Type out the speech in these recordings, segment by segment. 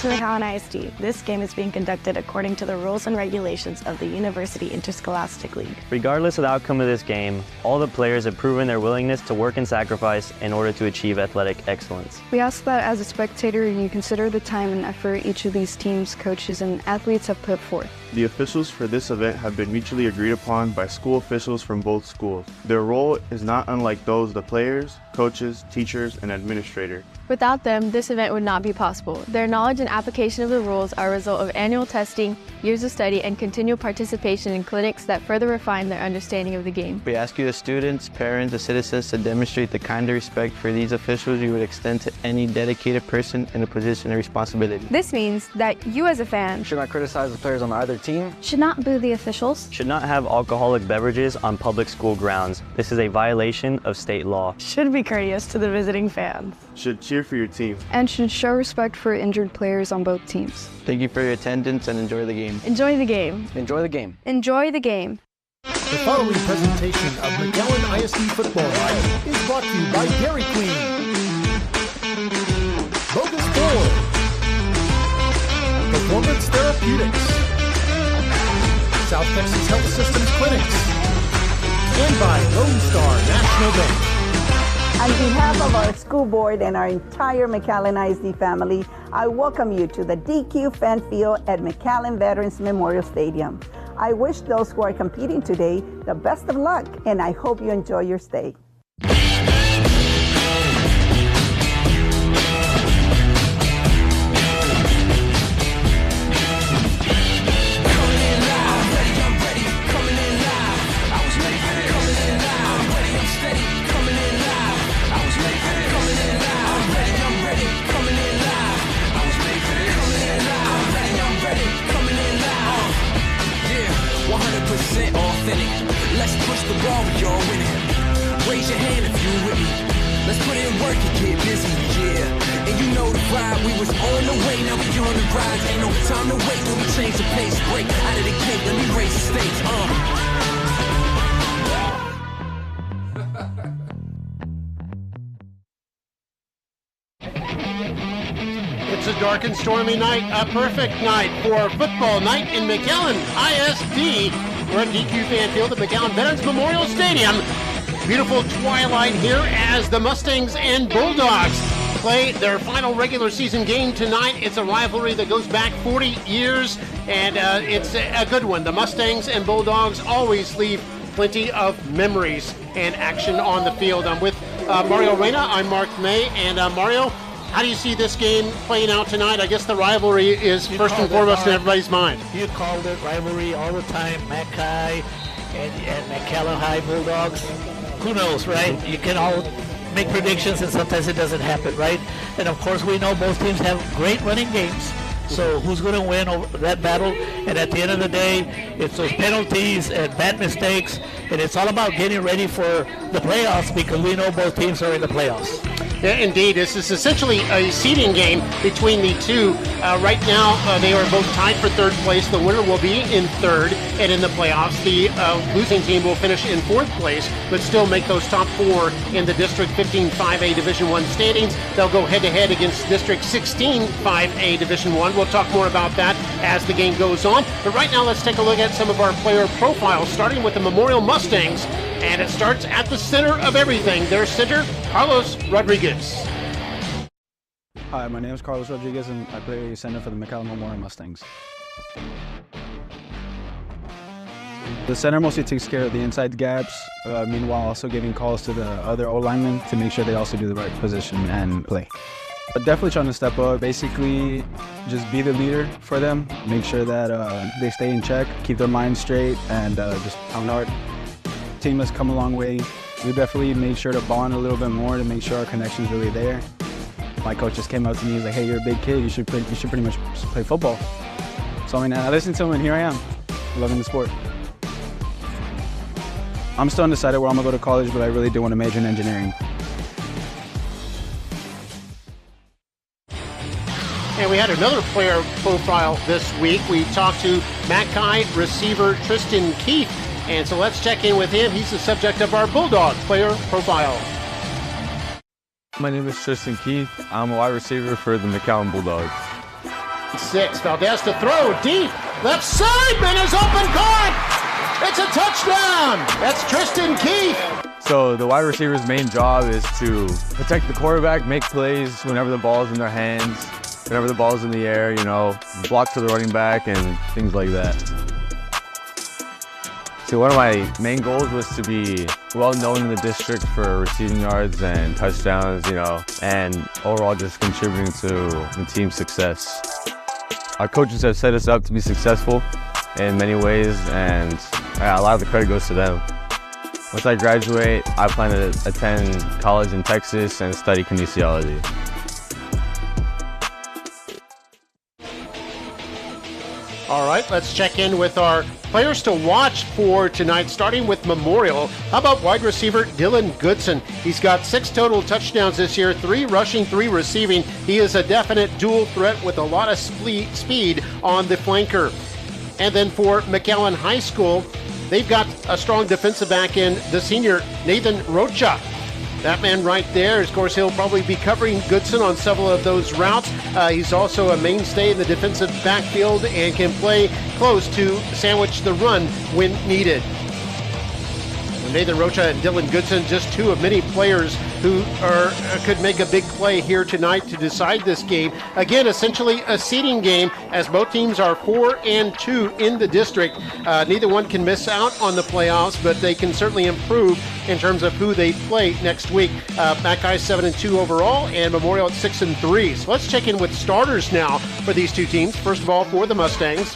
to McAllen ISD. This game is being conducted according to the rules and regulations of the University Interscholastic League. Regardless of the outcome of this game, all the players have proven their willingness to work and sacrifice in order to achieve athletic excellence. We ask that as a spectator, you consider the time and effort each of these teams, coaches, and athletes have put forth. The officials for this event have been mutually agreed upon by school officials from both schools. Their role is not unlike those of the players, coaches, teachers, and administrator. Without them, this event would not be possible. Their knowledge and application of the rules are a result of annual testing, years of study, and continual participation in clinics that further refine their understanding of the game. We ask you as students, parents, and citizens to demonstrate the kind of respect for these officials you would extend to any dedicated person in a position of responsibility. This means that you as a fan should not criticize the players on either team, should not boo the officials, should not have alcoholic beverages on public school grounds. This is a violation of state law. Should be courteous to the visiting fans. Should cheer for your team. and should show respect for injured players on both teams. Thank you for your attendance and enjoy the game. Enjoy the game. enjoy the game. enjoy the game. The following presentation of McAllen ISD Football Night is brought to you by Dairy Queen, Bogus Ford, Performance Therapeutics, South Texas Health Systems Clinics, and by Lone Star National Bank. On behalf of our school board and our entire McAllen ISD family, I welcome you to the DQ Fan Field at McAllen Veterans Memorial Stadium. I wish those who are competing today the best of luck, and I hope you enjoy your stay. Authentic. Let's push the ball, y'all winning. Raise your hand if you with me. Let's put in work and get busy, yeah. And you know the ride, we was on the way, now we on the rise. Ain't no time to wait, when we change the pace. Break out of the gate, let me raise the stakes, It's a dark and stormy night, a perfect night for football night in McAllen ISD. We're at DQ Fan Field at McAllen Veterans Memorial Stadium. Beautiful twilight here as the Mustangs and Bulldogs play their final regular season game tonight. It's a rivalry that goes back 40 years, and it's a good one. The Mustangs and Bulldogs always leave plenty of memories and action on the field. I'm with Mario Reyna. I'm Mark May, and Mario, how do you see this game playing out tonight? I guess the rivalry is first and foremost in everybody's mind. You called it rivalry all the time, Mac High and McAllen High Bulldogs. Who knows, right? You can all make predictions and sometimes it doesn't happen, right? And of course we know both teams have great running games. So who's going to win over that battle? And at the end of the day, it's those penalties and bad mistakes, and it's all about getting ready for the playoffs because we know both teams are in the playoffs. Yeah, indeed. This is essentially a seeding game between the two. Right now, they are both tied for third place. The winner will be in third, and in the playoffs, the losing team will finish in fourth place, but still make those top four in the District 15 5A Division I standings. They'll go head-to-head against District 16 5A Division I. We'll talk more about that as the game goes on. But right now, let's take a look at some of our player profiles, starting with the Memorial Mustangs. And it starts at the center of everything. Their center, Carlos Rodriguez. Hi, my name is Carlos Rodriguez, and I play center for the McAllen Memorial Mustangs. The center mostly takes care of the inside gaps, meanwhile also giving calls to the other O-linemen to make sure they also do the right position and play. But definitely trying to step up, basically just be the leader for them, make sure that they stay in check, keep their minds straight, and just pound hard. Team has come a long way. We definitely made sure to bond a little bit more to make sure our connection is really there. My coach just came out to me, he's like, hey, you're a big kid, you should pretty much play football. So I mean, I listened to him and here I am, loving the sport. I'm still undecided where I'm gonna go to college, but I really do want to major in engineering. And we had another player profile this week. We talked to Mackay receiver Tristan Keith. And so let's check in with him. He's the subject of our Bulldog player profile. My name is Tristan Keith. I'm a wide receiver for the McAllen Bulldogs. 6. Valdez to throw deep. Left side, man is open, caught. It's a touchdown. That's Tristan Keith. So the wide receiver's main job is to protect the quarterback, make plays whenever the ball's in their hands, whenever the ball's in the air, you know, block to the running back and things like that. So one of my main goals was to be well known in the district for receiving yards and touchdowns, you know, and overall just contributing to the team's success. Our coaches have set us up to be successful in many ways, and a lot of the credit goes to them. Once I graduate, I plan to attend college in Texas and study kinesiology. All right, let's check in with our players to watch for tonight, starting with Memorial. How about wide receiver Dylan Goodson? He's got 6 total touchdowns this year, 3 rushing, 3 receiving. He is a definite dual threat with a lot of speed on the flanker. And then for McAllen High School, they've got a strong defensive back in the senior Nathan Rocha. That man right there, of course, he'll probably be covering Goodson on several of those routes. He's also a mainstay in the defensive backfield and can play close to sandwich the run when needed. Nathan Rocha and Dylan Goodson, just 2 of many players who could make a big play here tonight to decide this game. Again, essentially a seeding game, as both teams are 4-2 in the district. Neither one can miss out on the playoffs, but they can certainly improve in terms of who they play next week. Mackay 7-2 overall, and Memorial at 6-3. So let's check in with starters now for these 2 teams. First of all, for the Mustangs.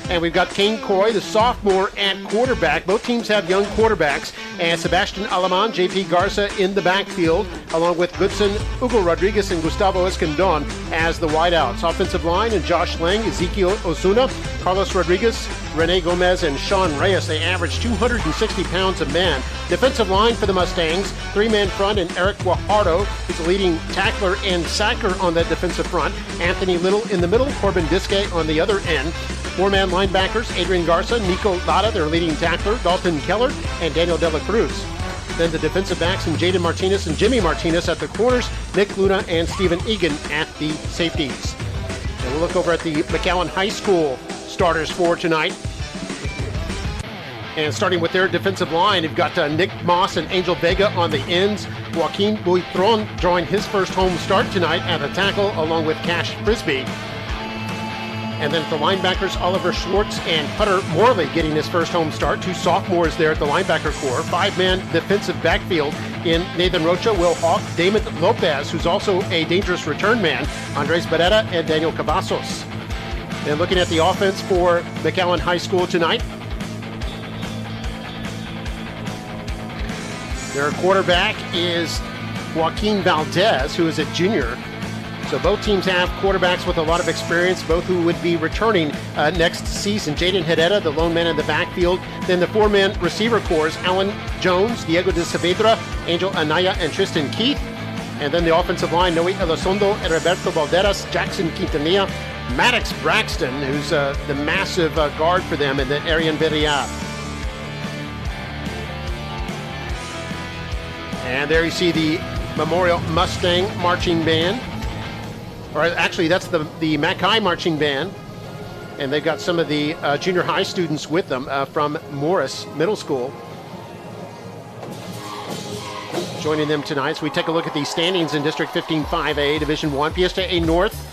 And we've got Kane Coy, the sophomore, at quarterback. Both teams have young quarterbacks. And Sebastian Alaman, JP Garza in the backfield, along with Goodson, Hugo Rodriguez, and Gustavo Escandon as the wideouts. Offensive line, and Josh Lang, Ezekiel Osuna, Carlos Rodriguez, Rene Gomez, and Sean Reyes. They average 260 pounds a man. Defensive line for the Mustangs, 3-man front, and Eric Guajardo, who's the leading tackler and sacker on that defensive front. Anthony Little in the middle, Corbin Disque on the other end. 4-man linebackers, Adrian Garza, Nico Lada, their leading tackler, Dalton Keller, and Daniel De La Cruz. Then the defensive backs, and Jaden Martinez and Jimmy Martinez at the corners, Nick Luna and Stephen Egan at the safeties. And we'll look over at the McAllen High School starters for tonight. And starting with their defensive line, you've got Nick Moss and Angel Vega on the ends. Joaquin Buitron drawing his first home start tonight at the tackle, along with Cash Frisbee. And then for linebackers, Oliver Schwartz and Hunter Morley getting his first home start. 2 sophomores there at the linebacker core. 5-man defensive backfield in Nathan Rocha, Will Hawk, Damon Lopez, who's also a dangerous return man, Andres Barrera, and Daniel Cavazos. And looking at the offense for McAllen High School tonight, their quarterback is Joaquin Valdez, who is a junior. So both teams have quarterbacks with a lot of experience, both who would be returning next season. Jaden Herrera, the lone man in the backfield. Then the 4-man receiver cores, Alan Jones, Diego de Saavedra, Angel Anaya, and Tristan Keith. And then the offensive line, Noe Elizondo, Roberto Valderas, Jackson Quintanilla, Maddox Braxton, who's the massive guard for them, and then Arian Villar. And there you see the Memorial Mustang Marching Band. Or actually, that's the Mackay Marching Band. And they've got some of the junior high students with them from Morris Middle School joining them tonight. So we take a look at the standings in District 15-5A, Division 1. Fiesta A North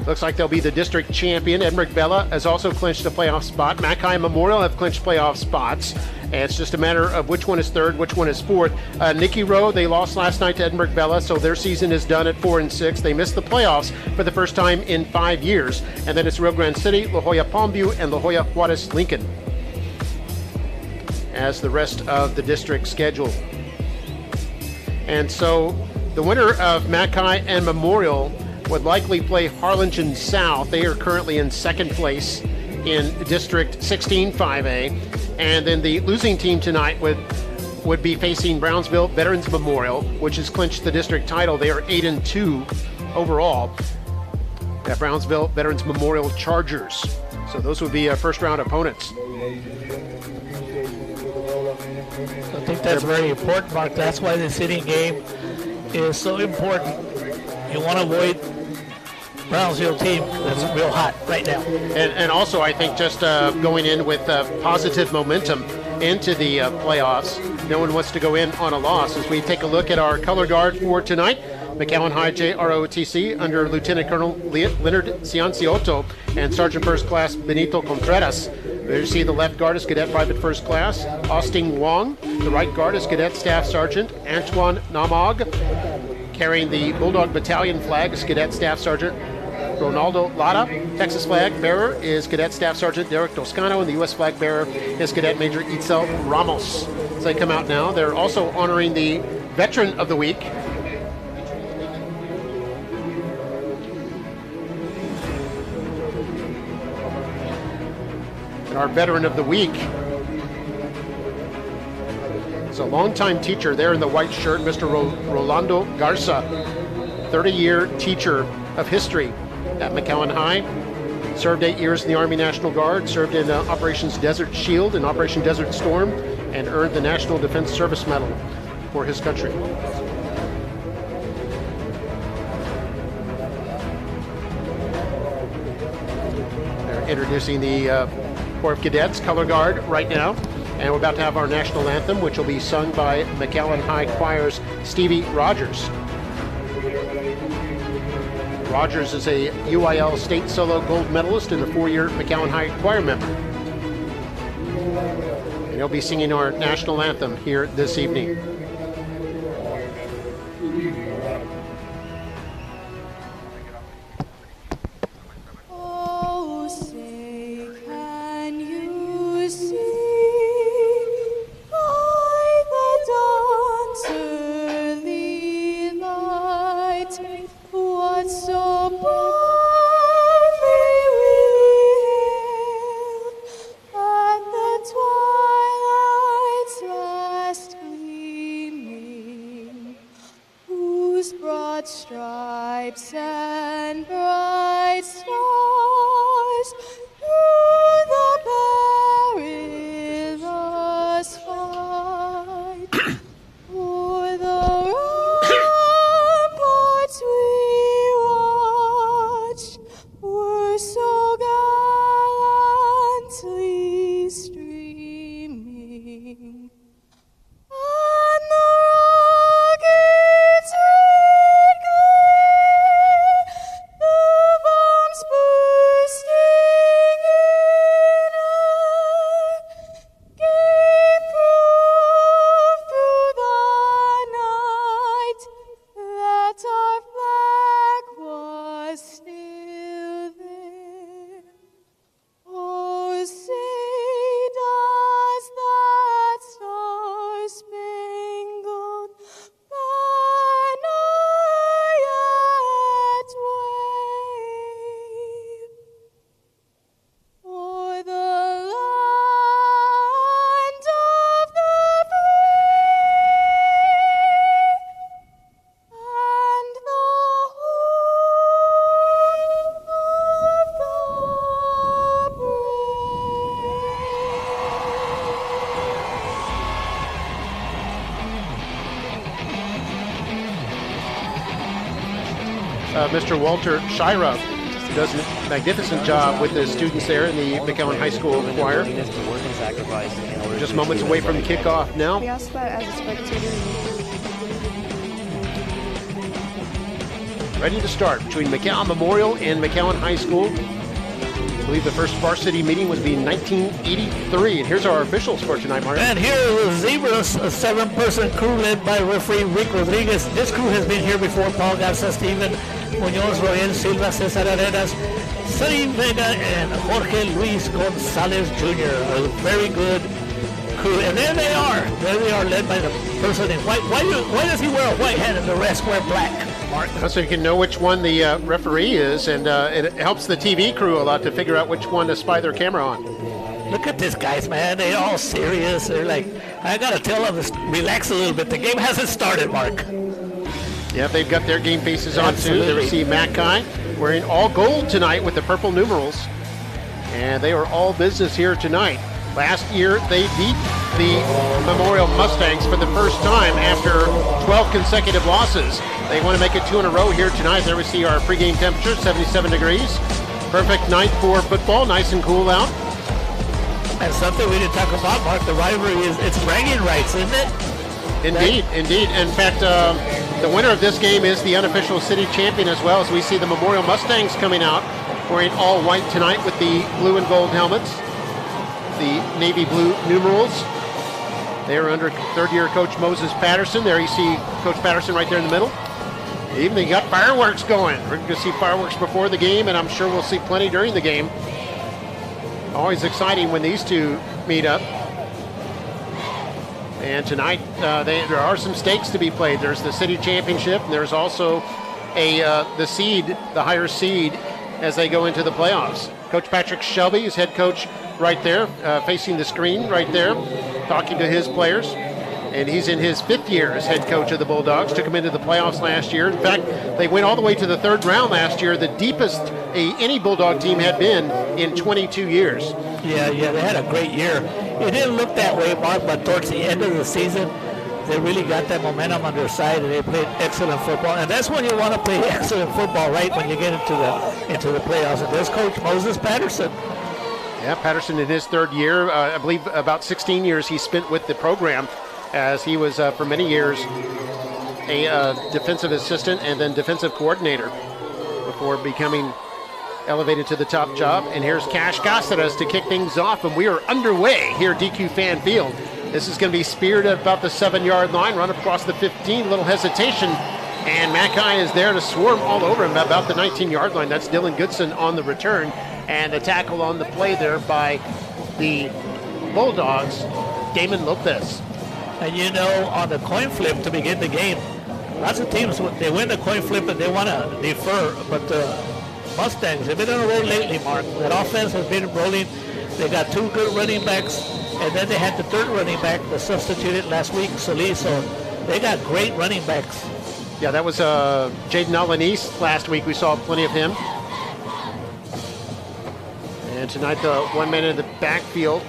looks like they'll be the district champion. Edinburgh Bella has also clinched a playoff spot. Mackay and Memorial have clinched playoff spots. And it's just a matter of which one is third, which one is fourth. Nicky Rowe, they lost last night to Edinburgh Bella, so their season is done at 4-6. They missed the playoffs for the first time in 5 years. And then it's Rio Grande City, La Jolla Palmview, and La Jolla Juarez Lincoln as the rest of the district schedule. And so the winner of Mackay and Memorial would likely play Harlingen South. They are currently in second place in District 16-5A. And then the losing team tonight would be facing Brownsville Veterans Memorial, which has clinched the district title. They are 8-2 overall. At Brownsville Veterans Memorial Chargers. So those would be first round opponents. I think that's very important, Mark. That's why the sitting game is so important. You want to avoid Brownsville team that's real hot right now. And also, I think just going in with positive momentum into the playoffs. No one wants to go in on a loss. As we take a look at our color guard for tonight, McAllen High JROTC under Lieutenant Colonel Leonard Cianciotto and Sergeant First Class Benito Contreras. There you see the left guard is Cadet Private First Class Austin Wong. The right guard is Cadet Staff Sergeant Antoine Namog. Carrying the Bulldog Battalion flag is Cadet Staff Sergeant Ronaldo Lara. Texas flag bearer is Cadet Staff Sergeant Derek Toscano, and the U.S. flag bearer is Cadet Major Itzel Ramos. As they come out now, they're also honoring the Veteran of the Week. And our Veteran of the Week is a longtime teacher there in the white shirt, Mr. Rolando Garza, 30-year teacher of history at McAllen High. Served 8 years in the Army National Guard, served in Operations Desert Shield and Operation Desert Storm, and earned the National Defense Service Medal for his country. They're introducing the Corps of Cadets color guard right now, and we're about to have our national anthem, which will be sung by McAllen High Choir's Stevie Rogers. Rogers is a UIL State Solo Gold Medalist and a 4-year McAllen High Choir member. And he'll be singing our national anthem here this evening. Stripes and bright stars through the perilous fight. For the ramparts we watched were so gallantly streaming, and the rockets Mr. Walter Shira does a magnificent job with the students there in the McAllen High School choir. Just moments away from kickoff now. We ask that as a spectator. Ready to start between McAllen Memorial and McAllen High School. I believe the first varsity meeting was in 1983. And here's our officials for tonight, Mario. And here are the Zebras, a 7-person crew led by referee Rick Rodriguez. This crew has been here before. Paul Garza, Steven Muñoz, Royel Silva, Cesar Arenas, Sonny Vega, and Jorge Luis Gonzalez Jr. A very good crew. And there they are. There they are, led by the person in white. Why does he wear a white hat and the rest wear black, Mark? So you can know which one the referee is, and it helps the TV crew a lot to figure out which one to spy their camera on. Look at these guys, man. They're all serious. They're like, I got to tell them to relax a little bit. The game hasn't started, Mark. Yeah, they've got their game faces on too. There we see Mackay wearing all gold tonight with the purple numerals. And they are all business here tonight. Last year, they beat the Memorial Mustangs for the first time after 12 consecutive losses. They want to make it 2 in a row here tonight. There we see our pregame temperature, 77 degrees. Perfect night for football, nice and cool out. And something we didn't talk about, Mark, the rivalry it's bragging rights, isn't it? Indeed, indeed. In fact, the winner of this game is the unofficial city champion as well, as we see the Memorial Mustangs coming out wearing all white tonight with the blue and gold helmets, the navy blue numerals. They are under third-year coach Moses Patterson. There you see Coach Patterson right there in the middle. Even they got fireworks going. We're going to see fireworks before the game, and I'm sure we'll see plenty during the game. Always exciting when these two meet up. And tonight, there are some stakes to be played. There's the city championship, and there's also the seed, the higher seed, as they go into the playoffs. Coach Patrick Shelby is head coach right there, facing the screen right there, talking to his players. And he's in his 5th year as head coach of the Bulldogs. Took them into the playoffs last year. In fact, they went all the way to the 3rd round last year, the deepest any Bulldog team had been in 22 years. Yeah, they had a great year. It didn't look that way, Mark, but towards the end of the season, they really got that momentum on their side, and they played excellent football. And that's when you want to play excellent football, right, when you get into the playoffs. And there's Coach Moses Patterson. Yeah, Patterson in his 3rd year, I believe about 16 years he spent with the program, as he was for many years a defensive assistant and then defensive coordinator before becoming elevated to the top job. And here's Cash Cáceres to kick things off, and we are underway here at DQ Fan Field. This is going to be speared at about the 7-yard line, run across the 15, little hesitation, and Mackay is there to swarm all over him about the 19-yard line. That's Dylan Goodson on the return, and a tackle on the play there by the Bulldogs, Damon Lopez. And you know, on the coin flip to begin the game, lots of teams, they win the coin flip and they want to defer, but the Mustangs have been on a roll lately, Mark. That offense has been rolling. They got 2 good running backs, and then they had the 3rd running back that substituted last week, Solis, so they got great running backs. Yeah, that was Jaden Alanis last week. We saw plenty of him. And tonight, the one man in the backfield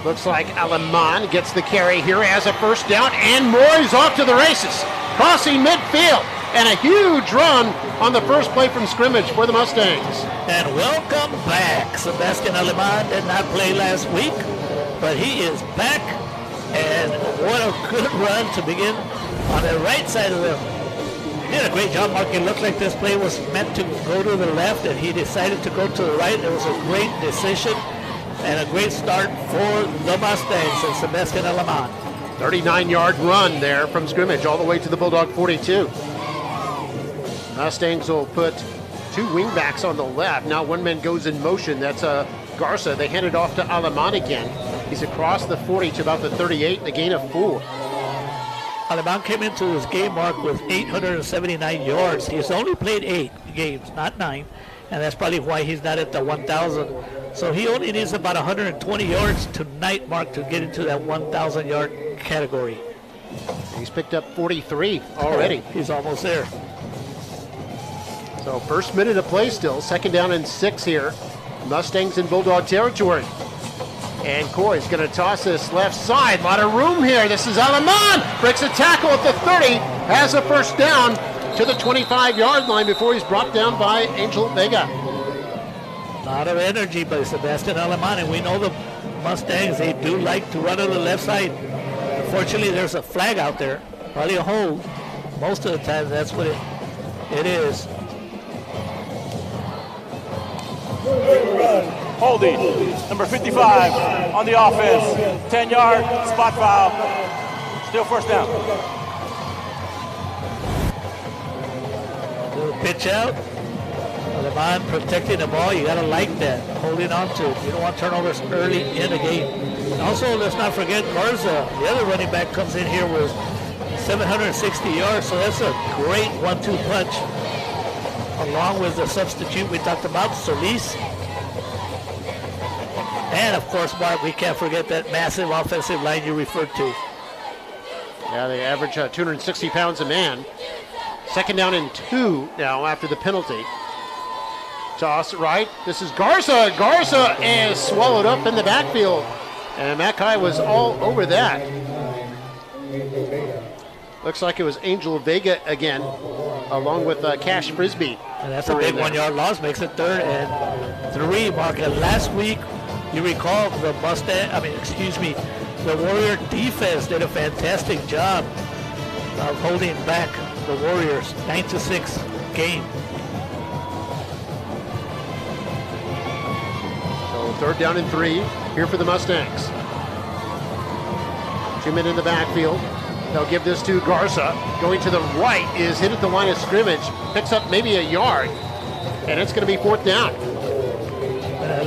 looks like Alaman gets the carry here, has a first down, and Moyes off to the races, crossing midfield, and a huge run on the first play from scrimmage for the Mustangs. And welcome back. Sebastian Alaman did not play last week, but he is back, and what a good run to begin on the right side of them. He did a great job, Mark. It looked like this play was meant to go to the left, and he decided to go to the right. It was a great decision and a great start for the Mustangs and Sebastian Alaman. 39-yard run there from scrimmage all the way to the Bulldog 42. Mustangs will put 2 wingbacks on the left. Now one man goes in motion. That's Garza. They hand it off to Alaman again. He's across the 40 to about the 38, the gain of 4. Alaman came into this game, Mark, with 879 yards. He's only played 8 games, not 9, and that's probably why he's not at the 1,000. So he only needs about 120 yards tonight, Mark, to get into that 1,000-yard category. He's picked up 43 already. He's almost there. So first minute of play still, 2nd down and 6 here. Mustangs in Bulldog territory. And Coy's going to toss this left side. A lot of room here. This is Alaman. Breaks a tackle at the 30. Has a first down to the 25-yard line before he's brought down by Angel Vega. A lot of energy by Sebastian Alaman, and we know the Mustangs, they do like to run on the left side. Unfortunately, there's a flag out there, probably a hold. Most of the time, that's what it is. Holding, number 55 on the offense, 10-yard, spot foul, still first down. Little pitch out. Alaman protecting the ball, you gotta like that, holding on to it. You don't want turnovers early in the game. And also, let's not forget Garza, the other running back, comes in here with 760 yards, so that's a great 1-2 punch. Along with the substitute we talked about, Solis. And of course, Mark, we can't forget that massive offensive line you referred to. Yeah, they average 260 pounds a man. 2nd down and 2 now after the penalty. Toss right. This is Garza. Garza is swallowed up in the backfield. And Mackay was all over that. Looks like it was Angel Vega again, along with Cash Frisbee. And that's a big 1 yard loss, makes it 3rd and 3, Mark. And last week, you recall the Warrior defense did a fantastic job of holding back the Warriors. 9-6 game. So 3rd down and 3 here for the Mustangs. 2 men in the backfield. They'll give this to Garza. Going to the right, is hit at the line of scrimmage. Picks up maybe a yard. And it's going to be 4th down.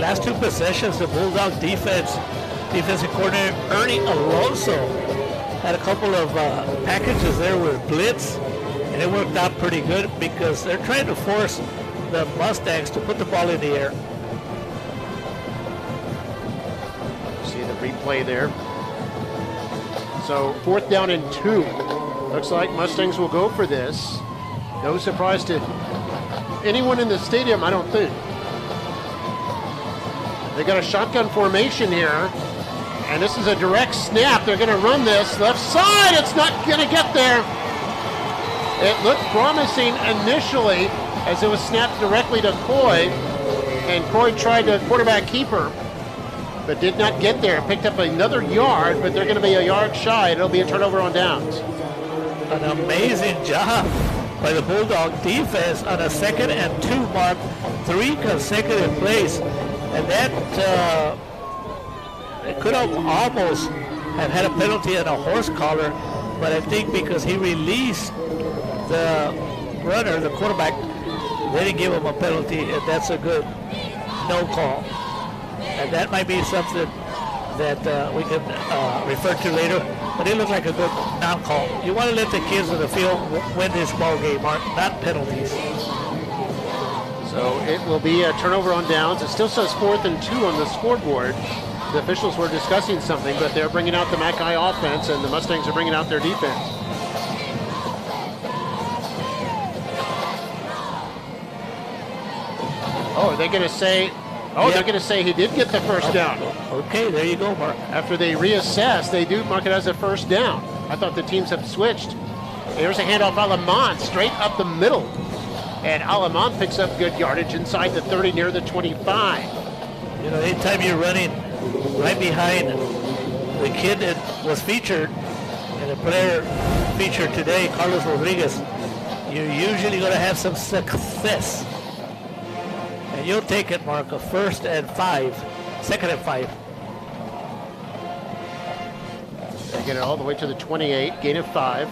Last 2 possessions, the Bulldog defensive coordinator Ernie Alonso had a couple of packages there with blitz. And it worked out pretty good because they're trying to force the Mustangs to put the ball in the air. See the replay there. So 4th down and 2. Looks like Mustangs will go for this. No surprise to anyone in the stadium, I don't think. They got a shotgun formation here. And this is a direct snap. They're going to run this left side. It's not going to get there. It looked promising initially as it was snapped directly to Coy. And Coy tried to quarterback keeper, but did not get there. Picked up another yard, but they're going to be a yard shy. It'll be a turnover on downs. An amazing job by the Bulldog defense on a 2nd and 2 mark. 3 consecutive plays. And that it could have almost have had a penalty and a horse collar, but I think because he released the runner, the quarterback, they didn't give him a penalty, and that's a good no call. And that might be something that we can refer to later, but it looked like a good non-call. You want to let the kids on the field win this ball game, Mark, not penalties. So it will be a turnover on downs. It still says 4th and 2 on the scoreboard. The officials were discussing something, but they're bringing out the Mackay offense, and the Mustangs are bringing out their defense. Oh, are they going to say... Oh, they're going to say he did get the first down. Okay, there you go, Mark. After they reassess, they do mark it as a first down. I thought the teams have switched. Here's a handoff, Alamont, straight up the middle. And Alamont picks up good yardage inside the 30, near the 25. You know, anytime you're running right behind the kid that was featured, and the player featured today, Carlos Rodriguez, you're usually going to have some success. And you'll take it, Mark, a 1st and 5, 2nd and 5. They get it all the way to the 28, gain of 5.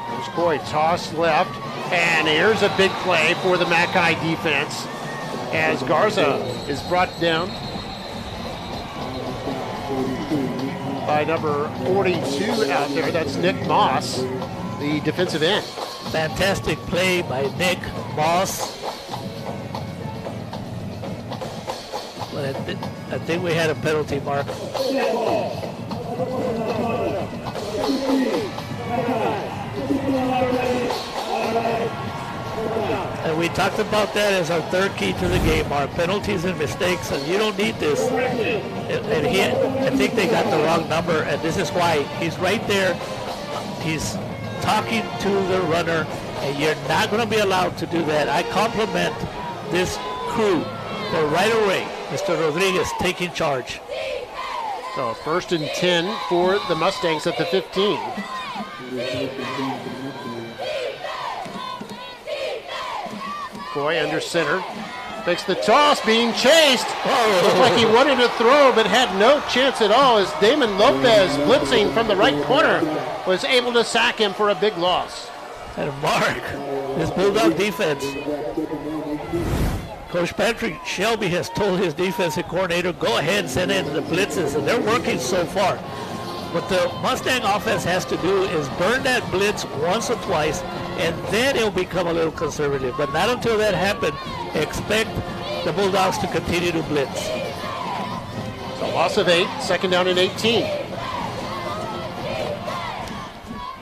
There's Coy, toss left, and here's a big play for the Mackay defense as Garza is brought down by number 42 out there. That's Nick Moss, the defensive end. Fantastic play by Nick Moss. But I think we had a penalty, Mark. And we talked about that as our 3rd key to the game, Mark. Penalties and mistakes, and you don't need this. And I think they got the wrong number, and this is why. He's right there. He's talking to the runner, and you're not going to be allowed to do that. I compliment this crew for right away, Mr. Rodriguez taking charge. So 1st and 10 for the Mustangs at the 15. Coy under center. Takes the toss, being chased. Looked like he wanted to throw, but had no chance at all as Damon Lopez, blitzing from the right corner, was able to sack him for a big loss. And Mark, this Bulldog defense, Coach Patrick Shelby has told his defensive coordinator, go ahead and send in the blitzes, and they're working so far. What the Mustang offense has to do is burn that blitz once or twice, and then it'll become a little conservative. But not until that happens, expect the Bulldogs to continue to blitz. So loss of 8, 2nd down and 18.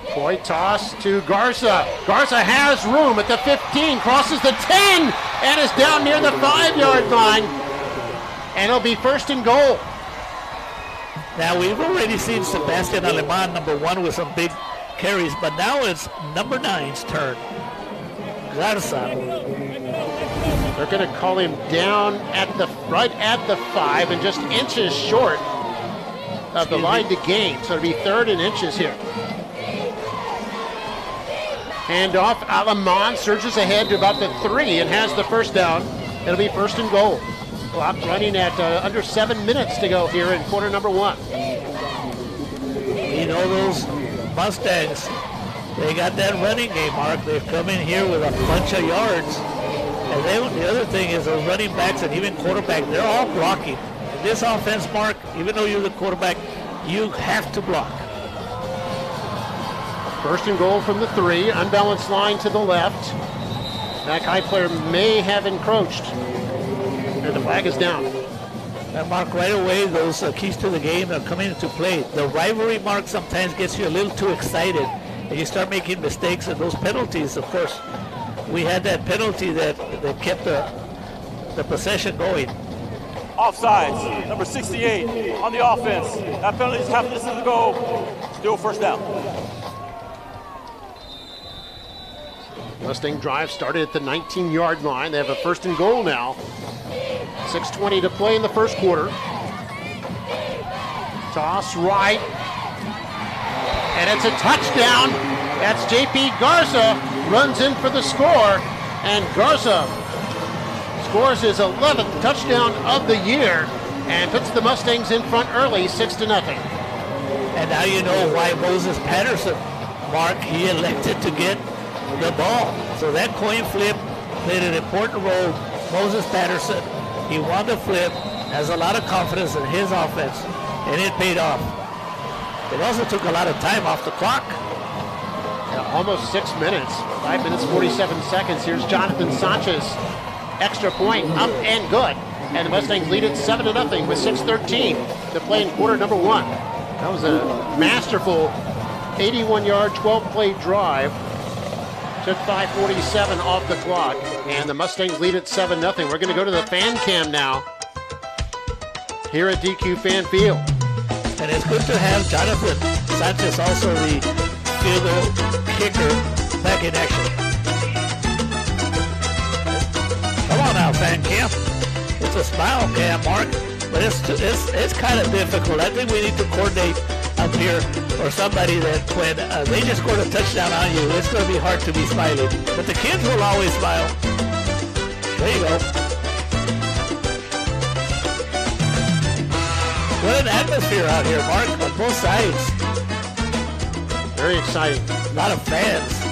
Coy toss to Garza. Garza has room at the 15, crosses the 10, and is down near the 5-yard line. And it'll be first and goal. Now, we've already seen Sebastian Aleman, number 1, with some big carries, but now it's number 9's turn. Garza. They're going to call him down right at the 5 and just inches short of the line to gain. So it'll be 3rd and inches here. Handoff, Aleman surges ahead to about the 3 and has the first down. It'll be first and goal. Clock running at under 7 minutes to go here in quarter number 1. You know those Mustangs, they got that running game, Mark. They've come in here with a bunch of yards. And the other thing is those running backs and even quarterback, they're all blocking. In this offense, Mark, even though you're the quarterback, you have to block. First and goal from the 3, unbalanced line to the left. That high player may have encroached. And the flag is down. And Mark, right away, those keys to the game are coming into play. The rivalry, Mark, sometimes gets you a little too excited, and you start making mistakes, and those penalties, of course, we had that penalty that kept the possession going. Offsides, number 68 on the offense. That penalty is half distance to go. Still first down. Mustang drive started at the 19-yard line. They have a first and goal now. 6:20 to play in the first quarter. Toss right. And it's a touchdown. That's J.P. Garza. Runs in for the score. And Garza scores his 11th touchdown of the year and puts the Mustangs in front early, 6-0. And now you know why Moses Patterson, Mark, he elected to get the ball. So that coin flip played an important role. Moses Patterson, he won the flip, has a lot of confidence in his offense, and it paid off. It also took a lot of time off the clock. Yeah, almost 6 minutes, 5 minutes, 47 seconds. Here's Jonathan Sanchez. Extra point, up and good. And the Mustangs lead it 7-0 with 6:13 to play in quarter number 1. That was a masterful 81-yard, 12-play drive. Took 5:47 off the clock, and the Mustangs lead it 7-0. We're going to go to the fan cam now here at DQ Fan Field. And it's good to have Jonathan Sanchez, also the field goal kicker, back in action. Come on now, fan cam. It's a smile cam, Mark, but it's kind of difficult. I think we need to coordinate up here, or somebody that when they just scored a touchdown on you, it's going to be hard to be smiling. But the kids will always smile. There you go. What an atmosphere out here, Mark, on both sides. Very exciting. A lot of fans.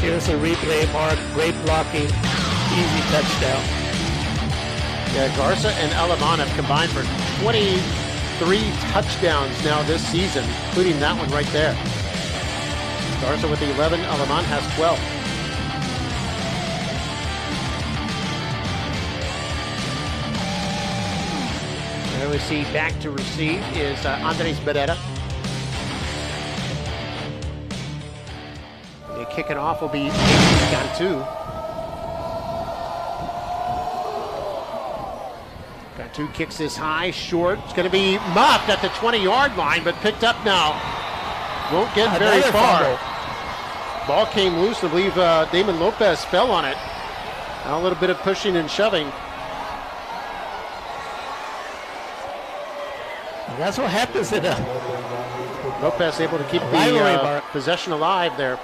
Here's a replay, Mark. Great blocking. Easy touchdown. Yeah, Garza and Aleman have combined for 23 touchdowns now this season, including that one right there. Garza with 11, Aleman has 12. And then we see back to receive is Andres Beretta. The kicking off will be Cantu. Cantu kicks this high, short. It's going to be muffed at the 20-yard line, but picked up now. Won't get very far. Fumble. Ball came loose. I believe Damon Lopez fell on it. Now a little bit of pushing and shoving. And that's what happens in a Lopez able to keep the possession alive there.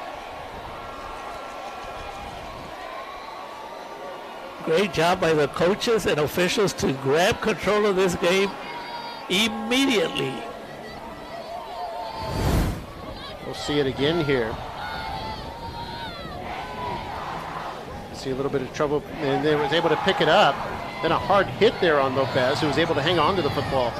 Great job by the coaches and officials to grab control of this game immediately. We'll see it again here. See a little bit of trouble, and they was able to pick it up. Then a hard hit there on Lopez, who was able to hang on to the football.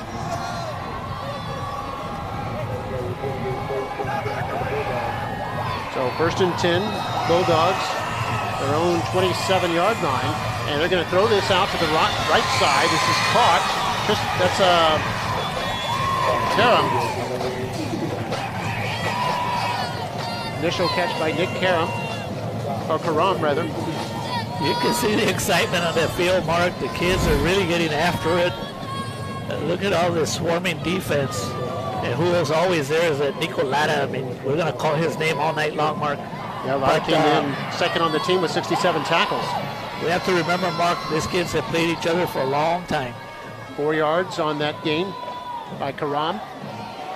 So 1st and 10, Bulldogs, their own 27-yard line. And they're going to throw this out to the right side. This is caught. That's Karam. Initial catch by Nick Karam, or Karam rather. You can see the excitement on that field, Mark. The kids are really getting after it. Look at all this swarming defense. And who is always there is Nicolata. I mean, we're going to call his name all night long, Mark. Yeah, Lata came in second on the team with 67 tackles. We have to remember, Mark, these kids have played each other for a long time. 4 yards on that gain by Karam.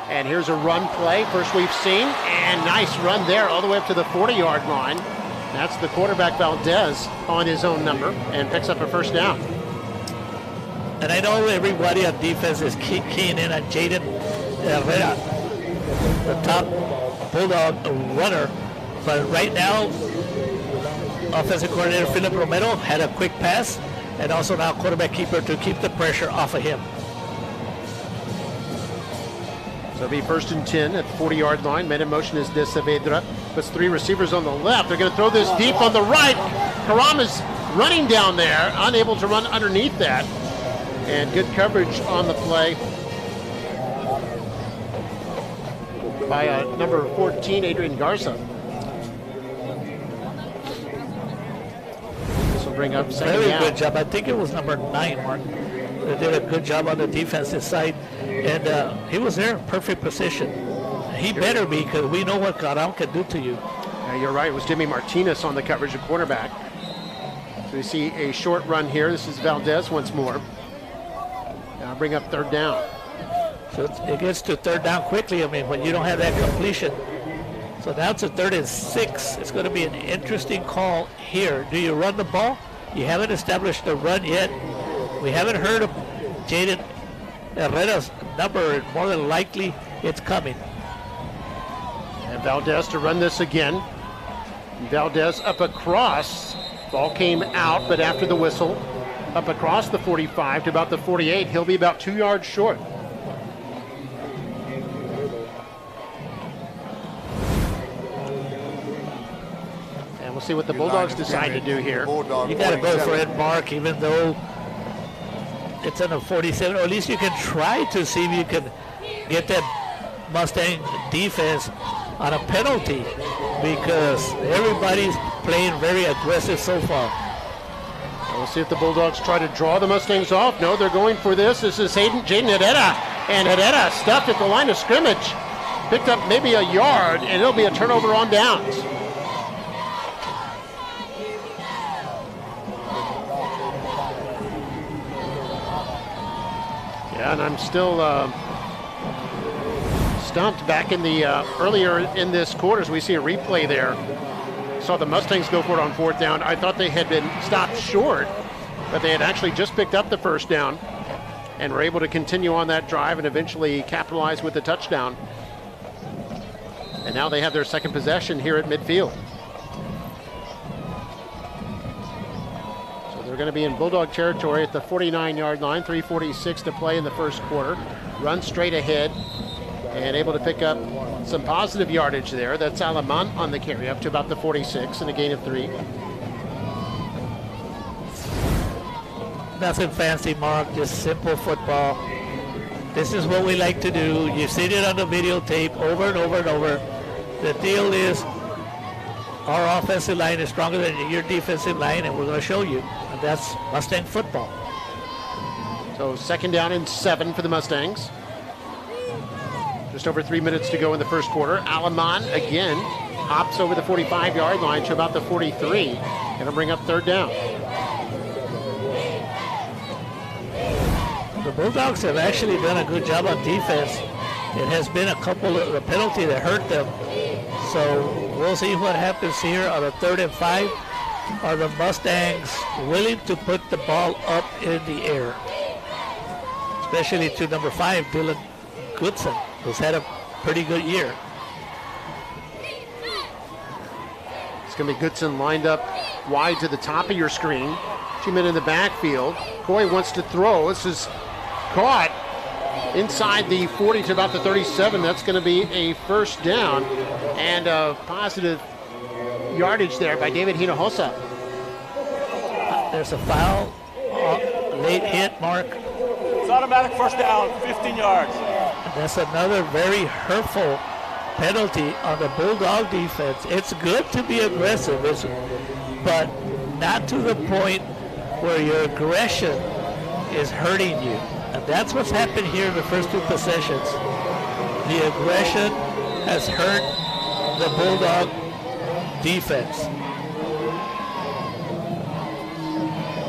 And here's a run play, first we've seen, and nice run there all the way up to the 40-yard line. That's the quarterback Valdez on his own number and picks up a first down. And I know everybody on defense is keying in on Jaden Herrera, the top Bulldog runner. But right now, offensive coordinator Philip Romero had a quick pass, and also now quarterback keeper to keep the pressure off of him. So it'll be 1st and 10 at the 40-yard line. Men in motion is De Saavedra. Puts 3 receivers on the left. They're going to throw this deep on the right. Karam is running down there, unable to run underneath that. And good coverage on the play by number 14, Adrian Garza. This will bring up second Very down. good job. I think it was number 9, Mark. They did a good job on the defensive side. And he was there in perfect position. He better be, because we know what Karam can do to you. Yeah, you're right. It was Jimmy Martinez on the coverage of quarterback. So we see a short run here. This is Valdez once more. Now bring up 3rd down. So it gets to 3rd down quickly, I mean, when you don't have that completion. So now it's a 3rd and 6. It's going to be an interesting call here. Do you run the ball? You haven't established the run yet. We haven't heard of Jaden Herrera's number, and more than likely it's coming. And Valdez to run this again. Valdez up across. Ball came out, but after the whistle, up across the 45 to about the 48. He'll be about 2 yards short. And we'll see what the Bulldogs decide to do here. You got to go for it, Mark, even though it's on a 47, or at least you can try to see if you can get that Mustang defense on a penalty, because everybody's playing very aggressive so far. We'll see if the Bulldogs try to draw the Mustangs off. No, they're going for this. This is Jaden Herrera, and Herrera stuffed at the line of scrimmage. Picked up maybe a yard, and it'll be a turnover on downs. Yeah, and I'm still stumped back in the earlier in this quarter as we see a replay there. Saw the Mustangs go for it on 4th down. I thought they had been stopped short, but they had actually just picked up the first down and were able to continue on that drive and eventually capitalize with the touchdown. And now they have their second possession here at midfield. So they're going to be in Bulldog territory at the 49-yard line, 3:46 to play in the first quarter. Run straight ahead and able to pick up some positive yardage there. That's Alaman on the carry up to about the 46 and a gain of 3. Nothing fancy, Mark, just simple football. This is what we like to do. You've seen it on the videotape over and over and over. The deal is our offensive line is stronger than your defensive line, and we're going to show you. And that's Mustang football. So 2nd down and 7 for the Mustangs. Just over 3 minutes to go in the first quarter. Alaman again hops over the 45-yard line to about the 43. Gonna bring up 3rd down. The Bulldogs have actually done a good job on defense. It has been a couple of the penalty that hurt them. So we'll see what happens here on a 3rd and 5. Are the Mustangs willing to put the ball up in the air? Especially to number 5, Dylan Goodson, who's had a pretty good year. It's going to be Goodson lined up wide to the top of your screen. 2 men in the backfield. Coy wants to throw. This is caught inside the 40 to about the 37. That's going to be a first down and a positive yardage there by David Hinojosa. There's a foul, late hit, Mark. It's automatic first down, 15 yards. That's another very hurtful penalty on the Bulldog defense. It's good to be aggressive, but not to the point where your aggression is hurting you. And that's what's happened here in the first 2 possessions. The aggression has hurt the Bulldog defense.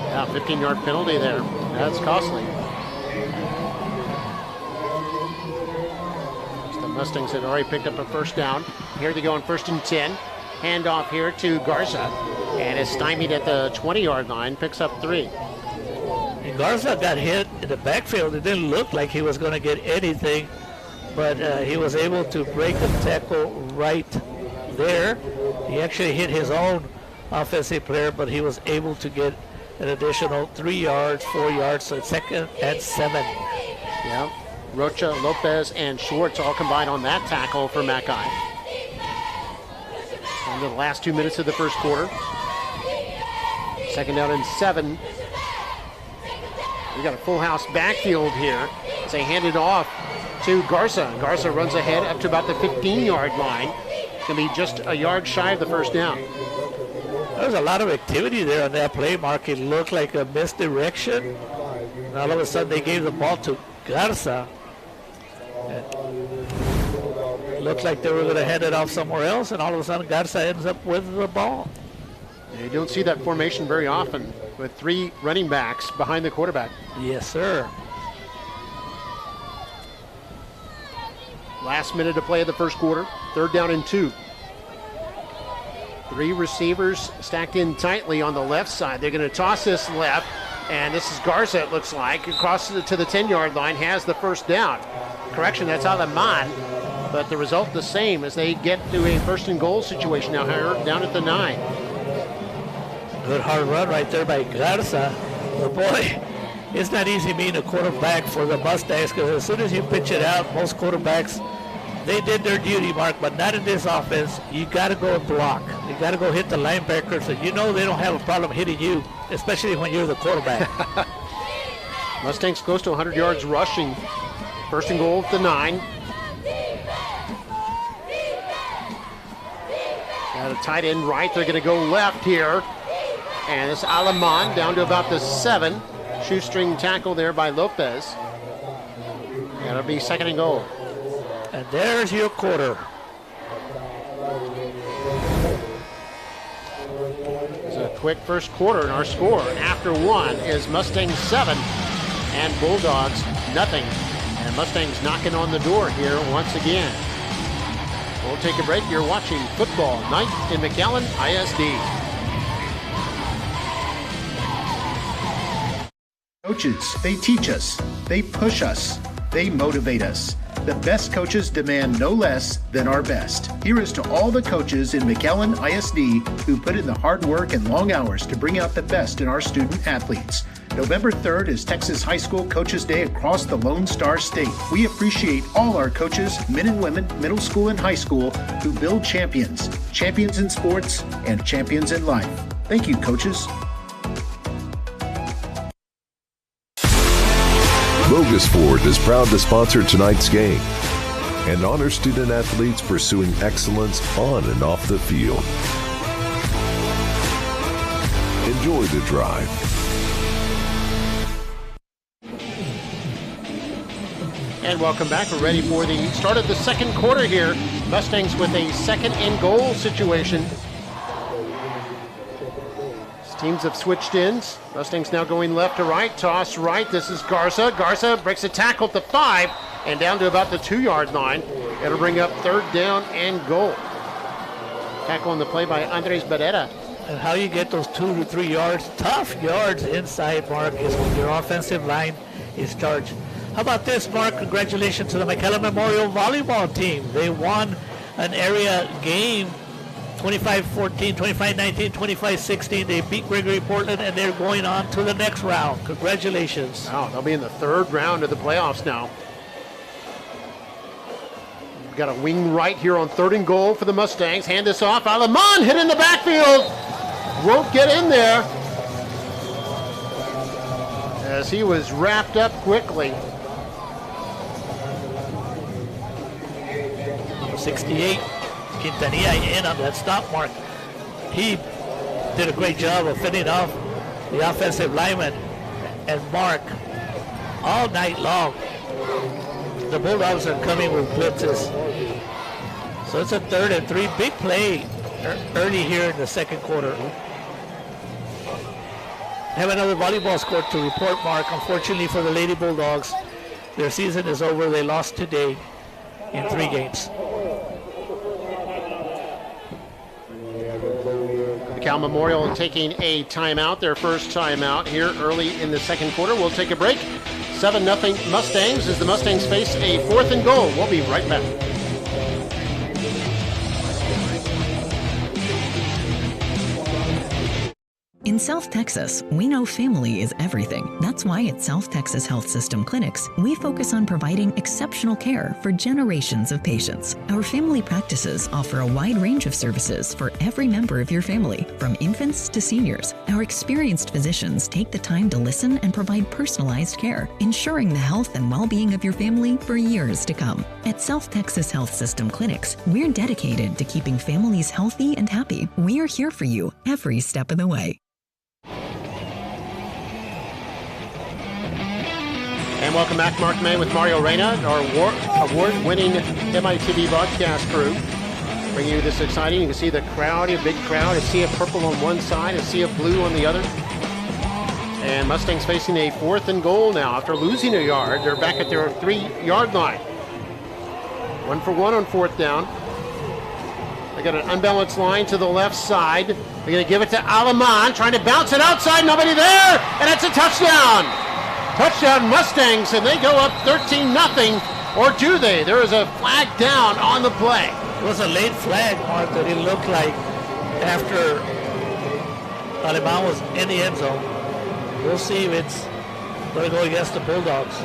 Yeah, 15-yard penalty there. That's costly. The Mustangs had already picked up a first down. Here they go on 1st and 10. Handoff here to Garza. And is stymied at the 20-yard line, picks up 3. And Garza got hit in the backfield. It didn't look like he was going to get anything, but he was able to break the tackle right there. He actually hit his own offensive player, but he was able to get an additional 3 yards, 4 yards, so 2nd and 7. Yeah, Rocha, Lopez, and Schwartz all combined on that tackle for Mackay. Into the last 2 minutes of the first quarter. 2nd down and 7. We got a full house backfield here as they hand it off to Garza. Garza runs ahead up to about the 15-yard line. It's going to be just a yard shy of the first down. There was a lot of activity there on that play, Mark. It looked like a misdirection. And all of a sudden they gave the ball to Garza. It looked like they were going to hand it off somewhere else, and all of a sudden Garza ends up with the ball. You don't see that formation very often with 3 running backs behind the quarterback. Yes, sir. Last minute to play of the first quarter. 3rd down and 2. 3 receivers stacked in tightly on the left side. They're going to toss this left, and this is Garza, it looks like, across to the 10-yard line, has the first down. Correction, that's Alaman, but the result the same as they get to a 1st and goal situation now here down at the 9. Good hard run right there by Garza. But boy, it's not easy being a quarterback for the Mustangs, because as soon as you pitch it out, most quarterbacks, they did their duty, Mark, but not in this offense. You got to go and block. You got to go hit the linebackers, and you know they don't have a problem hitting you, especially when you're the quarterback. Mustangs close to 100 yards rushing. 1st and goal at the 9. Got a tight end right. They're going to go left here. And it's Alaman down to about the 7. Shoestring tackle there by Lopez. That'll be 2nd and goal. And there's your quarter. It's a quick first quarter, and our score after 1 is Mustangs 7 and Bulldogs nothing. And Mustangs knocking on the door here once again. We'll take a break. You're watching Football Night in McAllen ISD. Coaches, they teach us, they push us, they motivate us. The best coaches demand no less than our best. Here is to all the coaches in McAllen ISD who put in the hard work and long hours to bring out the best in our student athletes. November 3rd is Texas High School Coaches Day across the Lone Star State. We appreciate all our coaches, men and women, middle school and high school, who build champions, champions in sports and champions in life. Thank you, coaches. Bogus Ford is proud to sponsor tonight's game and honor student athletes pursuing excellence on and off the field. Enjoy the drive. And welcome back. We're ready for the start of the second quarter here. Mustangs with a 2nd and goal situation. Teams have switched ends. Mustangs now going left to right. Toss right. This is Garza. Garza breaks a tackle at the 5 and down to about the 2-yard line. It'll bring up 3rd down and goal. Tackle on the play by Andres Barrera. And how you get those 2 to 3 yards, tough yards inside, Mark, is when your offensive line is charged. How about this, Mark? Congratulations to the McAllen Memorial volleyball team. They won an area game 25-14, 25-19, 25-16. They beat Gregory Portland, and they're going on to the next round. Congratulations. Wow, they'll be in the 3rd round of the playoffs now. We've got a wing right here on 3rd and goal for the Mustangs. Hand this off. Alaman hit in the backfield. Won't get in there as he was wrapped up quickly. 68. Quintanilla in on that stop, Mark. He did a great job of fending off the offensive lineman and Mark all night long. The Bulldogs are coming with blitzes. So it's a 3rd and 3. Big play early here in the second quarter. Have another volleyball score to report, Mark. Unfortunately for the Lady Bulldogs, their season is over. They lost today in 3 games. Cal Memorial taking a timeout, their first timeout here early in the second quarter. We'll take a break. 7-0 Mustangs as the Mustangs face a 4th and goal. We'll be right back. In South Texas, we know family is everything. That's why at South Texas Health System Clinics, we focus on providing exceptional care for generations of patients. Our family practices offer a wide range of services for every member of your family, from infants to seniors. Our experienced physicians take the time to listen and provide personalized care, ensuring the health and well-being of your family for years to come. At South Texas Health System Clinics, we're dedicated to keeping families healthy and happy. We are here for you every step of the way. And welcome back, Mark May with Mario Reyna, our award-winning MITV broadcast crew, bringing you this exciting. You can see the crowd, a big crowd, a sea of purple on one side, a sea of blue on the other. And Mustangs facing a 4th and goal now after losing a yard. They're back at their 3-yard line. 1 for 1 on 4th down. They got an unbalanced line to the left side. They're going to give it to Alaman, trying to bounce it outside, nobody there, and it's a touchdown. Touchdown Mustangs, and they go up 13-0, or do they? There is a flag down on the play. It was a late flag, Mark, that it looked like after Alaman was in the end zone. We'll see if it's going to go against the Bulldogs.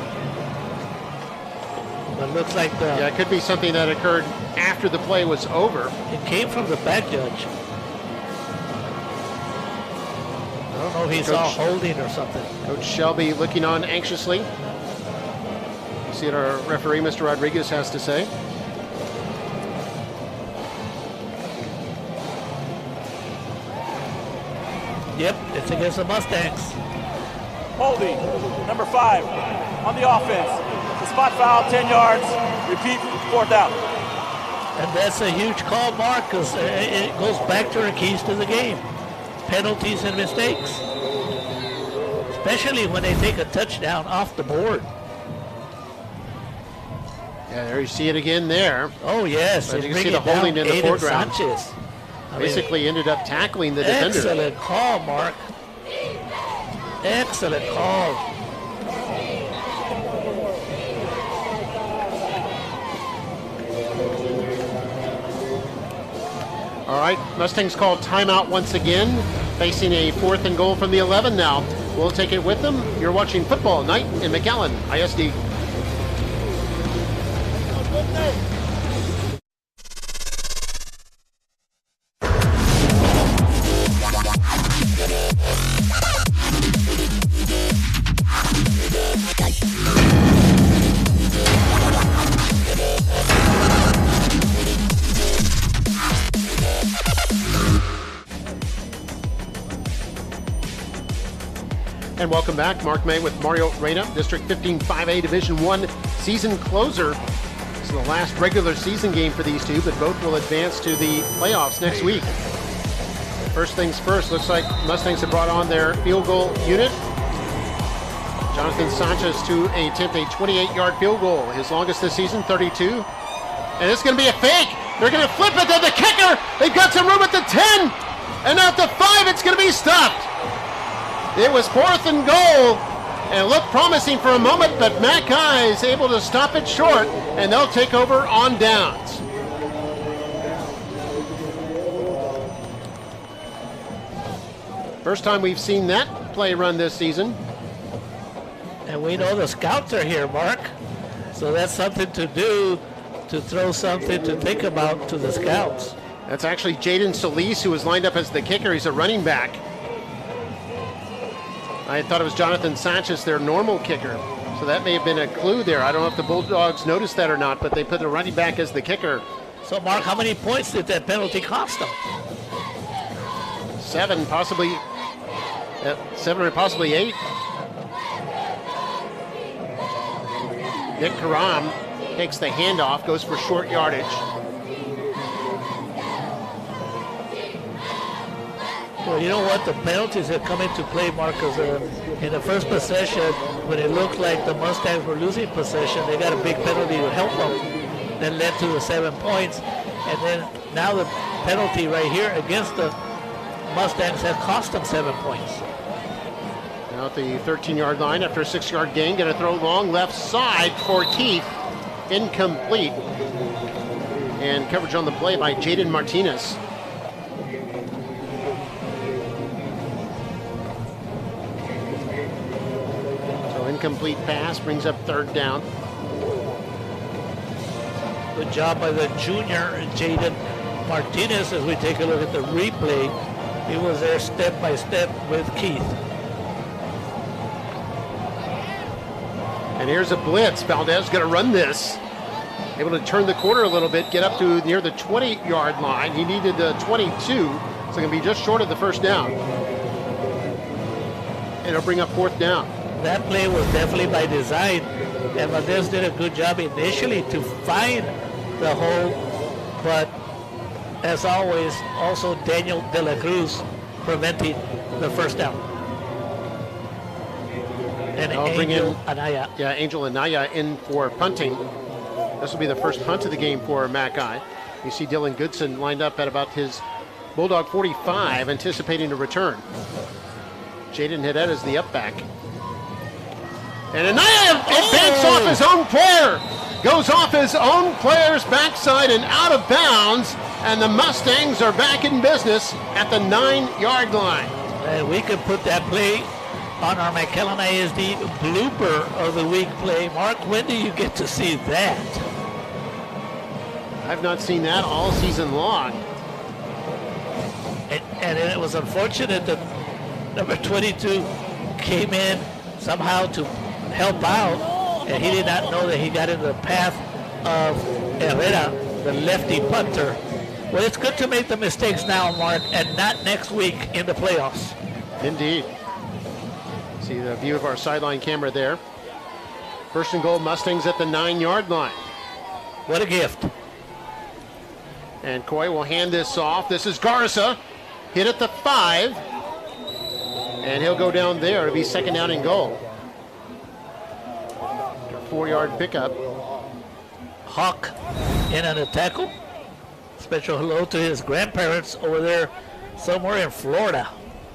But it looks like it could be something that occurred after the play was over. It came from the back judge. I don't know if he saw holding or something. Coach Shelby looking on anxiously. See what our referee, Mr. Rodriguez, has to say. Yep, it's against the Mustangs. Holding, number 5 on the offense. It's a spot foul, 10 yards. Repeat, 4th down. And that's a huge call, Mark, because it goes back to our keys to the game. Penalties and mistakes, especially when they take a touchdown off the board. Yeah, there you see it again there. Oh yes, you can see the holding in the foreground. Sanchez basically ended up tackling the defender. Excellent call, Mark. Excellent call. All right, Mustangs call timeout once again, facing a 4th and goal from the 11 now. We'll take it with them. You're watching Football Night in McAllen ISD. And welcome back. Mark May with Mario Reyna, District 15 5A Division I season closer. This is the last regular season game for these two, but both will advance to the playoffs next week. First things first, looks like Mustangs have brought on their field goal unit. Jonathan Sanchez to attempt a 28-yard field goal, his longest this season, 32. And it's going to be a fake. They're going to flip it to the kicker. They've got some room at the 10. And at the 5, it's going to be stuffed. It was 4th and goal, and it looked promising for a moment, but McAllen is able to stop it short, and they'll take over on downs. First time we've seen that play run this season. And we know the scouts are here, Mark, so that's something to do, to throw something to think about to the scouts. That's actually Jaden Solis, who was lined up as the kicker. He's a running back. I thought it was Jonathan Sanchez, their normal kicker. So that may have been a clue there. I don't know if the Bulldogs noticed that or not, but they put the running back as the kicker. So, Mark, how many points did that penalty cost them? 7 or possibly 8. Nick Karam takes the handoff, goes for short yardage. Well, you know what? The penalties have come into play, Marcus. In the first possession, when it looked like the Mustangs were losing possession, they got a big penalty to help them. That led to the 7 points. And then now the penalty right here against the Mustangs have cost them 7 points. Now at the 13-yard line after a 6-yard gain, going to throw long left side for Keith. Incomplete. And coverage on the play by Jaden Martinez. Incomplete pass brings up 3rd down. Good job by the junior Jaden Martinez. As we take a look at the replay, he was there step by step with Keith. And here's a blitz. Valdez going to run this. Able to turn the corner a little bit, get up to near the 20-yard line. He needed the 22, so going to be just short of the 1st down. And it'll bring up 4th down. That play was definitely by design, and Valdez did a good job initially to find the hole, but as always, also Daniel De La Cruz preventing the 1st down. And Angel Anaya. Yeah, Angel Anaya in for punting. This will be the first punt of the game for Mackay. You see Dylan Goodson lined up at about his Bulldog 45, anticipating a return. Jaden Haddad is the up back. And Anaya banks off his own player. Goes off his own player's backside and out of bounds. And the Mustangs are back in business at the 9-yard line. And we could put that play on our McAllen ISD blooper of the week play. Mark, when do you get to see that? I've not seen that all season long. And it was unfortunate that number 22 came in somehow to help out, and he did not know that he got in the path of Herrera, the lefty punter. Well, it's good to make the mistakes now, Mark, and not next week in the playoffs. Indeed. See the view of our sideline camera there. 1st and goal, Mustangs at the 9-yard line. What a gift. And Coy will hand this off. This is Garza, hit at the 5. And he'll go down there. It'll be 2nd down and goal. 4-yard pickup. Hawk in on a tackle. Special hello to his grandparents over there somewhere in Florida.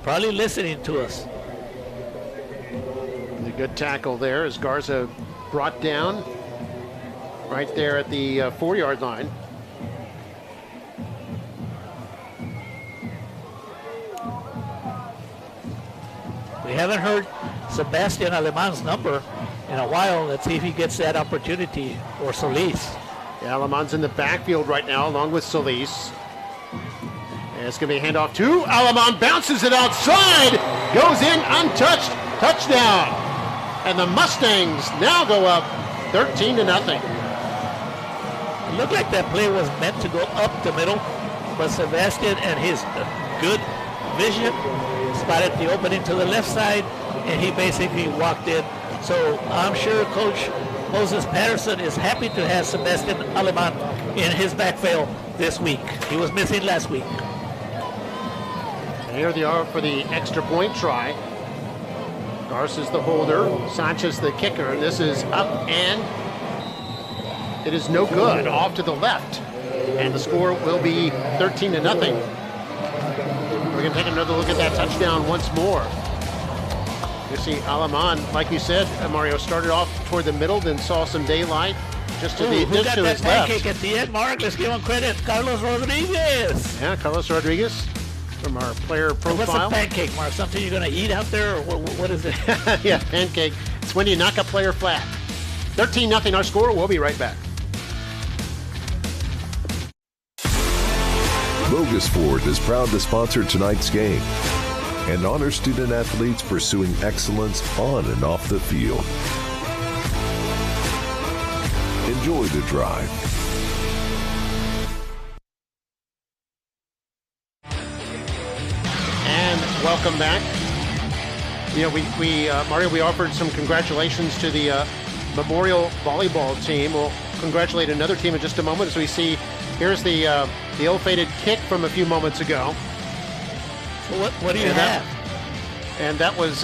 Probably listening to us. A good tackle there as Garza brought down right there at the 4-yard line. We haven't heard Sebastian Aleman's number in a while. Let's see if he gets that opportunity, or Solis. Yeah, Aleman's in the backfield right now along with Solis. And it's going to be a handoff to Aleman, bounces it outside, goes in untouched, touchdown. And the Mustangs now go up 13-0. It looked like that play was meant to go up the middle, but Sebastian and his good vision spotted the opening to the left side, and he basically walked in. So I'm sure Coach Moses Patterson is happy to have Sebastian Aleman in his backfield this week. He was missing last week. And here they are for the extra point try. Garza's the holder, Sanchez the kicker, and this is up and it is no good, off to the left. And the score will be 13-0. We're going to take another look at that touchdown once more. You see Aleman, like you said, Mario, started off toward the middle, then saw some daylight just to the who got to that his left. pancake at the end, Mark? Let's give him credit. Carlos Rodriguez. Yeah, Carlos Rodriguez from our player profile. What's a pancake, Mark? Something you're going to eat out there, or what is it? Yeah, pancake. It's when you knock a player flat. 13-0 our score. We'll be right back. Bogus Ford is proud to sponsor tonight's game and honor student athletes pursuing excellence on and off the field. Enjoy the drive. welcome back. You know, Mario, we offered some congratulations to the Memorial volleyball team. We'll congratulate another team in just a moment as we see, here's the ill-fated kick from a few moments ago. So what do you have? And that was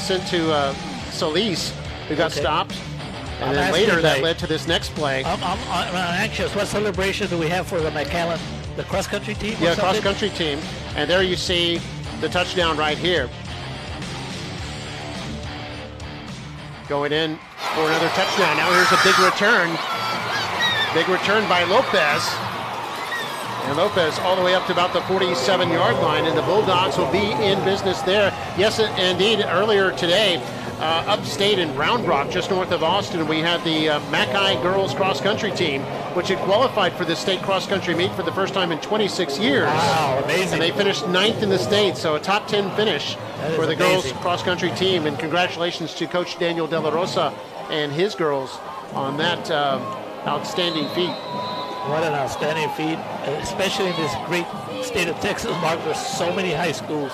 sent to Solis, who got stopped. And then asking later that led to this next play. I'm anxious. What celebration do we have for the McAllen, the cross-country team? Yeah, cross-country team. And there you see the touchdown right here. Going in for another touchdown. Now here's a big return. Big return by Lopez. And Lopez all the way up to about the 47-yard line, and the Bulldogs will be in business there. Yes, indeed, earlier today, upstate in Round Rock, just north of Austin, we had the McAllen girls cross-country team, which had qualified for the state cross-country meet for the first time in 26 years. Wow, amazing. And they finished 9th in the state, so a top 10 finish for the girls cross-country team. And congratulations to Coach Daniel De La Rosa and his girls on that outstanding feat. What an outstanding feat, especially in this great state of Texas, Mark. There's so many high schools.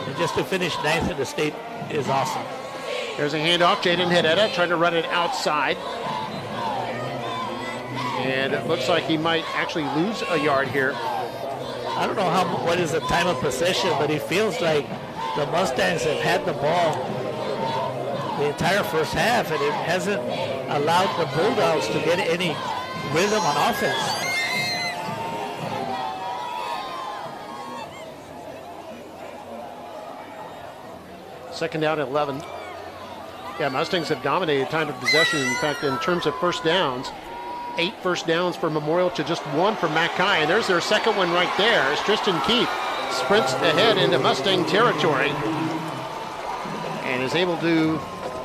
And just to finish 9th in the state is awesome. There's a handoff. Jaden Hedetta trying to run it outside. And it looks like he might actually lose a yard here. I don't know what is the time of possession, but it feels like the Mustangs have had the ball the entire first half, and it hasn't allowed the Bulldogs to get any rhythm on offense. Second down at 11. Yeah, Mustangs have dominated time of possession. In fact, in terms of first downs, 8 first downs for Memorial to just 1 for McAllen. And there's their second one right there as Tristan Keith sprints ahead into Mustang territory and is able to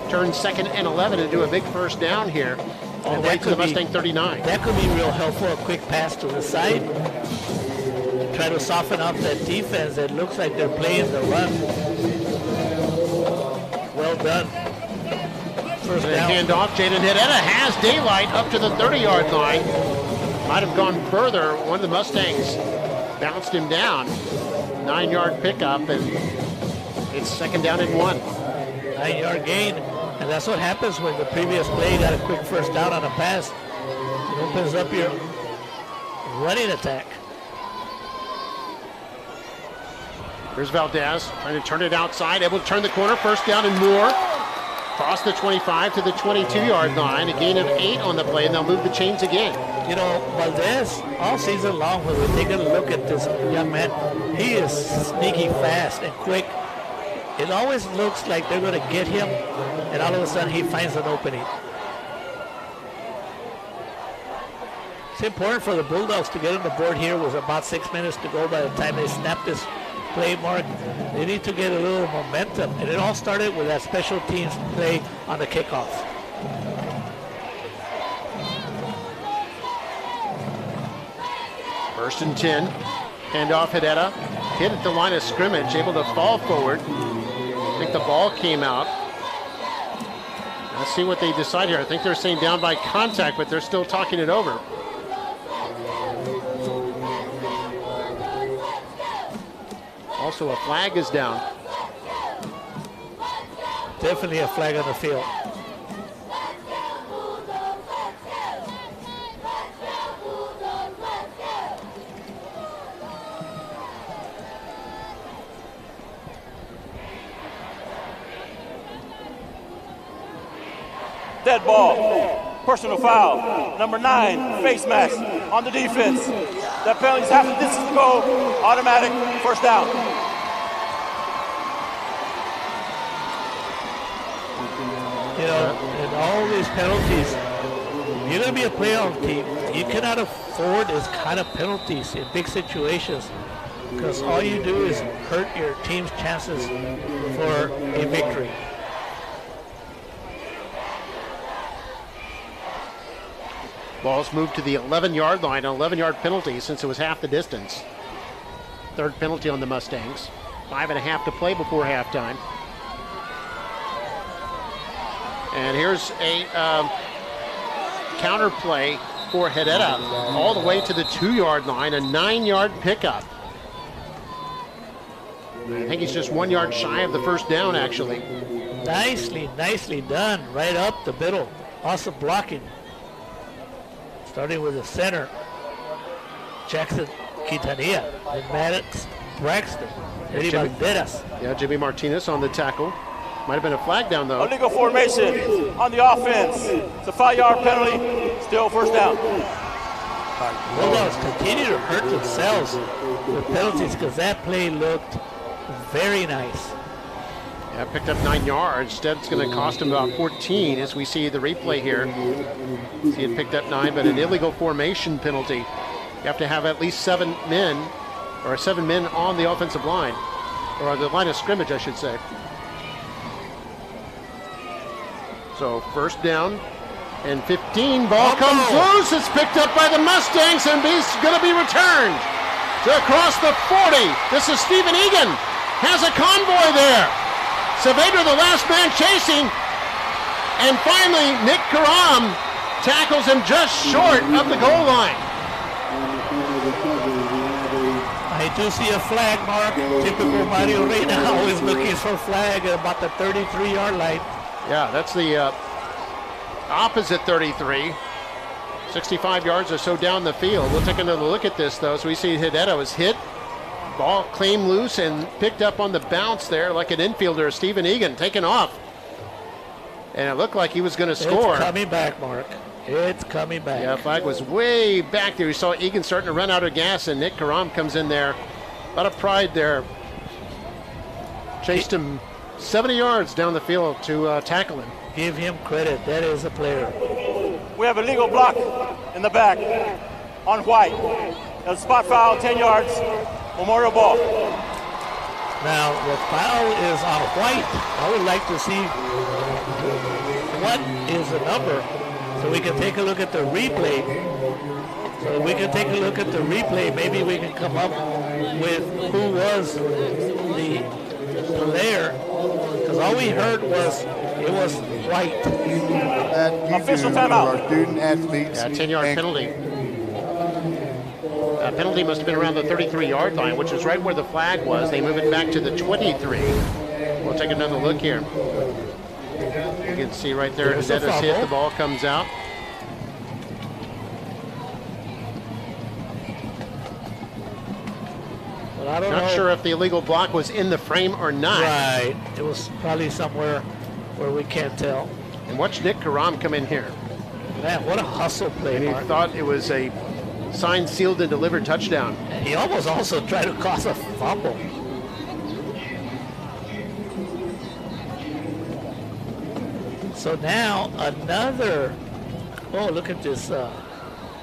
turn 2nd and 11 and do a big first down here all the way to the Mustang 39. That could be real helpful, a quick pass to the side. Try to soften up that defense. It looks like they're playing the run. Well done. First down. Handoff. Jaden Hedetta has daylight up to the 30-yard line. Might have gone further. One of the Mustangs bounced him down. 9-yard pickup, and it's 2nd down and 1. 9-yard gain. And that's what happens when the previous play got a quick first down on a pass. It opens up your running attack. Here's Valdez trying to turn it outside, able to turn the corner, first down and more. Cross the 25 to the 22-yard line, a gain of 8 on the play, and they'll move the chains again. You know, Valdez, all season long, when we take a look at this young man, he is sneaky fast and quick. It always looks like they're going to get him, and all of a sudden he finds an opening. It's important for the Bulldogs to get on the board here with about 6 minutes to go by the time they snap this play, Mark. They need to get a little momentum, and it all started with that special teams play on the kickoff. First and 10. Handoff Hedetta. Hit at the line of scrimmage, able to fall forward. I think the ball came out. Let's see what they decide here. I think they're saying down by contact, but they're still talking it over. Also, a flag is down. Definitely a flag on the field. Dead ball, personal foul, number 9, face mask on the defense. That penalty's half the distance to go, automatic first down. You know, and all these penalties, you're going to be a playoff team. You cannot afford this kind of penalties in big situations, because all you do is hurt your team's chances for a victory. Ball's moved to the 11-yard line, an 11-yard penalty since it was half the distance. Third penalty on the Mustangs. 5.5 to play before halftime. And here's a counter play for Hedetta all the way to the 2-yard line, a 9-yard pickup. I think he's just 1 yard shy of the first down, actually. Nicely done. Right up the middle. Awesome blocking. Starting with the center. Jackson Quintanilla. And Maddox Braxton. Eddie Banderas. Yeah, Jimmy Martinez on the tackle. Might have been a flag down, though. Illegal formation on the offense. It's a 5-yard penalty. Still first down. Bulldogs continue to hurt themselves with penalties because that play looked very nice. Yeah, picked up 9 yards. Instead, it's going to cost him about 14 as we see the replay here. See it picked up 9, but an illegal formation penalty. You have to have at least 7 men, or 7 men on the offensive line, or the line of scrimmage, I should say. So first down and 15. Ball comes loose. It's picked up by the Mustangs and is going to be returned to across the 40. This is Stephen Egan. Has a convoy there. Saavedra, the last man chasing. And finally, Nick Karam tackles him just short of the goal line. I do see a flag, Mark. Typical Mario Reina always looking for a flag at about the 33-yard line. Yeah, that's the opposite 33. 65 yards or so down the field. We'll take another look at this, though. So we see Hideta was hit. Ball claimed loose and picked up on the bounce there like an infielder. Stephen Egan taken off. And it looked like he was going to score. It's coming back, Mark. It's coming back. Yeah, flag was way back there. We saw Egan starting to run out of gas, and Nick Karam comes in there. A lot of pride there. Chased him 70 yards down the field to tackle him. Give him credit. That is a player. We have a legal block in the back on White. A spot foul, 10 yards, Memorial ball. Now, the foul is on White. I would like to see what is the number so we can take a look at the replay. So we can take a look at the replay. Maybe we can come up with who was the player. Because all we heard was it was White. Official timeout. Our student athletes. Yeah, 10-yard penalty. Penalty must have been around the 33-yard line, which is right where the flag was. They move it back to the 23. We'll take another look here. You can see right there, Hideta's hit. The ball comes out. Well, I don't Not know. sure if the illegal block was in the frame or not. Right. It was probably somewhere where we can't tell. And watch Nick Karam come in here. Man, what a hustle play, And he Mark. thought it was a signed, sealed, and delivered touchdown. And he almost also tried to cause a fumble. So now another, oh, look at this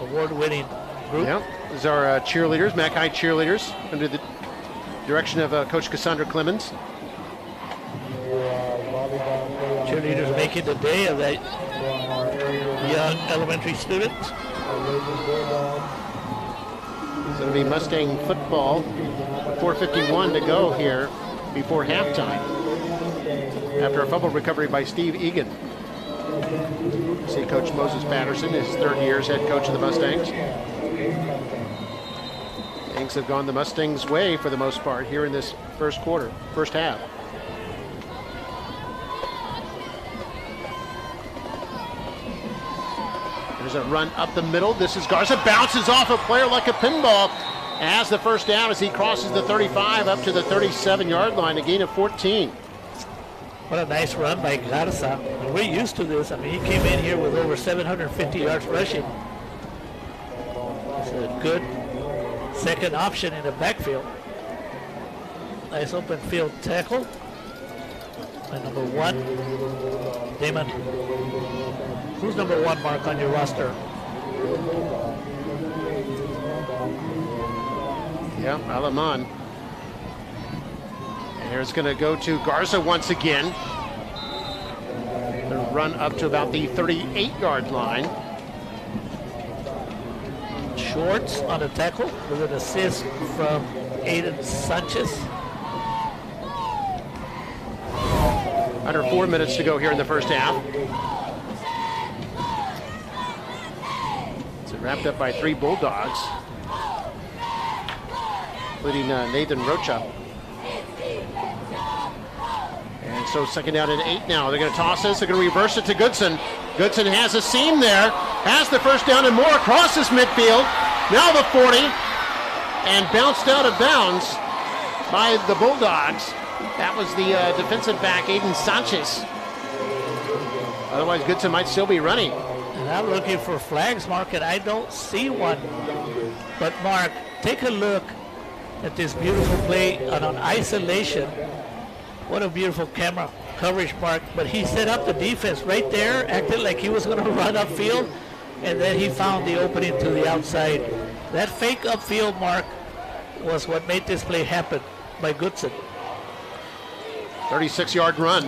award-winning group. Yeah, these are cheerleaders, Mackay cheerleaders, under the direction of Coach Cassandra Clemens. Cheerleaders making the day of that young elementary student. It's going to be Mustang football. 4:51 to go here before halftime. After a fumble recovery by Steve Egan. See Coach Moses Patterson, his third year as head coach of the Mustangs. Things have gone the Mustangs' way for the most part here in this first half. There's a run up the middle. This is Garza, bounces off a player like a pinball. Has the first down as he crosses the 35 up to the 37-yard line, a gain of 14. What a nice run by Garza. And we're used to this. I mean, he came in here with over 750 yards rushing. It's a good second option in the backfield. Nice open field tackle by number 1, Damon. Who's number 1, Mark, on your roster? Yeah, Alaman. And here it's going to go to Garza once again. The run up to about the 38-yard line. Schwartz on the tackle with an assist from Aiden Sanchez. Under 4 minutes to go here in the first half. It's wrapped up by 3 Bulldogs, including Nathan Rocha. So second down and 8 now. They're going to toss this. They're going to reverse it to Goodson. Goodson has a seam there. Has the first down and more. Crosses midfield. Now the 40. And bounced out of bounds by the Bulldogs. That was the defensive back, Aiden Sanchez. Otherwise, Goodson might still be running. And I'm looking for flags, Mark, and I don't see one. But Mark, take a look at this beautiful play on an isolation. What a beautiful camera coverage, Mark. But he set up the defense right there, acted like he was going to run upfield, and then he found the opening to the outside. That fake upfield, Mark, was what made this play happen by Goodson. 36-yard run.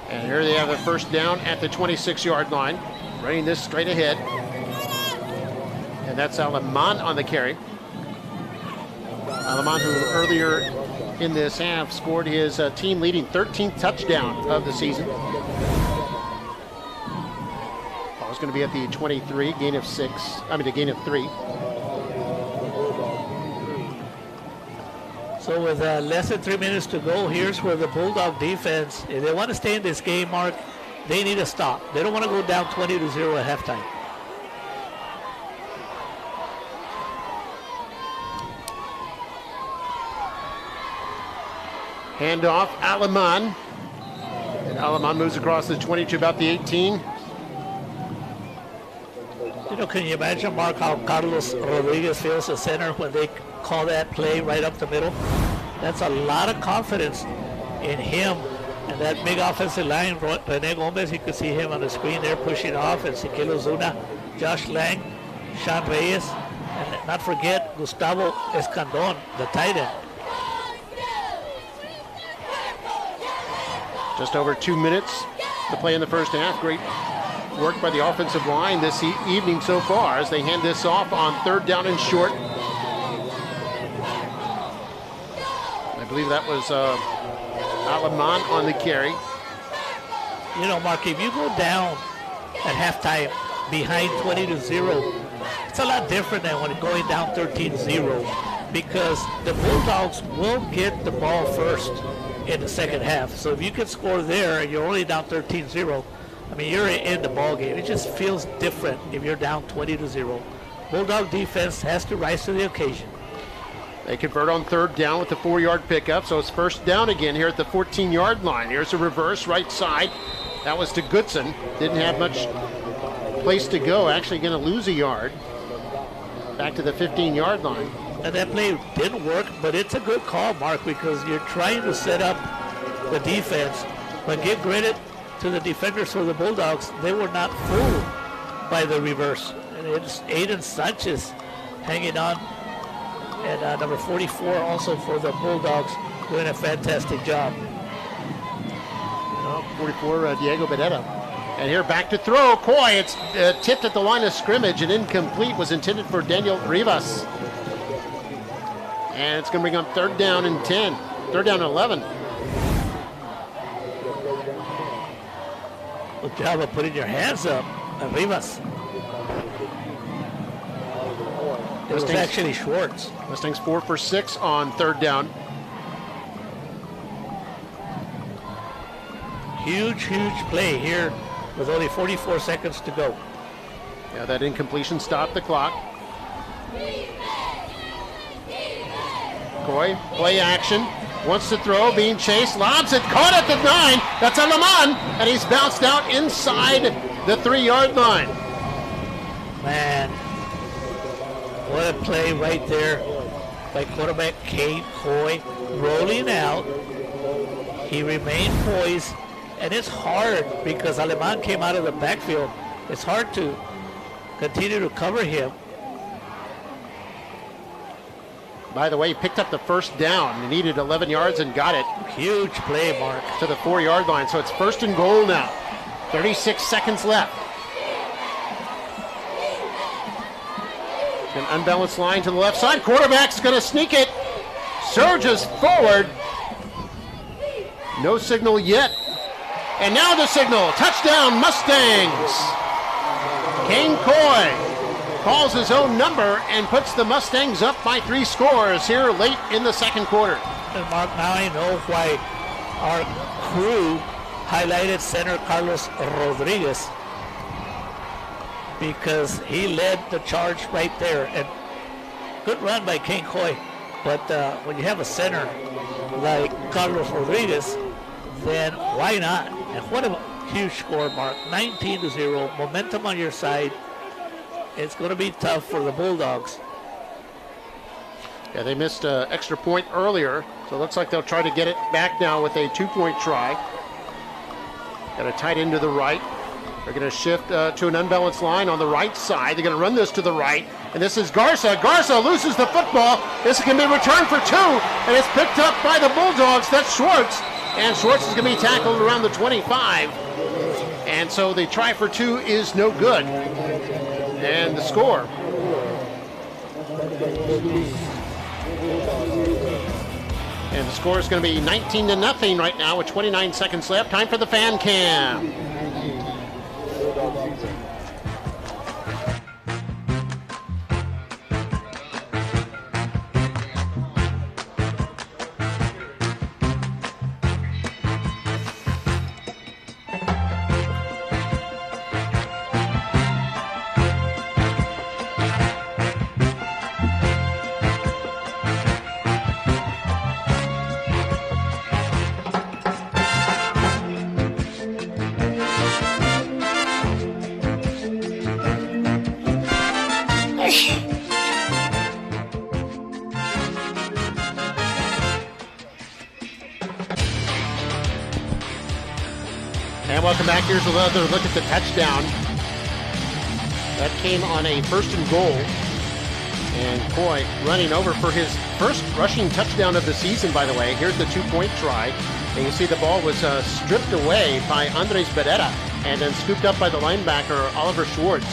And here they have a first down at the 26-yard line. Running this straight ahead. And that's Aleman on the carry. Aleman, who earlier in this half scored his team-leading 13th touchdown of the season. Ball's going to be at the 23, gain of 3. So with less than 3 minutes to go, here's where the Bulldog defense, if they want to stay in this game, Mark, they need to stop. They don't want to go down 20-0 at halftime. Handoff, Aleman. And Aleman moves across the 20 to about the 18. You know, can you imagine, Mark, how Carlos Rodriguez feels the center when they call that play right up the middle? That's a lot of confidence in him. And that big offensive line, Rene Gomez, you can see him on the screen there pushing off, and Siquelo Zuna, Josh Lang, Sean Reyes, and not forget Gustavo Escandon, the tight end. Just over 2 minutes to play in the first half. Great work by the offensive line this evening so far as they hand this off on third down and short. I believe that was Aleman on the carry. You know, Mark, if you go down at halftime behind 20-0, it's a lot different than when going down 13-0 because the Bulldogs will get the ball first in the second half. So if you can score there and you're only down 13-0, I mean, you're in the ball game. It just feels different if you're down 20-0. Bulldog defense has to rise to the occasion. They convert on third down with the 4-yard pickup, so it's first down again here at the 14-yard line. Here's a reverse right side. That was to Goodson. Didn't have much place to go. Actually going to lose a yard. Back to the 15-yard line. And that play didn't work, but it's a good call, Mark, because you're trying to set up the defense. But give credit to the defenders for the Bulldogs. They were not fooled by the reverse. And it's Aiden Sanchez hanging on. And number 44 also for the Bulldogs, doing a fantastic job. 44, Diego Benetta. And here back to throw. Coy, it's tipped at the line of scrimmage and incomplete. Was intended for Daniel Rivas. And it's going to bring up third down and 10. Third down and 11. Good job of putting your hands up, Rivas. It was actually Schwartz. Mustangs 4 for 6 on third down. Huge play here with only 44 seconds to go. Yeah, that incompletion stopped the clock. Coy, play action. Wants to throw, being chased, lobs it, caught at the 9. That's Aleman, and he's bounced out inside the 3-yard line. Man, what a play right there by quarterback Kate Coy, rolling out. He remained poised, and it's hard because Aleman came out of the backfield. It's hard to continue to cover him. By the way, he picked up the first down. He needed 11 yards and got it. Huge play, Mark. To the 4-yard line, so it's first and goal now. 36 seconds left. An unbalanced line to the left side. Quarterback's going to sneak it. Surges forward. No signal yet. And now the signal. Touchdown, Mustangs. Kane Coy calls his own number and puts the Mustangs up by 3 scores here late in the second quarter. And Mark, now I know why our crew highlighted center Carlos Rodriguez because he led the charge right there. And good run by King Coy. But when you have a center like Carlos Rodriguez, then why not? And what a huge score, Mark. 19-0, momentum on your side. It's going to be tough for the Bulldogs. Yeah, they missed an extra point earlier, so it looks like they'll try to get it back now with a 2-point try. Got it tight into the right. They're going to shift to an unbalanced line on the right side. They're going to run this to the right, and this is Garza. Garza loses the football. This can be returned for 2, and it's picked up by the Bulldogs. That's Schwartz, and Schwartz is going to be tackled around the 25. And so the try for 2 is no good. And the score. And the score is going to be 19-0 right now with 29 seconds left. Time for the fan cam. And welcome back. Here's another look at the touchdown. That came on a 1st and goal. And Coy running over for his first rushing touchdown of the season, by the way. Here's the 2-point try. And you see the ball was stripped away by Andres Beretta and then scooped up by the linebacker, Oliver Schwartz.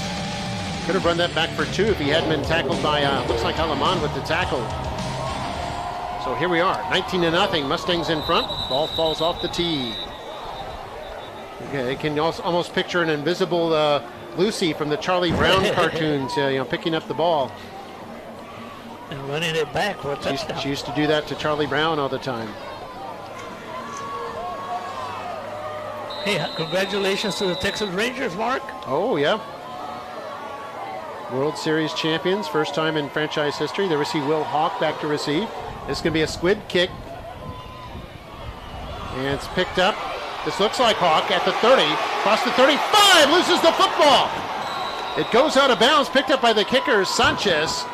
Could have run that back for 2 if he hadn't been tackled by, looks like Alaman with the tackle. So here we are, 19-0, Mustangs in front. Ball falls off the tee. Okay, you can almost picture an invisible Lucy from the Charlie Brown cartoons, picking up the ball. And running it back for a touchdown. She used to do that to Charlie Brown all the time. Hey, congratulations to the Texas Rangers, Mark. Oh, yeah. World Series champions, first time in franchise history. There we see Will Hawk back to receive. This is going to be a squid kick. And it's picked up. This looks like Hawk at the 30, across the 35, loses the football. It goes out of bounds, picked up by the kicker, Sanchez.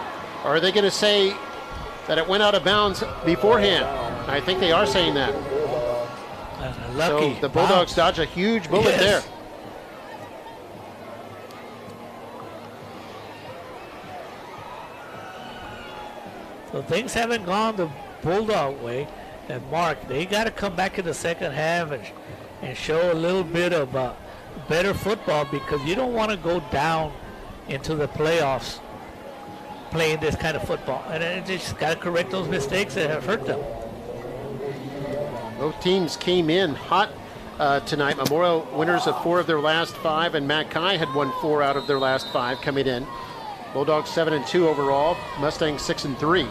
Or are they going to say that it went out of bounds beforehand? I think they are saying that. Lucky. So the Bulldogs dodge a huge bullet there. So things haven't gone the Bulldog way. And Mark, they got to come back in the second half and show a little bit of better football, because you don't want to go down into the playoffs playing this kind of football. And then just got to correct those mistakes that have hurt them. Both teams came in hot tonight. Memorial winners of 4 of their last 5, and Mackay had won 4 out of their last 5 coming in. Bulldogs 7-2 overall, Mustangs 6-3.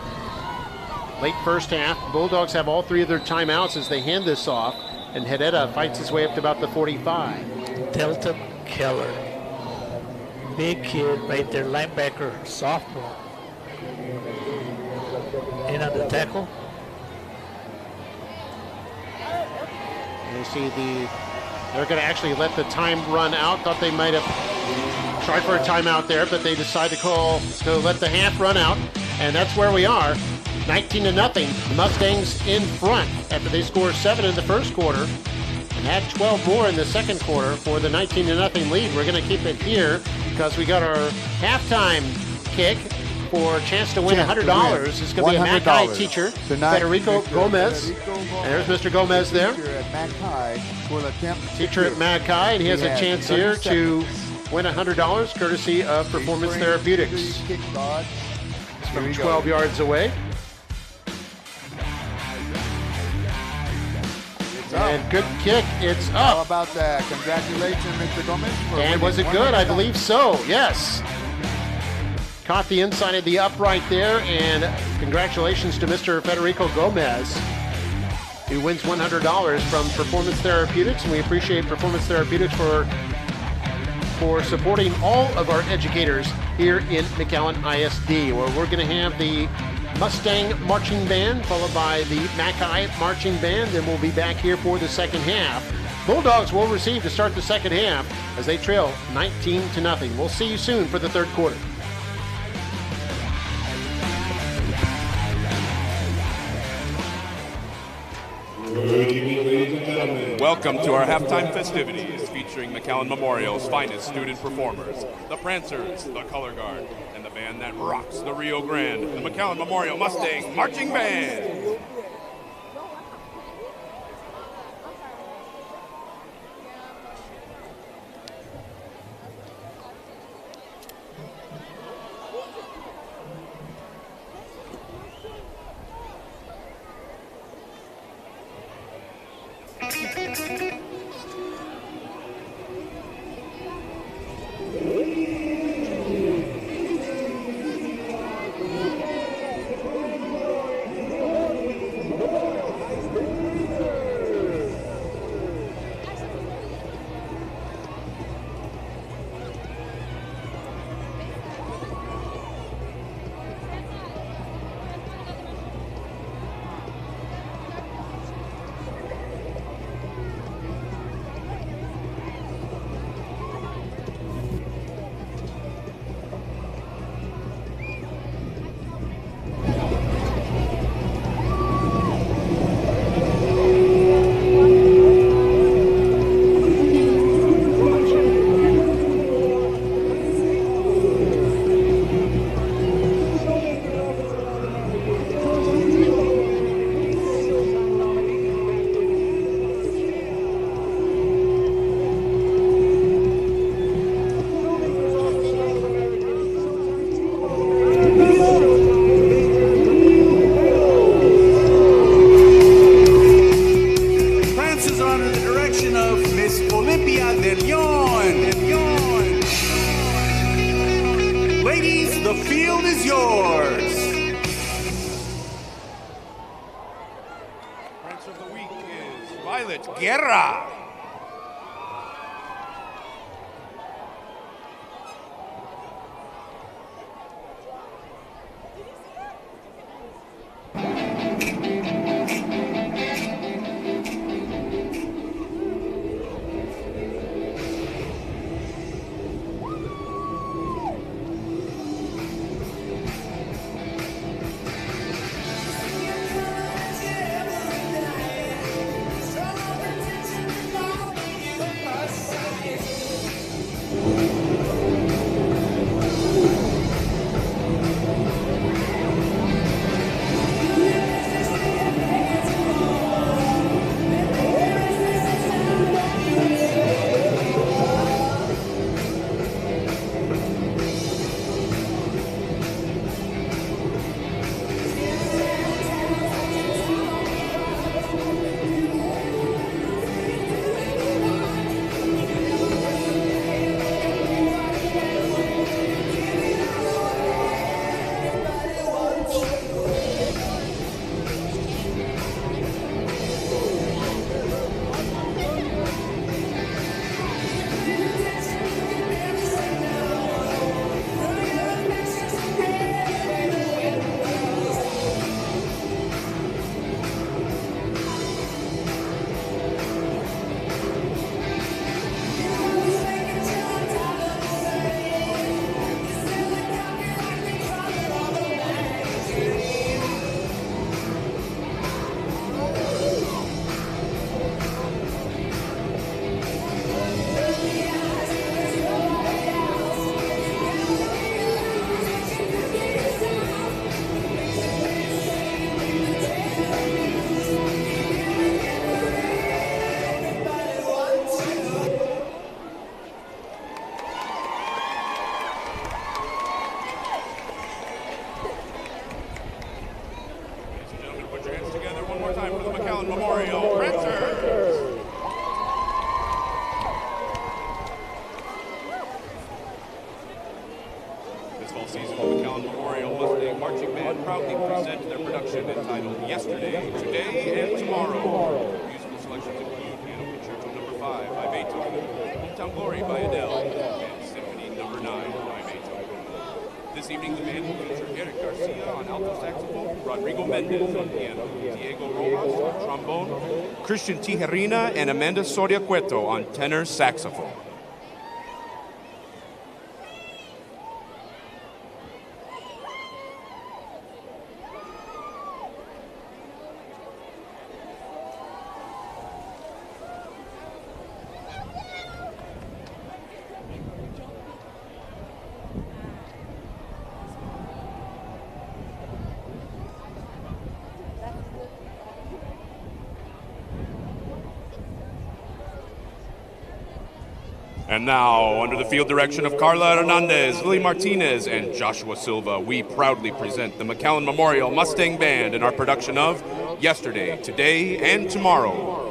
Late first half, Bulldogs have all 3 of their timeouts as they hand this off, and Hedetta fights his way up to about the 45. Delta Keller, big kid right there, linebacker, sophomore. In on the tackle. And you see they're going to actually let the time run out. Thought they might have tried for a timeout there, but they decide to let the half run out, and that's where we are. 19-0, Mustangs in front after they scored 7 in the first quarter and had 12 more in the second quarter for the 19-0 lead. We're going to keep it here because we got our halftime kick for a chance to win $100. It's going to be a Mackay teacher, Federico Gomez. And there's Mr. Gomez there. Teacher at Mackay, and he has a chance here to win $100 courtesy of Performance Therapeutics. It's from 12 yards away. And good kick, it's up. How about that? Congratulations, Mr. Gomez. And was it good? I believe so, yes. Caught the inside of the upright there, and congratulations to Mr. Federico Gomez. who wins $100 from Performance Therapeutics, and we appreciate Performance Therapeutics for supporting all of our educators here in McAllen ISD, where we're going to have the Mustang Marching Band, followed by the McAllen Marching Band, and we'll be back here for the second half. Bulldogs will receive to start the second half as they trail 19-0. We'll see you soon for the third quarter. Good evening, ladies and gentlemen. Welcome to our halftime festivities featuring McAllen Memorial's finest student performers, the Prancers, the Color Guard, and the band that rocks the Rio Grande, the McAllen Memorial Mustang Marching Band. Marching Band proudly present their production entitled Yesterday, Today, and Tomorrow. Found Glory by Adele, and Symphony Number 9 by Beethoven. This evening, the band will feature Eric Garcia on alto saxophone, Rodrigo Mendez on piano, Diego Rojas on trombone, Christian Tijerina and Amanda Soria Cueto on tenor saxophone. And now, under the field direction of Carla Hernandez, Lily Martinez, and Joshua Silva, we proudly present the McAllen Memorial Mustang Band in our production of Yesterday, Today, and Tomorrow.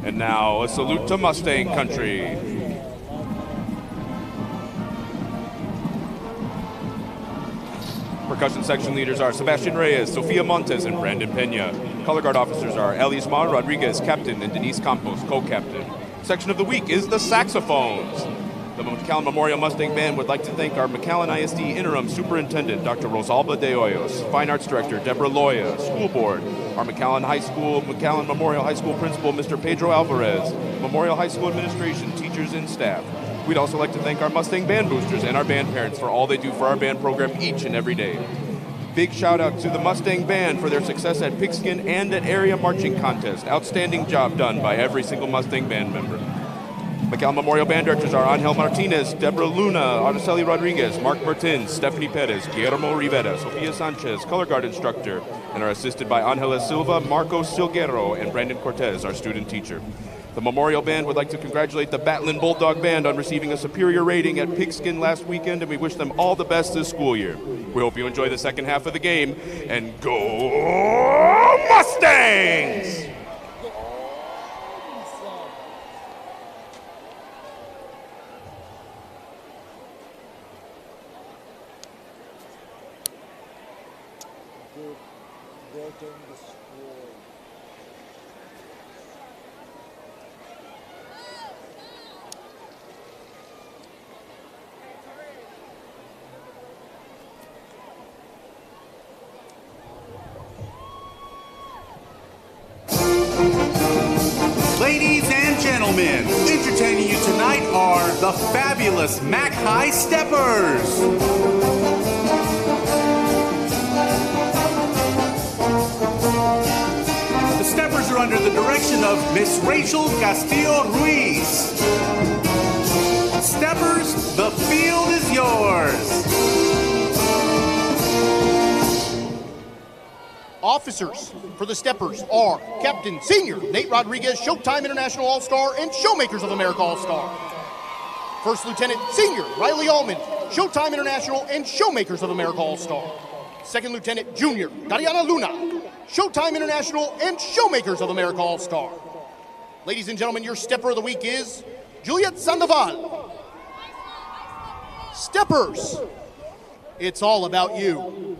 And now a salute to Mustang country. Percussion section leaders are Sebastian Reyes, Sofia Montes, and Brandon Pena. Color guard officers are Elismar Rodriguez, captain, and Denise Campos, co-captain. Section of the week is the saxophones. The McAllen Memorial Mustang Band would like to thank our McAllen ISD Interim Superintendent, Dr. Rosalba de Hoyos, Fine Arts Director, Deborah Loya, School Board, our McAllen Memorial High School Principal, Mr. Pedro Alvarez, Memorial High School Administration, teachers, and staff. We'd also like to thank our Mustang Band boosters and our band parents for all they do for our band program each and every day. Big shout out to the Mustang Band for their success at Pigskin and at Area Marching Contest. Outstanding job done by every single Mustang Band member. McAllen Memorial Band directors are Angel Martinez, Deborah Luna, Araceli Rodriguez, Mark Martins, Stephanie Perez, Guillermo Rivera, Sofia Sanchez, color guard instructor, and are assisted by Angela Silva, Marcos Silguero, and Brandon Cortez, our student teacher. The Memorial Band would like to congratulate the Batlin Bulldog Band on receiving a superior rating at Pigskin last weekend, and we wish them all the best this school year. We hope you enjoy the second half of the game, and go Mustangs! Ladies and gentlemen, entertaining you tonight are the fabulous Mac High Steppers. The Steppers are under the direction of Miss Rachel Castillo Ruiz. Steppers, the field is yours. Officers for the Steppers are Captain Senior Nate Rodriguez, Showtime International All-Star and Showmakers of America All-Star. First Lieutenant Senior Riley Almond, Showtime International and Showmakers of America All-Star. Second Lieutenant Junior Dariana Luna, Showtime International and Showmakers of America All-Star. Ladies and gentlemen, your Stepper of the Week is Juliet Sandoval. Steppers, it's all about you.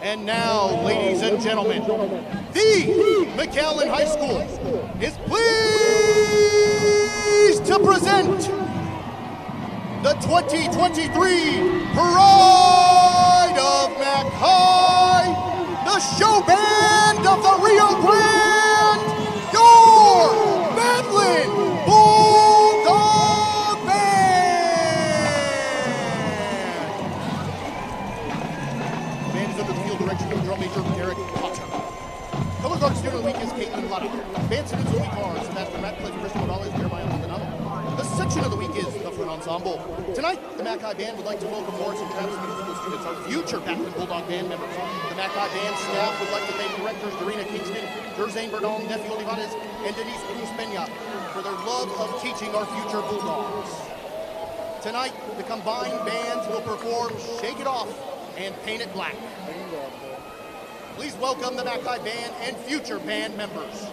And now, ladies and gentlemen, the McAllen High School is pleased to present the 2023 Pride of McAllen. is under the field direction of drum major Eric Potter. Color guard student of the week is Caitlin Lottie. Band students of the week are Sebastian Ratcliffe, Crystal Morales, Jeremiah Maldonado. The section of the week is the Front Ensemble. Tonight, the McAllen Band would like to welcome Morris and Travis Middle School students, our future Paxton Bulldog Band members. The McAllen Band staff would like to thank directors Dorina Kingston, Jerzane Berdon, Nephew Olivares, and Denise Cruz Peña for their love of teaching our future Bulldogs. Tonight, the combined bands will perform Shake It Off and Paint It Black. Please welcome the McAllen Band and future band members.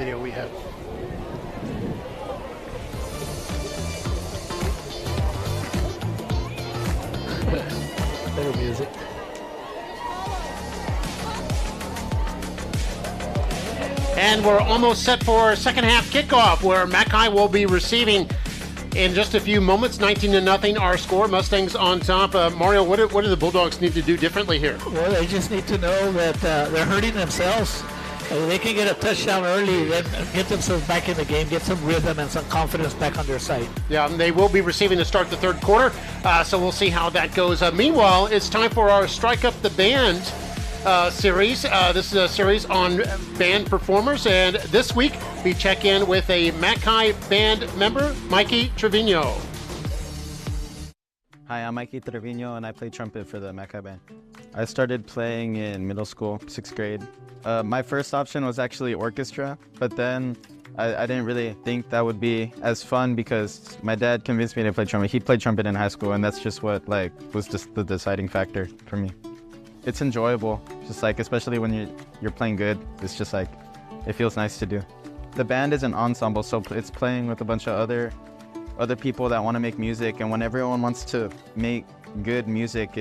video we have. Better music. And we're almost set for second half kickoff, where Mackay will be receiving in just a few moments. 19-0 our score. Mustangs on top. Mario, what do the Bulldogs need to do differently here? Well, they just need to know that they're hurting themselves. They can get a touchdown early, then get themselves back in the game, get some rhythm and some confidence back on their side. Yeah, and they will be receiving to start the third quarter, so we'll see how that goes. Meanwhile, it's time for our Strike Up the Band series. This is a series on band performers, and this week we check in with a Mackay band member, Mikey Trevino. Hi, I'm Mikey Trevino, and I play trumpet for the Mackay band. I started playing in middle school, 6th grade. My first option was actually orchestra, but then I didn't really think that would be as fun because my dad convinced me to play trumpet. He played trumpet in high school, and that's just what was just the deciding factor for me. It's enjoyable, just especially when you're playing good. It's just it feels nice to do. The band is an ensemble, so it's playing with a bunch of other people that want to make music, and when everyone wants to make good music,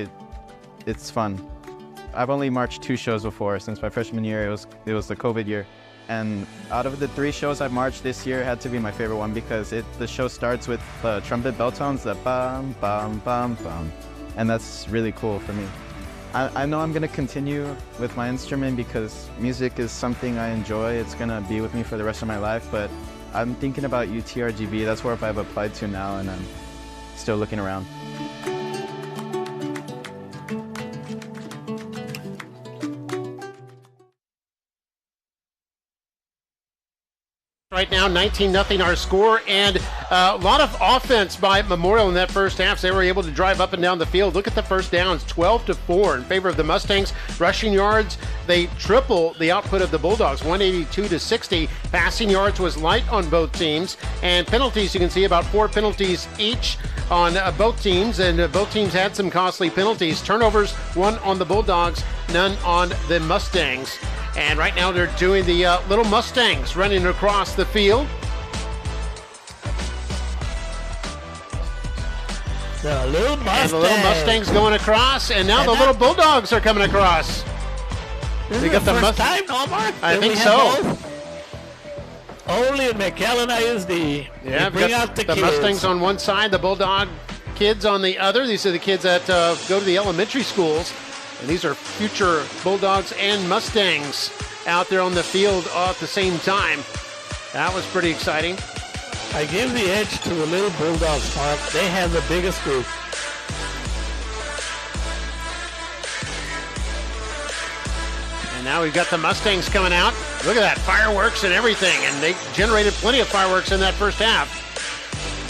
it's fun. I've only marched 2 shows before. Since my freshman year, it was the COVID year. And out of the 3 shows I've marched this year, had to be my favorite one because the show starts with trumpet bell tones, the bam, bam, bam, bam. And that's really cool for me. I know I'm going to continue with my instrument because music is something I enjoy. It's going to be with me for the rest of my life, but I'm thinking about UTRGV. That's where I've applied to now, and I'm still looking around. Right now, 19-0 our score, and a lot of offense by Memorial in that first half. So they were able to drive up and down the field. Look at the first downs, 12-4 in favor of the Mustangs. Rushing yards, they triple the output of the Bulldogs, 182-60. Passing yards was light on both teams, and penalties, you can see about 4 penalties each on both teams, and both teams had some costly penalties. Turnovers, 1 on the Bulldogs, none on the Mustangs. And right now they're doing the little Mustangs running across the field. The little Mustangs. And the little Mustangs going across, and now the little Bulldogs are coming across. This is the first time, no, Mark? I think so. Only in McAllen ISD. Yeah, bring out the kids. Mustangs on one side, the Bulldog kids on the other. These are the kids that go to the elementary schools. And these are future Bulldogs and Mustangs out there on the field at the same time. That was pretty exciting. I give the edge to the little Bulldogs, Mark. They have the biggest group. And now we've got the Mustangs coming out. Look at that, fireworks and everything. And they generated plenty of fireworks in that first half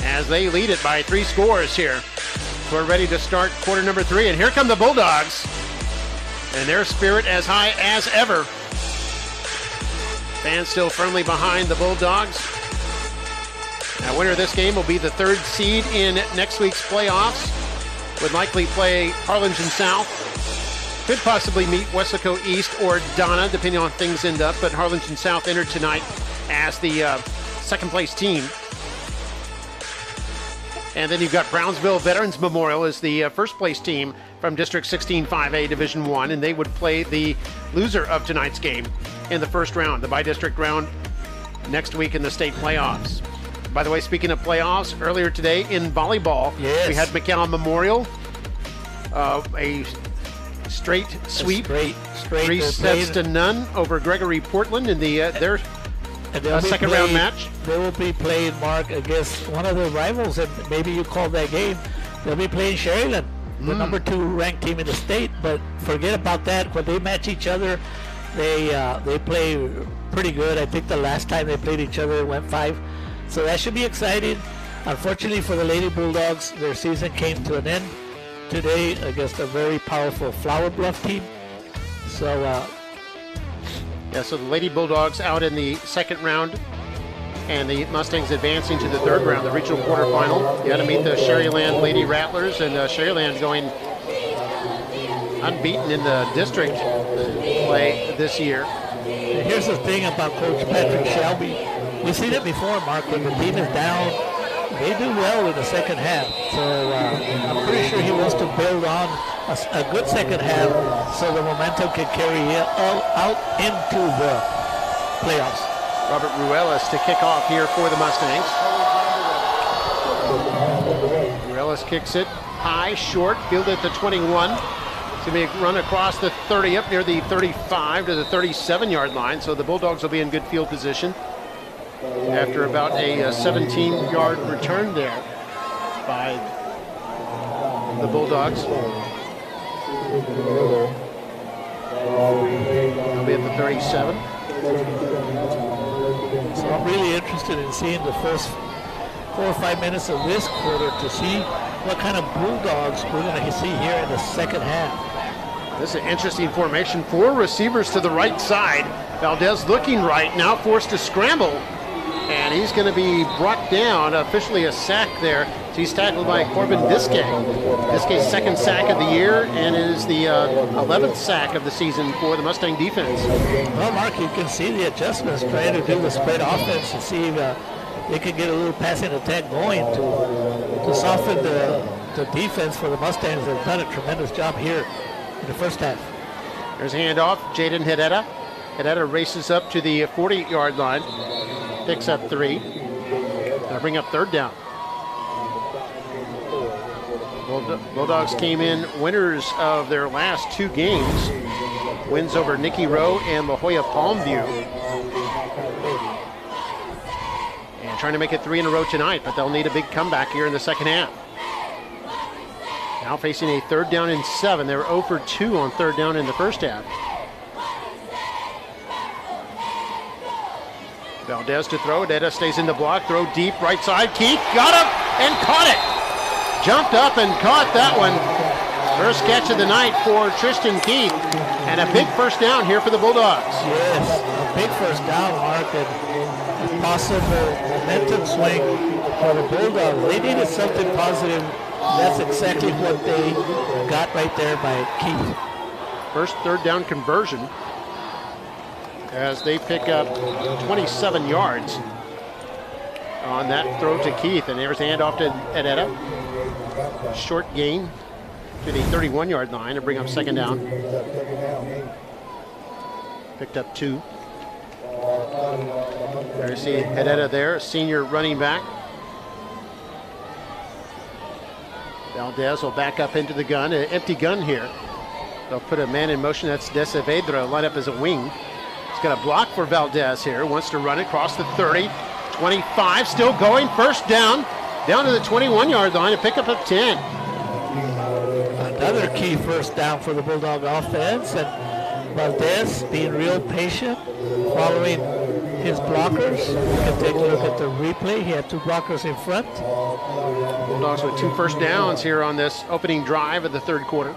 as they lead it by 3 scores here. We're ready to start quarter number 3. And here come the Bulldogs. And their spirit as high as ever. Fans still firmly behind the Bulldogs. Now, winner of this game will be the 3rd seed in next week's playoffs. Would likely play Harlingen South. Could possibly meet Weslaco East or Donna, depending on how things end up. But Harlingen South entered tonight as the 2nd place team. And then you've got Brownsville Veterans Memorial as the 1st place team from District 16 5A Division 1, and they would play the loser of tonight's game in the first round, the by-district round next week in the state playoffs. By the way, speaking of playoffs, earlier today in volleyball, we had McAllen Memorial, a straight sweep, 3 sets to none over Gregory Portland in their second round match. They will be playing, Mark, against one of the rivals, and maybe you called that game. They'll be playing Sherryland, the number 2 ranked team in the state. But forget about that. When they match each other, they play pretty good. I think the last time they played each other, it went 5. So that should be exciting. Unfortunately for the Lady Bulldogs, their season came to an end today against a very powerful Flower Bluff team. So so the Lady Bulldogs out in the 2nd round, and the Mustangs advancing to the 3rd round, the regional quarterfinal. You got to meet the Sherryland Lady Rattlers, and Sherryland going unbeaten in the district play this year. And here's the thing about Coach Patrick Shelby. We've seen it before, Mark, when the team is down, they do well in the second half. So I'm pretty sure he wants to build on a good second half so the momentum can carry it all out into the playoffs. Robert Ruelas to kick off here for the Mustangs. Ruelas kicks it high, short, fielded at the 21. It's going to be run across the 30 up near the 35 to the 37-yard line, so the Bulldogs will be in good field position after about a 17-yard return there by the Bulldogs. They'll be at the 37. So I'm really interested in seeing the first 4 or 5 minutes of this quarter to see what kind of Bulldogs we're going to see here in the second half. This is an interesting formation. 4 receivers to the right side. Valdez looking right, now forced to scramble. And he's going to be brought down, officially a sack there. So he's tackled by Corbin Biscay. Biscay's second sack of the year and is the 11th sack of the season for the Mustang defense. Well, Mark, you can see the adjustments trying to do the spread offense and see if they can get a little passing attack going to soften the defense for the Mustangs. They've done a tremendous job here in the first half. There's a handoff, Jaden Hedetta. Hedetta races up to the 40-yard line, picks up 3. Gonna bring up third down. Bulldogs came in winners of their last 2 games. Wins over Nicky Rowe and La Jolla Palmview. And trying to make it 3 in a row tonight, but they'll need a big comeback here in the second half. Now facing a 3rd down and 7. They were 0 for 2 on 3rd down in the first half. Valdez to throw. Deda stays in the block. Throw deep right side. Keith got him and caught it. Jumped up and caught that one. First catch of the night for Tristan Keith. And a big first down here for the Bulldogs. Yes, a big first down, Mark, and a possible momentum swing for the Bulldogs. They needed something positive. That's exactly what they got right there by Keith. First 3rd down conversion as they pick up 27 yards on that throw to Keith. And there's a handoff to Edetta. Short gain to the 31-yard line to bring up 2nd down. Picked up 2. There you see Edetta there, senior running back. Valdez will back up into the gun, an empty gun here. They'll put a man in motion, that's De Saavedra, line up as a wing. He's got a block for Valdez here, wants to run it across the 30, 25, still going, first down to the 21-yard line, a pickup of 10. Another key first down for the Bulldog offense, and Valdez being real patient, following his blockers. You can take a look at the replay. He had 2 blockers in front. Bulldogs with 2 first downs here on this opening drive of the 3rd quarter.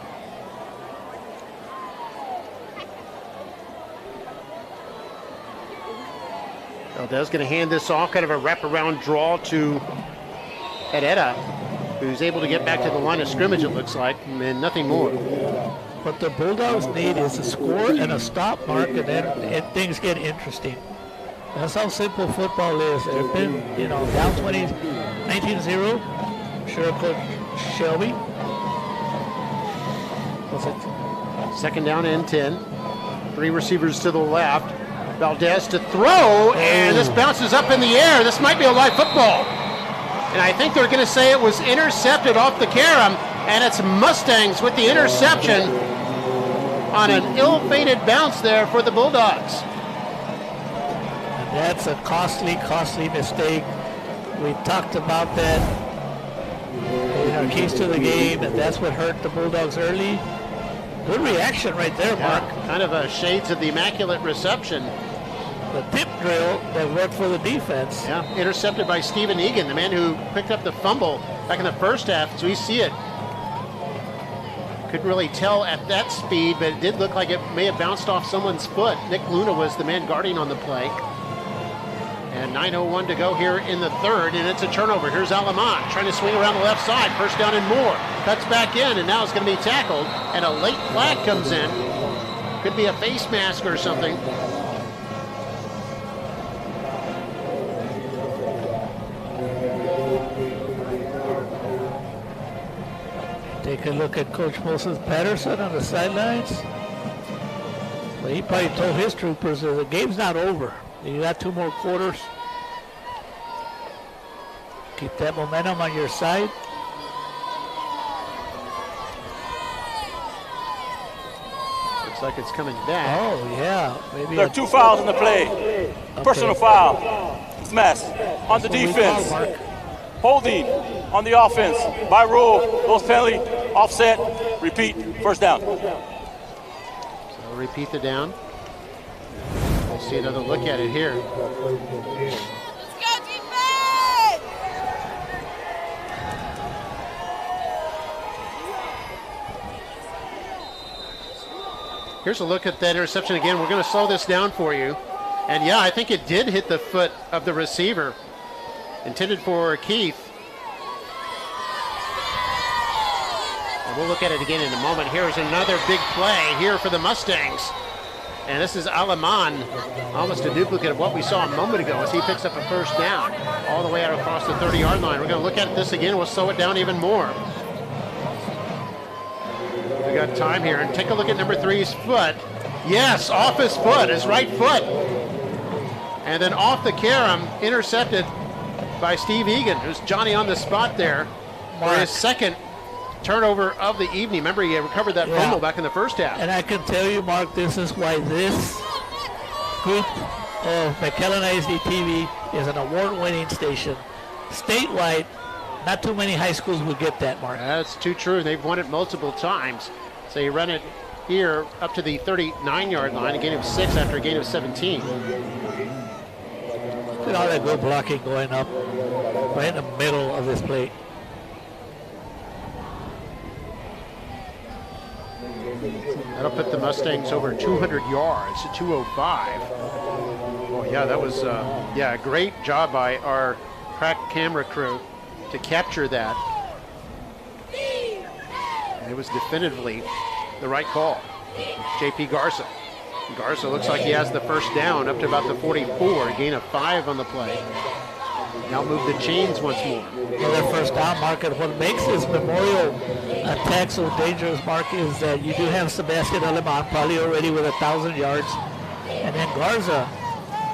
Valdez going to hand this off, kind of a wraparound draw to Edetta, who's able to get back to the line of scrimmage, it looks like, and nothing more. What the Bulldogs need is a score and a stop, Mark, and then things get interesting. That's how simple football is. They've been, down 19-0. Sure, Coach Shelby. What's it? 2nd down and 10. 3 receivers to the left. Valdez to throw, and this bounces up in the air. This might be a live football. And I think they're going to say it was intercepted off the carom, and it's Mustangs with the interception on an ill-fated bounce there for the Bulldogs. And that's a costly mistake. We talked about that in our keys to the game, and that's what hurt the Bulldogs early. Good reaction right there, Mark. Yeah, kind of a shades of the immaculate reception. The tip drill that worked for the defense. Yeah, intercepted by Stephen Egan, the man who picked up the fumble back in the first half, as we see it. Couldn't really tell at that speed, but it did look like it may have bounced off someone's foot. Nick Luna was the man guarding on the play. And 9:01 to go here in the 3rd, and it's a turnover. Here's Alamat trying to swing around the left side. First down and more. Cuts back in, and now it's going to be tackled. And a late flag comes in. Could be a face mask or something. Take a look at Coach Moses Patterson on the sidelines. Well, he probably told his troopers that the game's not over. You got 2 more quarters. Keep that momentum on your side. Looks like it's coming back. Oh, yeah. Maybe there are 2 fouls in the play. Okay. Personal foul. Smash on the defense. Holding on the offense. By rule, those penalty, offset, repeat, first down. So repeat the down. We'll see another look at it here. Here's a look at that interception again. We're going to slow this down for you. And yeah, I think it did hit the foot of the receiver. Intended for Keith. And we'll look at it again in a moment. Here's another big play here for the Mustangs. And this is Aleman, almost a duplicate of what we saw a moment ago as he picks up a first down all the way out across the 30-yard line. We're going to look at this again. We'll slow it down even more. We got time here. And take a look at number 3's foot. Yes, off his foot, his right foot. And then off the carom, intercepted by Steve Egan, who's Johnny on the spot there for his second turnover of the evening. Remember, he recovered that fumble back in the first half. And I can tell you, Mark, this is why this group of McAllen ISD TV is an award-winning station. Statewide, not too many high schools will get that, Mark. That's too true. They've won it multiple times. So you run it here up to the 39-yard line, a gain of 6 after a gain of 17. Look at all that good blocking going up right in the middle of this plate. That'll put the Mustangs over 200 yards to 205. Oh, yeah, that was a great job by our crack camera crew to capture that. And it was definitively the right call. J.P. Garza. Garza looks like he has the first down up to about the 44, a gain of 5 on the play. Now move the chains once more. Another first down, Mark. And what makes this Memorial attack so dangerous, Mark, is that you do have Sebastian Aleman probably already with 1,000 yards. And then Garza,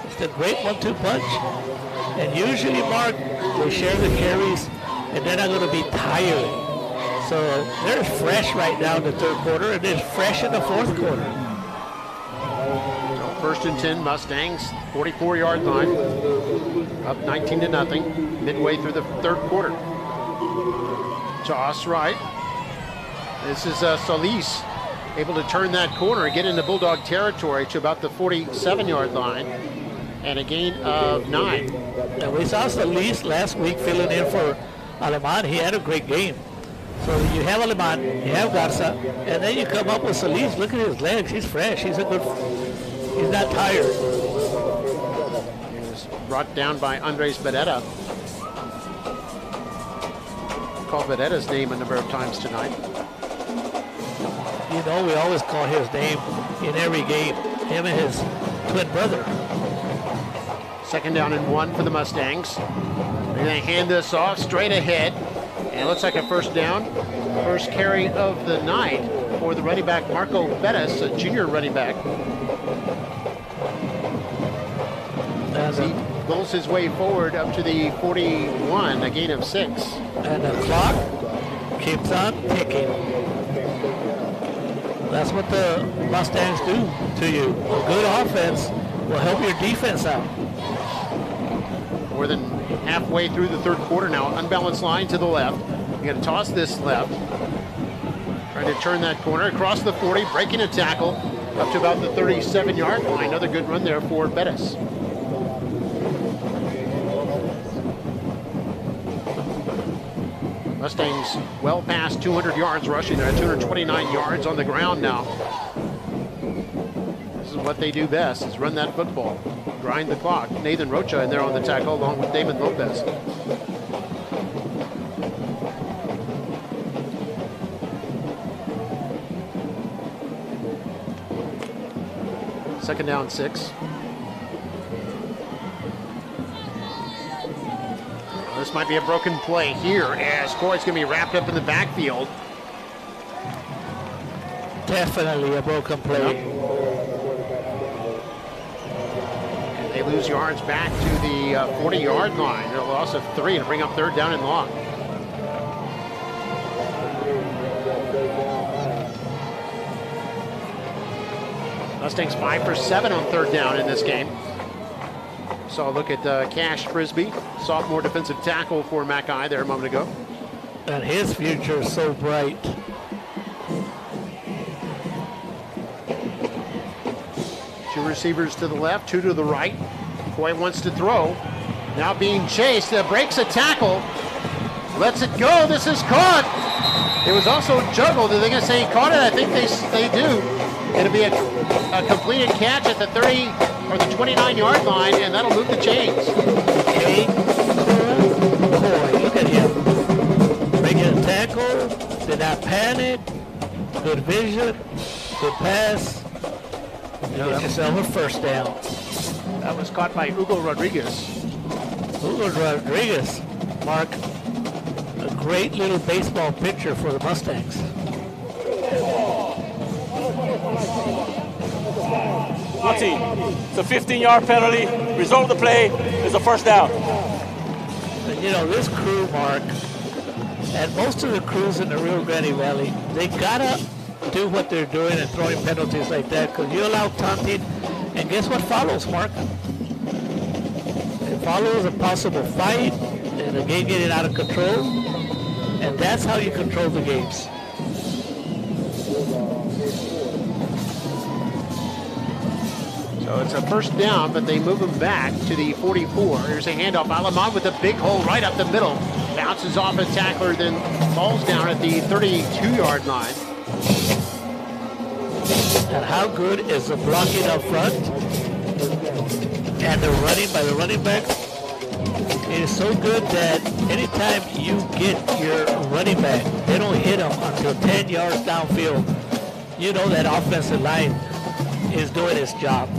it's a great 1-2 punch. And usually, Mark, they share the carries, and they're not going to be tired. So they're fresh right now in the third quarter, and they're fresh in the fourth quarter. First and 10, Mustangs, 44-yard line, up 19-0, midway through the third quarter. Toss right. This is Solis, able to turn that corner and get into Bulldog territory to about the 47-yard line, and a gain of 9. And we saw Solis last week filling in for Aleman. He had a great game. So you have Aleman, you have Garza, and then you come up with Solis. Look at his legs. He's fresh. He's not tired. He was brought down by Andres Bedetta. Called Bedetta's name a number of times tonight. You know, we always call his name in every game. Him and his twin brother. Second down and 1 for the Mustangs. They're going to hand this off straight ahead. And it looks like a first down. First carry of the night for the running back, Marco Bettis, a junior running back. As he goes his way forward up to the 41, a gain of 6. And the clock keeps on ticking. That's what the Mustangs do to you. A good offense will help your defense out. More than halfway through the third quarter now. Unbalanced line to the left. You got to toss this left. Trying to turn that corner across the 40, breaking a tackle up to about the 37-yard line. Another good run there for Bettis. Mustangs well past 200 yards rushing. They're at 229 yards on the ground now. This is what they do best, is run that football. Grind the clock. Nathan Rocha in there on the tackle along with Damon Lopez. Second down, 6. This might be a broken play here as Corey's going to be wrapped up in the backfield. Definitely a broken play. And they lose yards back to the 40-yard line. A loss of 3 to bring up 3rd down and long. Mustangs 5 for 7 on 3rd down in this game. So look at Cash Frisbee, sophomore defensive tackle for Mackay there a moment ago. And his future is so bright. Two receivers to the left, 2 to the right. Coy wants to throw. Now being chased, breaks a tackle. Lets it go, this is caught. It was also juggled. Are they gonna say he caught it? I think they do. It'll be a completed catch at the 30 or the 29-yard line, and that'll move the chains. Okay. Coy, look at him. Making a tackle, did not panic, good vision, good pass. You get yourself a 1st down. That was caught by Hugo Rodriguez. Hugo Rodriguez, Mark, a great little baseball pitcher for the Mustangs. Monty, it's a 15-yard penalty. Result of the play is a 1st down. And you know, this crew, Mark, and most of the crews in the Rio Grande Valley, they gotta do what they're doing and throwing penalties like that, because you allow taunting, and guess what follows, Mark? It follows a possible fight and the game getting out of control, and that's how you control the games. So it's a 1st down, but they move him back to the 44. Here's a handoff. Alamad with a big hole right up the middle. Bounces off a tackler, then falls down at the 32-yard line. And how good is the blocking up front and the running by the running back? It is so good that anytime you get your running back, they don't hit him until 10 yards downfield. You know that offensive line is doing its job.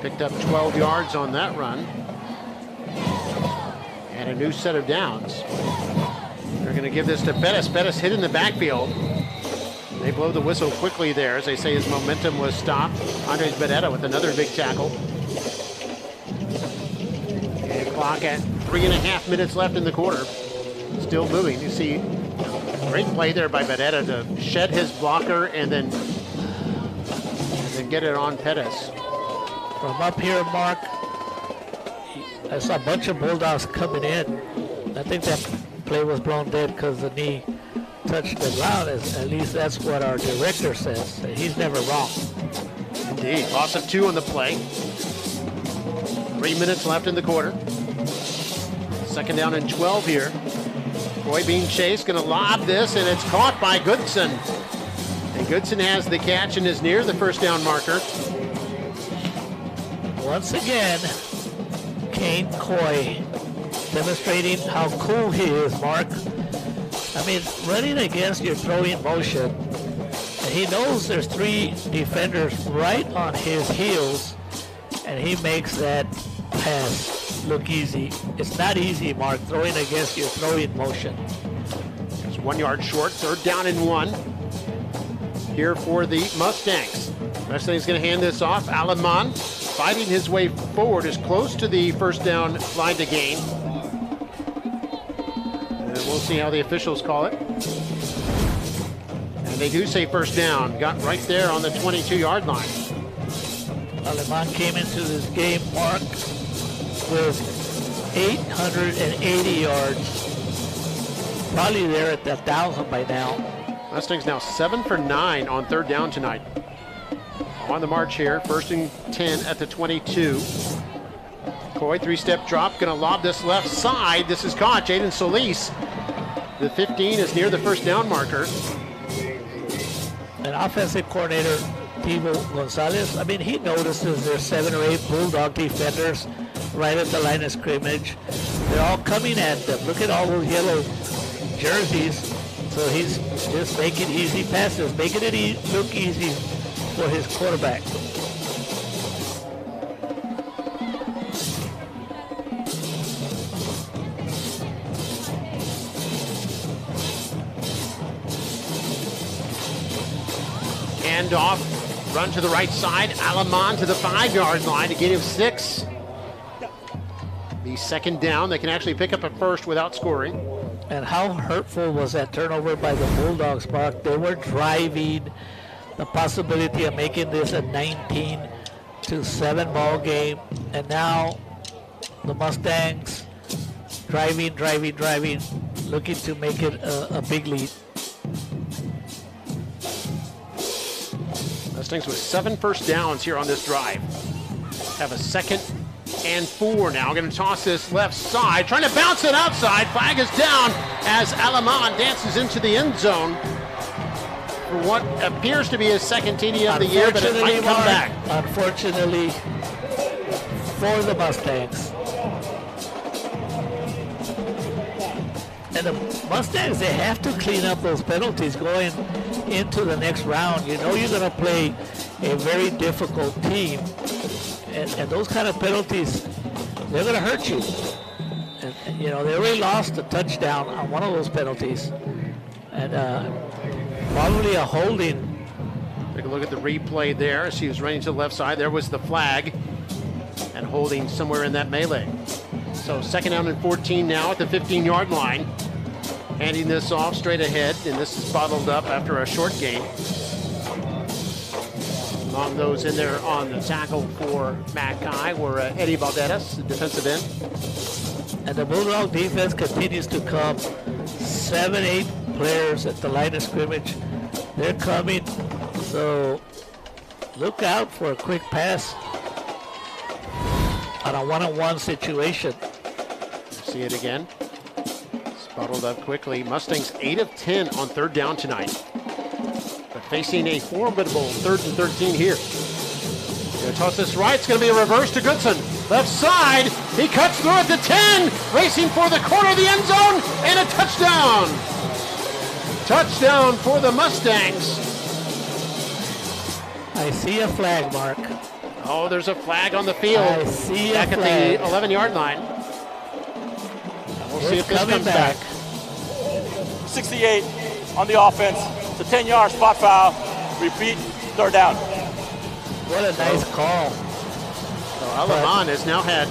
Picked up 12 yards on that run. And a new set of downs. They're going to give this to Bettis. Bettis hit in the backfield. They blow the whistle quickly there as they say his momentum was stopped. Andres Bedetta with another big tackle. And clock at 3.5 minutes left in the quarter. Still moving. You see great play there by Bedetta to shed his blocker and then get it on Pettis. From up here, Mark, I saw a bunch of Bulldogs coming in. I think that play was blown dead because the knee touched the ground. At least that's what our director says. He's never wrong. Indeed. Loss of 2 on the play. 3 minutes left in the quarter. 2nd down and 12 here. Coy being chased, going to lob this, and it's caught by Goodson. And Goodson has the catch and is near the 1st down marker. Once again, Kane Coy demonstrating how cool he is, Mark. I mean, running against your throwing motion, and he knows there's 3 defenders right on his heels, and he makes that pass look easy. It's not easy, Mark, throwing against your throwing motion. It's 1 yard short, 3rd down and 1 here for the Mustangs. Mustangs going to hand this off. Alaman fighting his way forward, is close to the 1st down line to gain. And we'll see how the officials call it. And they do say 1st down. Got right there on the 22-yard line. Alaman came into this game, Mark, with 880 yards. Probably there at the 1,000 by now. Mustangs now 7 for 9 on 3rd down tonight. On the march here, 1st and 10 at the 22. Coy, 3-step drop, gonna lob this left side. This is caught, Jaden Solis. The 15 is near the 1st down marker. And offensive coordinator, Tivo Gonzalez, I mean, he notices there's 7 or 8 Bulldog defenders right at the line of scrimmage. They're all coming at them. Look at all those yellow jerseys. So he's just making easy passes, making it look easy for his quarterback. Handoff, run to the right side. Alamon to the 5-yard line, a gain of 6. The second down, they can actually pick up a first without scoring. And how hurtful was that turnover by the Bulldogs, Mark? They were driving the possibility of making this a 19-7 ball game, and now the Mustangs driving, looking to make it a big lead. Mustangs with 7 first downs here on this drive. Have a 2nd and 4 now. Going to toss this left side, trying to bounce it outside. Flag is down as Alamon dances into the end zone for what appears to be his 2nd TD of the year, but it might come back. Unfortunately for the Mustangs. And the Mustangs, they have to clean up those penalties going into the next round. You know you're going to play a very difficult team, and those kind of penalties, they're going to hurt you. And, you know, they already lost a touchdown on one of those penalties, and probably a holding. Take a look at the replay there as he was running to the left side. There was the flag, and holding somewhere in that melee. So 2nd down and 14 now at the 15-yard line. Handing this off straight ahead, and this is bottled up after a short gain. Among those in there on the tackle for Mackay were Eddie Valderas, the defensive end. And the Bulldog defense continues to come. 7-8 players at the line of scrimmage. They're coming, so look out for a quick pass on a one-on-one situation. See it again. Bottled up quickly. Mustangs 8 of 10 on 3rd down tonight, but facing a formidable 3rd and 13 here. Going to toss this right. It's going to be a reverse to Goodson. Left side. He cuts through at the 10. Racing for the corner of the end zone. And a touchdown. Touchdown for the Mustangs. I see a flag, Mark. Oh, there's a flag on the field. I see back a flag. At the 11-yard line. We'll see if this comes back. 68 on the offense. The 10-yard spot foul. Repeat, 3rd down. What a nice call. So Alamon has now had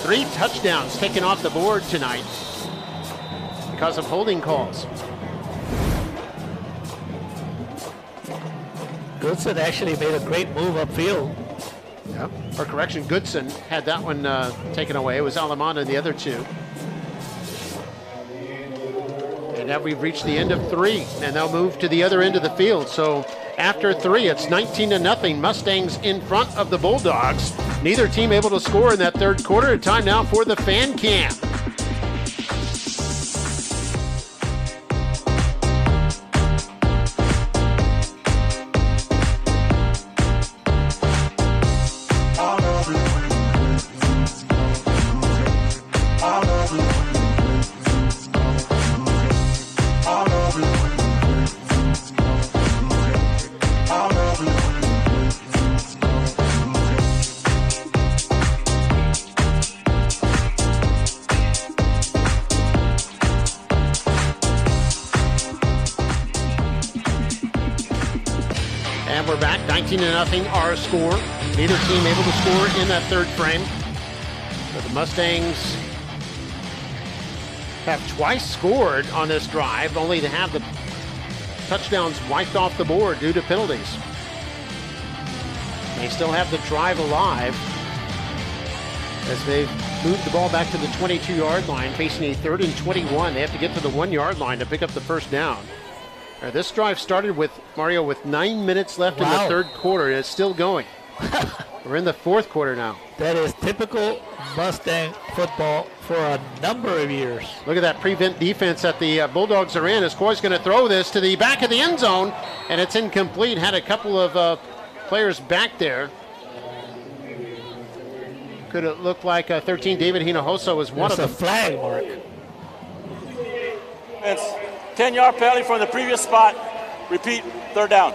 3 touchdowns taken off the board tonight because of holding calls. Goodson actually made a great move upfield. Yep. For correction, Goodson had that one taken away. It was Alamon and the other 2. And now we've reached the end of 3, and they'll move to the other end of the field. So after 3, it's 19-0. Mustangs in front of the Bulldogs. Neither team able to score in that 3rd quarter. Time now for the fan cam. And we're back, 19-0 our score. Neither team able to score in that 3rd frame. But the Mustangs have twice scored on this drive, only to have the touchdowns wiped off the board due to penalties. They still have the drive alive as they've moved the ball back to the 22-yard line, facing a 3rd and 21. They have to get to the 1-yard line to pick up the first down. This drive started with, Mario, with 9 minutes left in the 3rd quarter, and it's still going. We're in the 4th quarter now. That is typical Mustang football for a number of years. Look at that prevent defense that the Bulldogs are in. As Coy's going to throw this to the back of the end zone, and it's incomplete. Had a couple of players back there. Could it look like 13 David Hinojosa was one of them. It's a flag, Mark. It's 10-yard penalty from the previous spot. Repeat, 3rd down.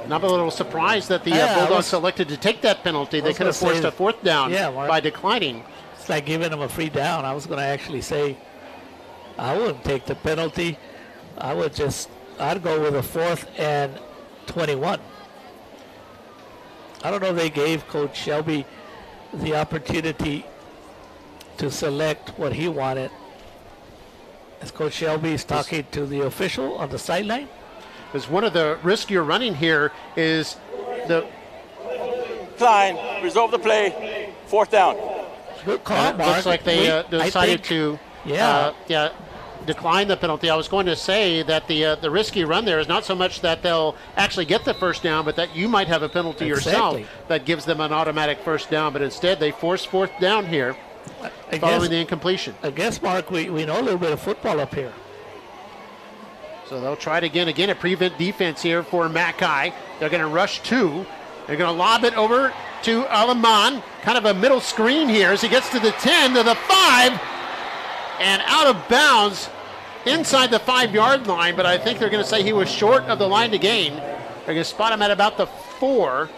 And I'm a little surprised that the Bulldogs selected to take that penalty. They could have forced a 4th down by declining. It's like giving them a free down. I was going to actually say I wouldn't take the penalty. I'd go with a 4th and 21. I don't know if they gave Coach Shelby the opportunity to select what he wanted. As Coach Shelby is talking to the official on the sideline. Because one of the risks you're running here is the Klein, resolve the play, 4th down. Good call, Mark. Looks like they decided to decline the penalty. I was going to say that the risky run there is not so much that they'll actually get the first down, but that you might have a penalty yourself that gives them an automatic first down. But instead, they force 4th down here following the incompletion. I guess, Mark, we know a little bit of football up here. So they'll try it again. Again, a prevent defense here for Mackay. They're going to rush 2. They're going to lob it over to Aleman. Kind of a middle screen here as he gets to the 10, to the 5, and out of bounds inside the 5-yard line. But I think they're going to say he was short of the line to gain. They're going to spot him at about the 4.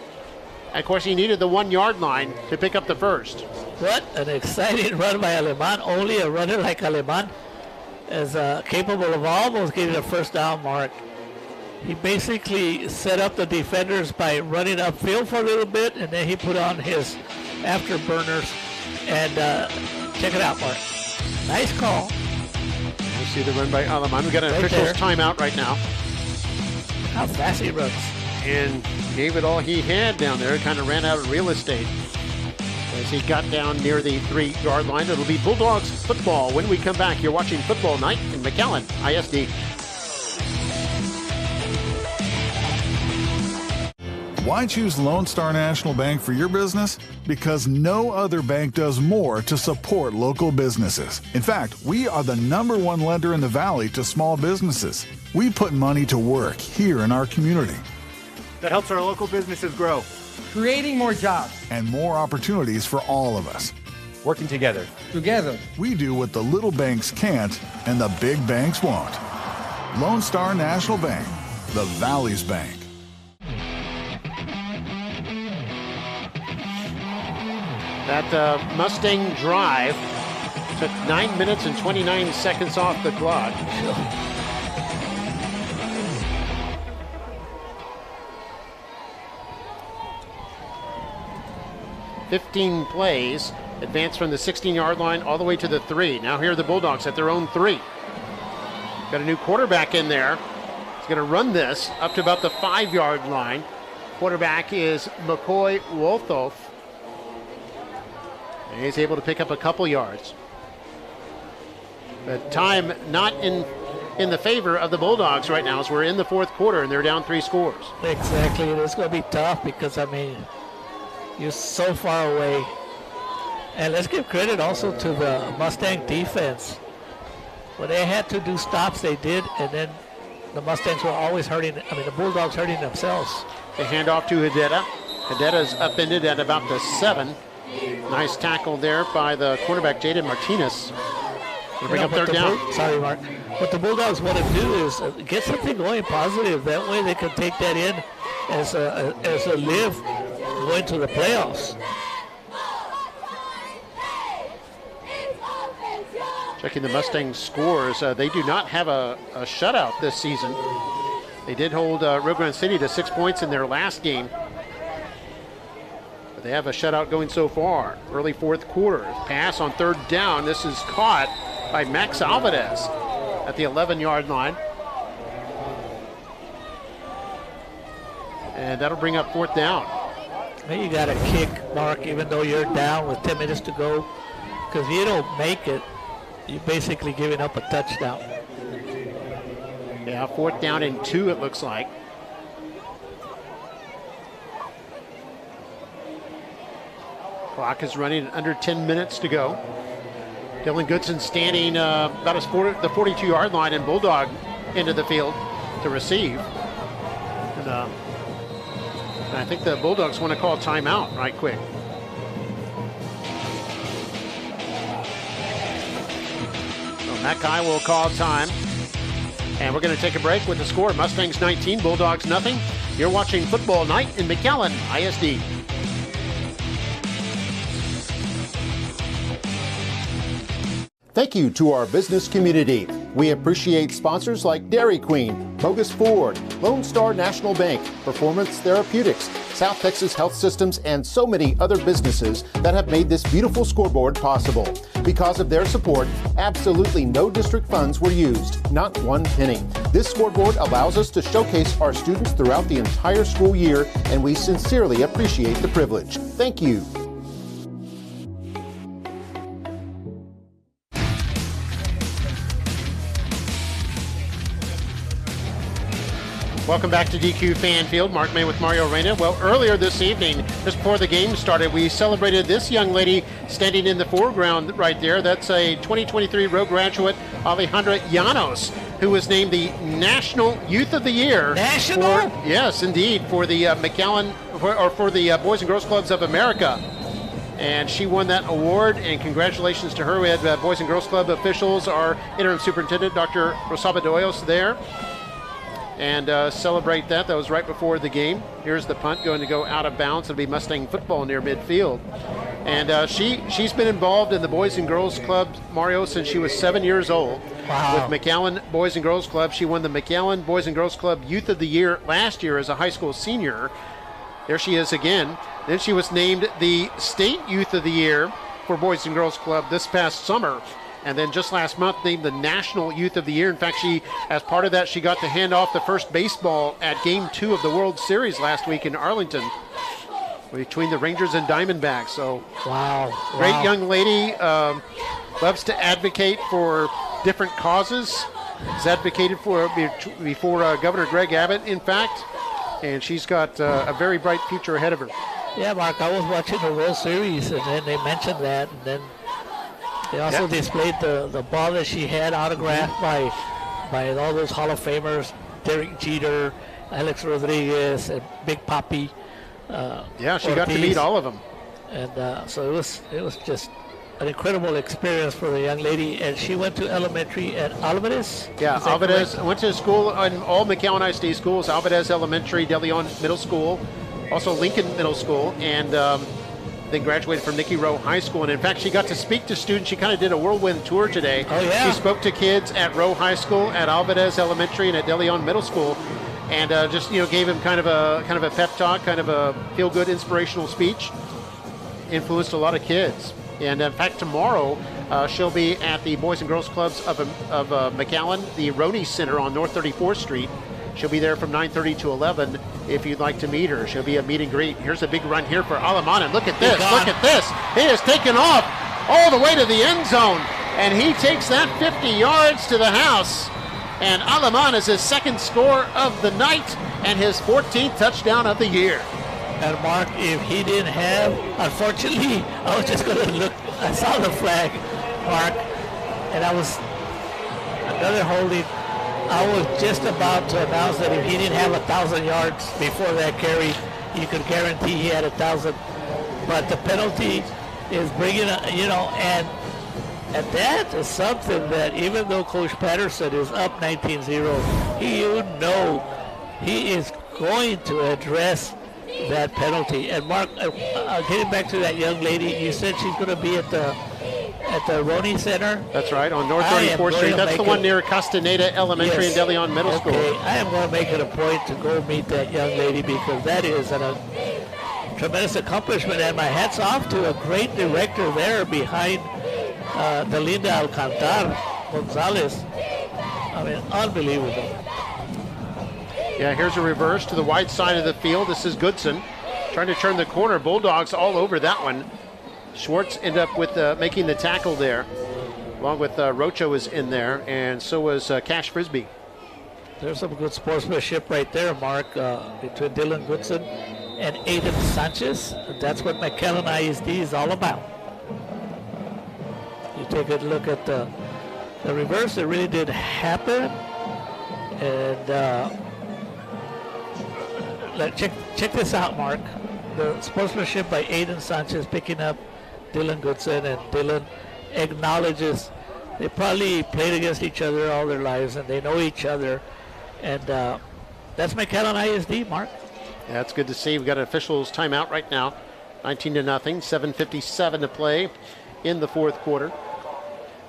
And of course, he needed the 1-yard line to pick up the first. What an exciting run by Aleman. Only a runner like Aleman is capable of almost getting a first down, Mark. He basically set up the defenders by running upfield for a little bit, and then he put on his afterburners. And check it out, Mark. Nice call. You see the run by Aleman. We got an official's timeout right now. How fast he runs. And gave it all he had down there. Kind of ran out of real estate as he got down near the 3-yard line. It'll be Bulldogs football when we come back. You're watching Football Night in McAllen ISD. Why choose Lone Star National Bank for your business? Because no other bank does more to support local businesses. In fact, we are the #1 lender in the Valley to small businesses. We put money to work here in our community. That helps our local businesses grow, creating more jobs and more opportunities for all of us. Working together. Together. We do what the little banks can't and the big banks won't. Lone Star National Bank, the Valley's bank. That Mustang drive took 9 minutes and 29 seconds off the clock. 15 plays, advance from the 16-yard line all the way to the 3. Now here are the Bulldogs at their own 3. Got a new quarterback in there. He's going to run this up to about the 5-yard line. Quarterback is McCoy Wolthoff. And he's able to pick up a couple yards. But time not in the favor of the Bulldogs right now as we're in the 4th quarter and they're down 3 scores. Exactly. It's going to be tough because, I mean, you're so far away. And let's give credit also to the Mustang defense. When they had to do stops, they did, and then the Mustangs were always the Bulldogs hurting themselves. They hand off to Hideta. Hidetta's upended at about the 7. Nice tackle there by the quarterback, Jaden Martinez. They bring up 3rd down. Sorry, Mark. What the Bulldogs want to do is get something going positive. That way they can take that in as a live going to the playoffs. Checking the Mustangs scores, they do not have a shutout this season. They did hold Rio Grande City to 6 points in their last game. But they have a shutout going so far. Early 4th quarter. Pass on 3rd down. This is caught by Max Alvarez at the 11-yard line. And that'll bring up 4th down. Well, you got to kick, Mark, even though you're down with 10 minutes to go. Because if you don't make it, you're basically giving up a touchdown. Yeah, 4th down and 2 it looks like. Clock is running under 10 minutes to go. Dylan Goodson standing about the 42-yard line and Bulldog into the field to receive. And I think the Bulldogs want to call timeout right quick. So Mackay will call time. And we're going to take a break with the score. Mustangs 19, Bulldogs nothing. You're watching Football Night in McAllen ISD. Thank you to our business community. We appreciate sponsors like Dairy Queen, Bogus Ford, Lone Star National Bank, Performance Therapeutics, South Texas Health Systems, and so many other businesses that have made this beautiful scoreboard possible. Because of their support, absolutely no district funds were used, not one penny. This scoreboard allows us to showcase our students throughout the entire school year, and we sincerely appreciate the privilege. Thank you. Welcome back to DQ Fan Field. Mark May with Mario Reyna. Well, earlier this evening, just before the game started, we celebrated this young lady standing in the foreground right there. That's a 2023 Roe graduate, Alejandra Llanos, who was named the National Youth of the Year. National? Yes, indeed, for the McAllen, for the Boys and Girls Clubs of America. And she won that award, and congratulations to her. We had Boys and Girls Club officials, our interim superintendent, Dr. Rosaba Doyos, there. And celebrate that. That was right before the game. Here's the punt going to go out of bounds. It'll be Mustang football near midfield. And she's been involved in the Boys and Girls Club, Mario, since she was 7 years old. Wow. With McAllen Boys and Girls Club. She won the McAllen Boys and Girls Club Youth of the Year last year as a high school senior. There she is again. Then she was named the State Youth of the Year for Boys and Girls Club this past summer. And then just last month named the National Youth of the Year. In fact, she, as part of that, she got to hand off the first baseball at Game 2 of the World Series last week in Arlington between the Rangers and Diamondbacks. So, wow. Great young lady. Loves to advocate for different causes. Has advocated for before Governor Greg Abbott, in fact. And she's got a very bright future ahead of her. Yeah, Mark, I was watching the World Series, and then they mentioned that, and then they also displayed the ball that she had autographed by all those Hall of Famers, Derek Jeter, Alex Rodriguez, and Big Papi. Yeah, she got to meet all of them. And so it was just an incredible experience for the young lady. And she went to elementary at Alvarez. Yeah, Alvarez. Went to school in all McAllen ISD schools, Alvarez Elementary, De Leon Middle School, also Lincoln Middle School, and then graduated from Nicky Rowe High School. And in fact, she got to speak to students. She kind of did a whirlwind tour today. Oh, yeah. She spoke to kids at Rowe High School, at Alvarez Elementary, and at De Leon Middle School, and just gave them kind of a pep talk, kind of a feel-good, inspirational speech. Influenced a lot of kids. And in fact, tomorrow she'll be at the Boys and Girls Clubs of McAllen, the Roney Center on North 34th Street. She'll be there from 9:30 to 11 if you'd like to meet her. She'll be a meet and greet. Here's a big run here for Alaman. And look at this. Look at this. He has taken off all the way to the end zone. And he takes that 50 yards to the house. And Alaman is his second score of the night and his 14th touchdown of the year. And Mark, if he didn't have, unfortunately, I was just going to look. I saw the flag, Mark, and I was another holding. I was just about to announce that if he didn't have 1,000 yards before that carry, you could guarantee he had 1,000. But the penalty is bringing, and that is something that even though Coach Patterson is up 19-0, he is going to address that penalty. And Mark, getting back to that young lady, you said she's going to be at the Roney Center. That's right, on North 34th Street. That's the one near Castaneda Elementary and De Leon Middle School. I am going to make it a point to go meet that young lady because that is a tremendous accomplishment. And my hat's off to a great director there behind Delinda Alcantar Gonzalez. I mean, unbelievable. Yeah, here's a reverse to the wide side of the field. This is Goodson trying to turn the corner. Bulldogs all over that one. Schwartz ended up with making the tackle there, along with Rocho is in there, and so was Cash Frisbee. There's some good sportsmanship right there, Mark, between Dylan Goodson and Aiden Sanchez. That's what McAllen ISD is all about. You take a look at the reverse. It really did happen, and check this out, Mark. The sportsmanship by Aiden Sanchez picking up Dylan Goodson, and Dylan acknowledges they probably played against each other all their lives and they know each other, and that's McAllen ISD, Mark. Yeah, that's good to see. We've got an officials timeout right now, 19-0, 7:57 to play in the fourth quarter.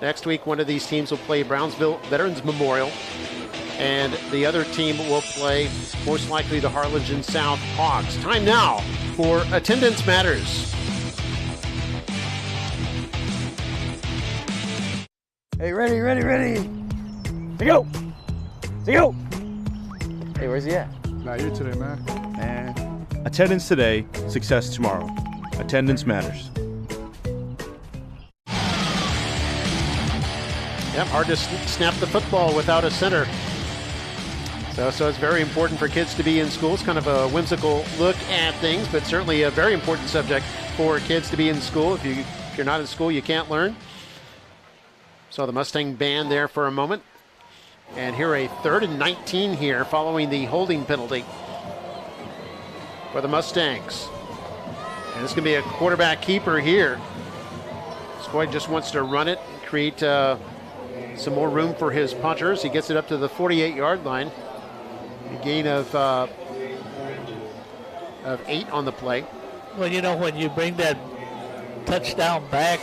Next week, one of these teams will play Brownsville Veterans Memorial, and the other team will play most likely the Harlingen South Hawks. Time now for Attendance Matters. Hey, ready. To go. Hey, where's he at? Not here today, man. Attendance today, success tomorrow. Attendance matters. Yep, hard to snap the football without a center. So it's very important for kids to be in school. It's kind of a whimsical look at things, but certainly a very important subject for kids to be in school. If you're not in school, you can't learn. So the Mustang band there for a moment. And here a 3rd and 19 here following the holding penalty for the Mustangs. And it's going to be a quarterback keeper here. Squad just wants to run it, create some more room for his punters. He gets it up to the 48-yard line. A gain of 8 on the play. Well, you know, when you bring that touchdown back,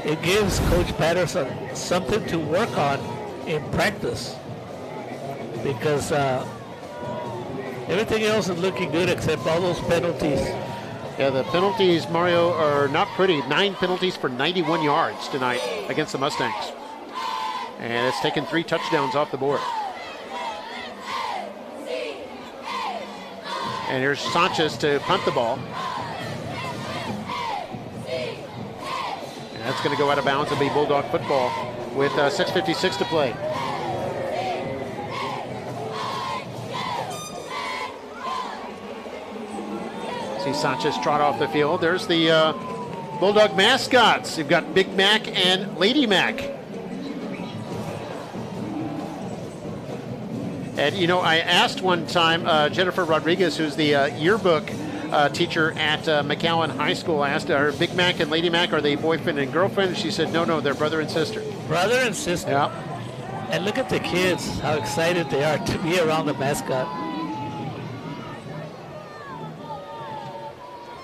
it gives Coach Patterson something to work on in practice, because everything else is looking good except all those penalties. Yeah, the penalties, Mario, are not pretty. 9 penalties for 91 yards tonight against the Mustangs. And it's taken 3 touchdowns off the board. And here's Sanchez to punt the ball. And that's going to go out of bounds and be Bulldog football with 6:56 to play. See Sanchez trot off the field. There's the Bulldog mascots. You've got Big Mac and Lady Mac. And, you know, I asked one time Jennifer Rodriguez, who's the yearbook teacher at McAllen High School, I asked her, Big Mac and Lady Mac, are they boyfriend and girlfriend? And she said, no, they're brother and sister. Brother and sister. Yeah. And look at the kids, how excited they are to be around the mascot.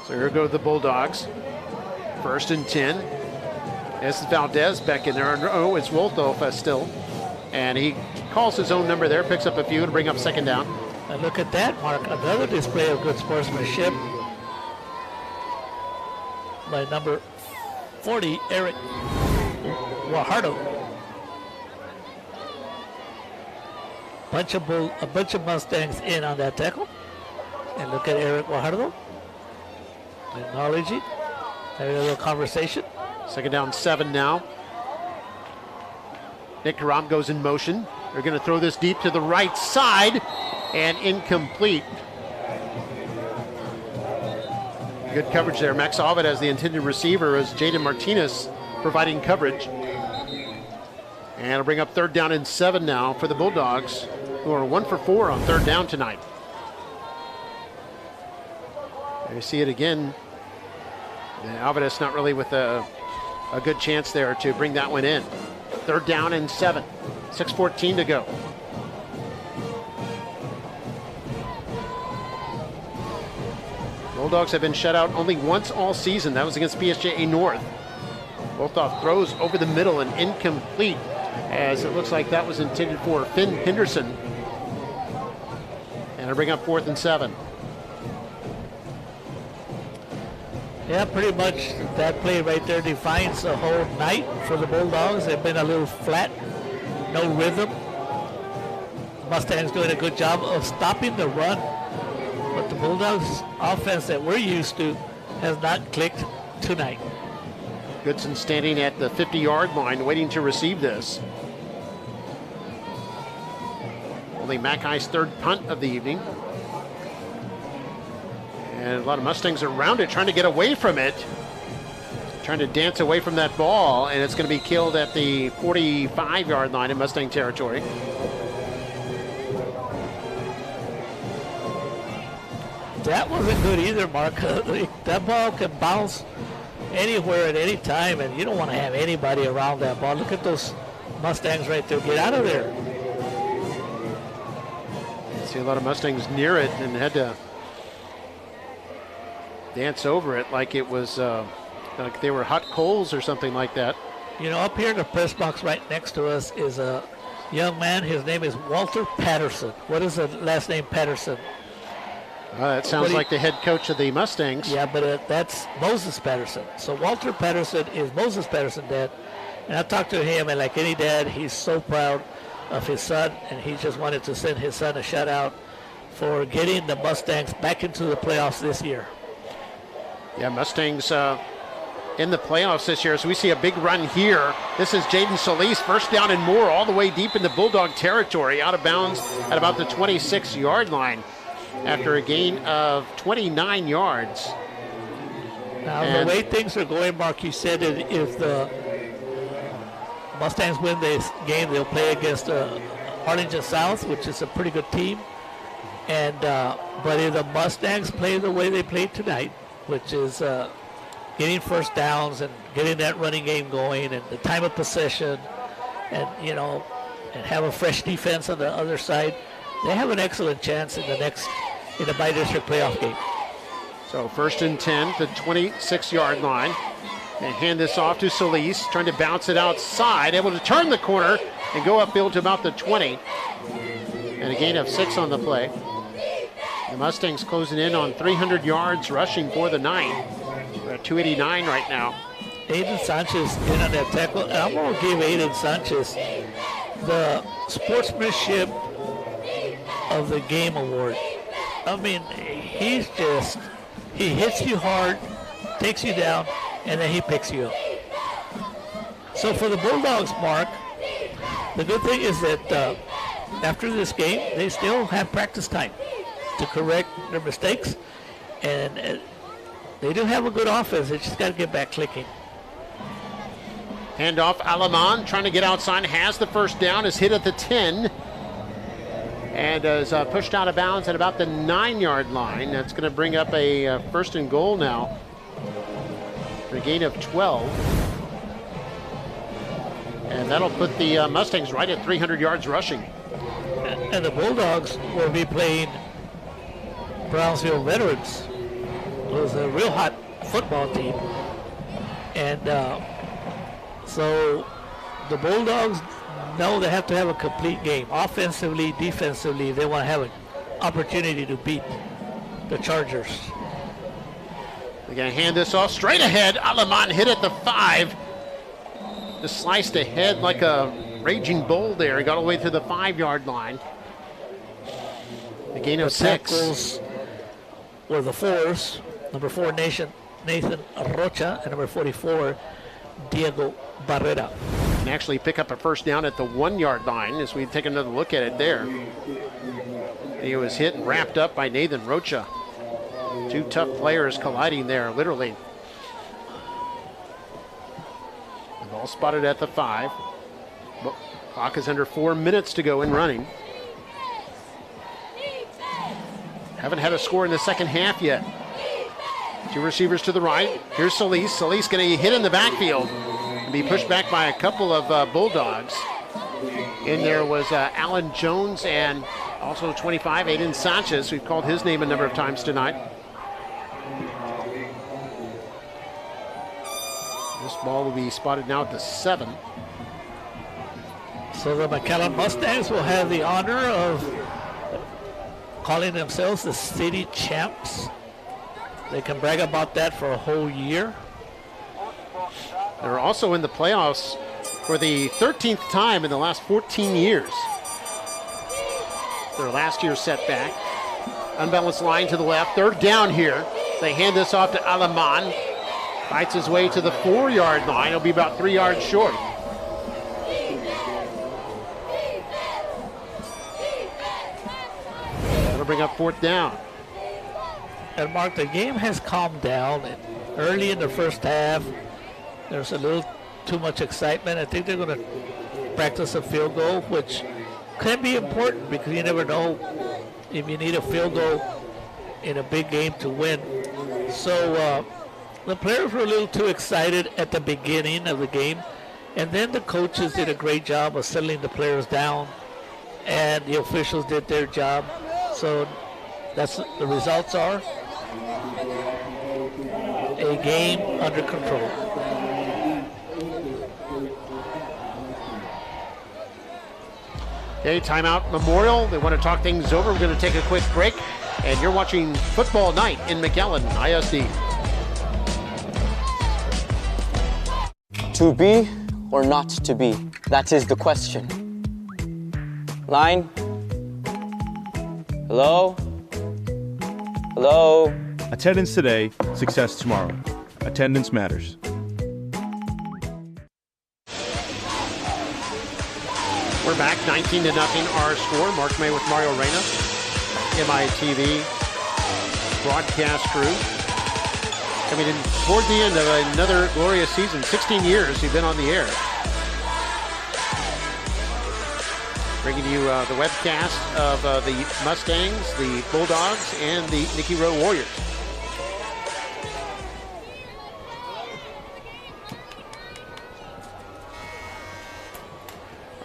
So here go the Bulldogs. 1st and 10. This is Valdez back in there. Oh, it's Wolthoff still. And he calls his own number there, picks up a few to bring up 2nd down. And look at that, Mark. Another display of good sportsmanship by number 40, Eric Guajardo. A bunch of Mustangs in on that tackle. And look at Eric Guajardo. Acknowledging. Having a little conversation. 2nd down, 7 now. Nick Karam goes in motion. They're going to throw this deep to the right side and incomplete. Good coverage there. Max Ovid as the intended receiver, as Jaden Martinez providing coverage. And it'll bring up 3rd down and 7 now for the Bulldogs, who are 1 for 4 on 3rd down tonight. There you see it again. Alvarez not really with a good chance there to bring that one in. 3rd down and 7. 6:14 to go. Bulldogs have been shut out only once all season. That was against BSJA North. Wolthoff throws over the middle and incomplete, as it looks like that was intended for Finn Henderson. And it'll bring up 4th and 7. Yeah, pretty much that play right there defines the whole night for the Bulldogs. They've been a little flat, no rhythm. Mustangs doing a good job of stopping the run, but the Bulldogs offense that we're used to has not clicked tonight. Goodson standing at the 50-yard line waiting to receive this. Only Mackay's 3rd punt of the evening. And a lot of Mustangs around it trying to get away from it. Trying to dance away from that ball, and it's going to be killed at the 45-yard line in Mustang territory. That wasn't good either, Mark. That ball can bounce anywhere at any time, and you don't want to have anybody around that ball. Look at those Mustangs right there. Get out of there. See a lot of Mustangs near it and had to dance over it like it was like they were hot coals or something like that. You know, up here in the press box right next to us is a young man. His name is Walter Patterson. What is the last name, Patterson? That sounds like the head coach of the Mustangs. Yeah, but that's Moses Patterson. So Walter Patterson is Moses Patterson's dad. And I talked to him, and like any dad, he's so proud of his son, and he just wanted to send his son a shout out for getting the Mustangs back into the playoffs this year. Yeah, Mustangs in the playoffs this year. So we see a big run here. This is Jaden Solis, first down and more, all the way deep into Bulldog territory, out of bounds at about the 26-yard line after a gain of 29 yards. Now, the way things are going, Mark, you said that if the Mustangs win this game, they'll play against Harlingen South, which is a pretty good team. And but if the Mustangs play the way they played tonight, which is getting first downs and getting that running game going and the time of possession, and and have a fresh defense on the other side, they have an excellent chance in the bi-district playoff game. So 1st and 10, the 26-yard line. And hand this off to Solis, trying to bounce it outside, able to turn the corner and go upfield to about the 20. And a gain of 6 on the play. The Mustangs closing in on 300 yards rushing for the night. We're at 289 right now. Aiden Sanchez in on that tackle. And I'm going to give Aiden Sanchez the sportsmanship of the game award. I mean, he hits you hard, takes you down, and then he picks you up. So for the Bulldogs, Mark, the good thing is that after this game, they still have practice time to correct their mistakes, and they do have a good offense. They just got to get back clicking. Handoff, Alaman trying to get outside, has the first down, is hit at the 10, and is pushed out of bounds at about the 9-yard line. That's going to bring up a first and goal now for a gain of 12. And that'll put the Mustangs right at 300 yards rushing. And the Bulldogs will be playing Brownsville Veterans, who's a real hot football team. And so the Bulldogs know they have to have a complete game. Offensively, defensively, they want to have an opportunity to beat the Chargers. They're going to hand this off straight ahead. Alaman hit at the 5. Just sliced ahead like a raging bull there. He got all the way to the 5-yard line. A gain of 6. Tackles were the 4s. Number 4, Nathan Rocha, and number 44, Diego Barrera. And actually pick up a first down at the 1-yard line as we take another look at it there. He was hit and wrapped up by Nathan Rocha. Two tough players colliding there, literally. The ball spotted at the 5. Clock is under 4 minutes to go in running. Haven't had a score in the second half yet. Two receivers to the right. Here's Solis. Solis going to hit in the backfield and be pushed back by a couple of Bulldogs. In there was Alan Jones and also 25, Aiden Sanchez. We've called his name a number of times tonight. This ball will be spotted now at the 7. So the McAllen Mustangs will have the honor of calling themselves the city champs. They can brag about that for a whole year. They're also in the playoffs for the 13th time in the last 14 years. Their last year's setback. Unbalanced line to the left. Third down here. They hand this off to Alaman. Fights his way to the 4-yard line. He'll be about 3 yards short. That'll bring up 4th down. And Mark, the game has calmed down. And early in the first half, there's a little too much excitement. I think they're going to practice a field goal, which can be important because you never know if you need a field goal in a big game to win. So the players were a little too excited at the beginning of the game, and then the coaches did a great job of settling the players down, and the officials did their job. So that's the results are a game under control. Okay, timeout Memorial. They want to talk things over. We're going to take a quick break. And you're watching Football Night in McAllen ISD. To be or not to be? That is the question. Line? Hello? Hello? Attendance today, success tomorrow. Attendance matters. We're back, 19-0 our score. Mark May with Mario Reyna, MITV broadcast crew. Coming in toward the end of another glorious season. 16 years you've been on the air. Bringing you the webcast of the Mustangs, the Bulldogs, and the Nicky Rowe Warriors.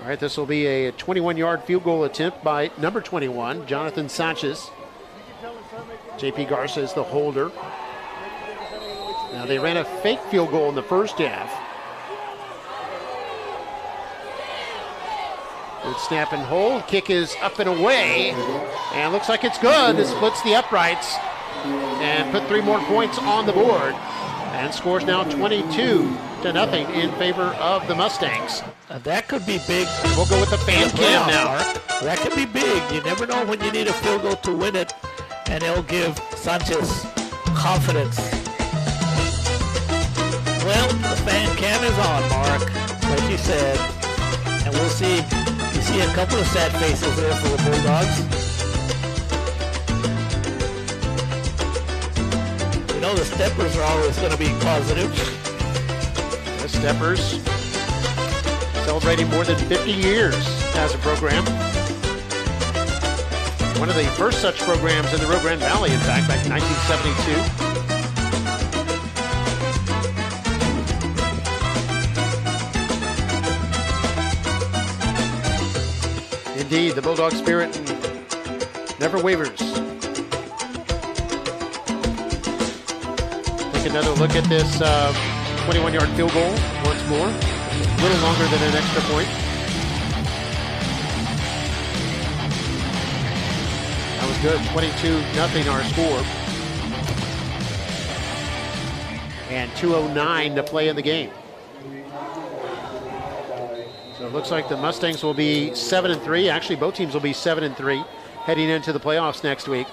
All right, this will be a 21-yard field goal attempt by number 21, Jonathan Sanchez. JP Garza is the holder. Now, they ran a fake field goal in the first half. Good snap and hold. Kick is up and away. And looks like it's good. It splits the uprights and put 3 more points on the board. And scores now 22-0 in favor of the Mustangs. That could be big. We'll go with the fan cam now. That could be big. You never know when you need a field goal to win it. And it'll give Sanchez confidence. Well, the fan cam is on, Mark, like you said. And we'll see. You see a couple of sad faces there for the Bulldogs. You know the Steppers are always going to be positive. The Steppers celebrating more than 50 years as a program. One of the first such programs in the Rio Grande Valley, in fact, back in 1972. Indeed, the Bulldog spirit never wavers. Take another look at this 21-yard field goal once more. A little longer than an extra point. That was good. 22-0 our score. And 2:09 to play in the game. So it looks like the Mustangs will be 7-3. Actually, both teams will be 7-3 heading into the playoffs next week.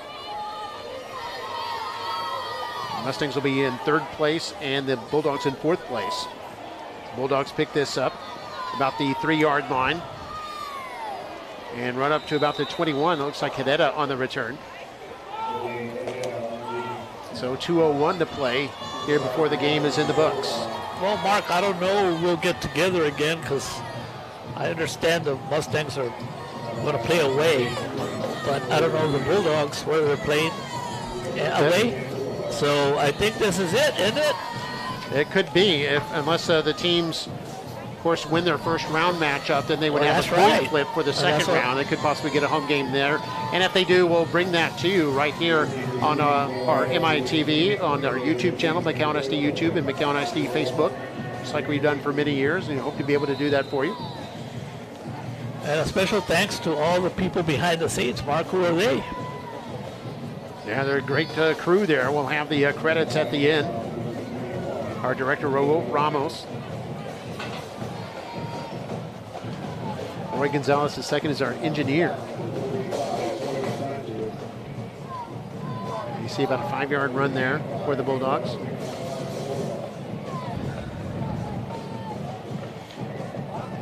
The Mustangs will be in 3rd place and the Bulldogs in 4th place. The Bulldogs pick this up about the 3-yard line and run up to about the 21. It looks like Hedetta on the return. So 2:01 to play here before the game is in the books. Well, Mark, I don't know. We'll get together again because I understand the Mustangs are going to play away, but I don't know the Bulldogs where they're playing away. So I think this is it, isn't it? It could be, unless the teams, of course, win their first round matchup, then they would have a coin flip for the second round. They could possibly get a home game there. And if they do, we'll bring that to you right here on our MITV, on our YouTube channel, McAllen ISD YouTube and McAllen ISD Facebook, just like we've done for many years, and we hope to be able to do that for you. And a special thanks to all the people behind the scenes. Mark, who are they? Yeah, they're a great crew there. We'll have the credits at the end. Our director, Raul Ramos. Roy Gonzalez II is our engineer. You see about a 5-yard run there for the Bulldogs.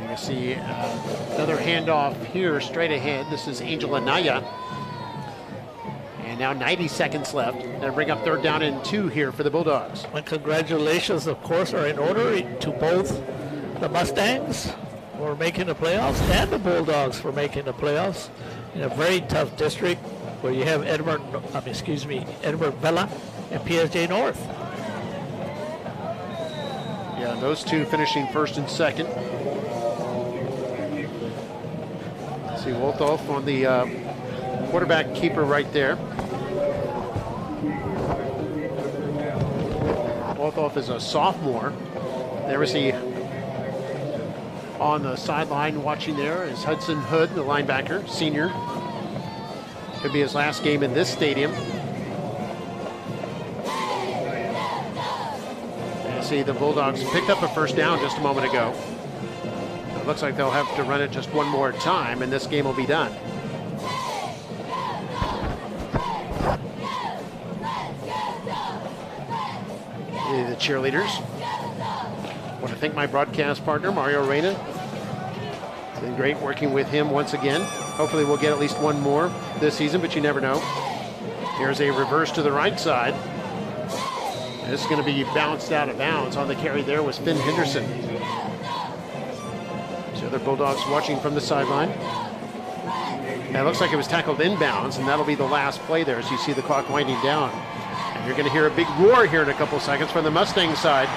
You see another handoff here straight ahead. This is Angel Anaya. And now 90 seconds left. They'll bring up 3rd down and 2 here for the Bulldogs. And congratulations, of course, are in order to both the Mustangs for making the playoffs and the Bulldogs for making the playoffs in a very tough district where you have Edward Vela and PSJ North. Yeah, those two finishing 1st and 2nd. See Wolthoff on the quarterback keeper right there. Wolthoff is a sophomore. There we see On the sideline watching there is Hudson Hood, the linebacker, senior. Could be his last game in this stadium. And see the Bulldogs picked up a first down just a moment ago. It looks like they'll have to run it just one more time and this game will be done. The cheerleaders. I want to thank my broadcast partner, Mario Reyna. It's been great working with him once again. Hopefully we'll get at least one more this season, but you never know. Here's a reverse to the right side. And this is going to be bounced out of bounds. On the carry there was Finn Henderson. So the Bulldogs watching from the sideline. And it looks like it was tackled inbounds, and that'll be the last play there as you see the clock winding down. And you're going to hear a big roar here in a couple seconds from the Mustangs side.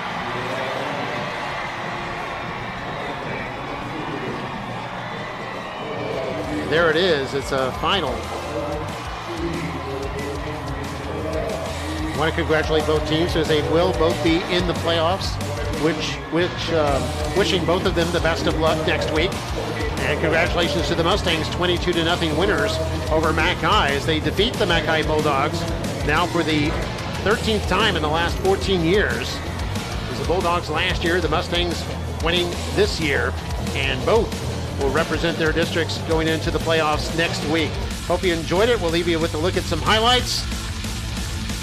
There it is. It's a final. I want to congratulate both teams as they will both be in the playoffs, wishing both of them the best of luck next week. And congratulations to the Mustangs, 22-0 winners over Mackay as they defeat the Mackay Bulldogs now for the 13th time in the last 14 years. It was the Bulldogs last year, the Mustangs winning this year, and both will represent their districts going into the playoffs next week. Hope you enjoyed it. We'll leave you with a look at some highlights.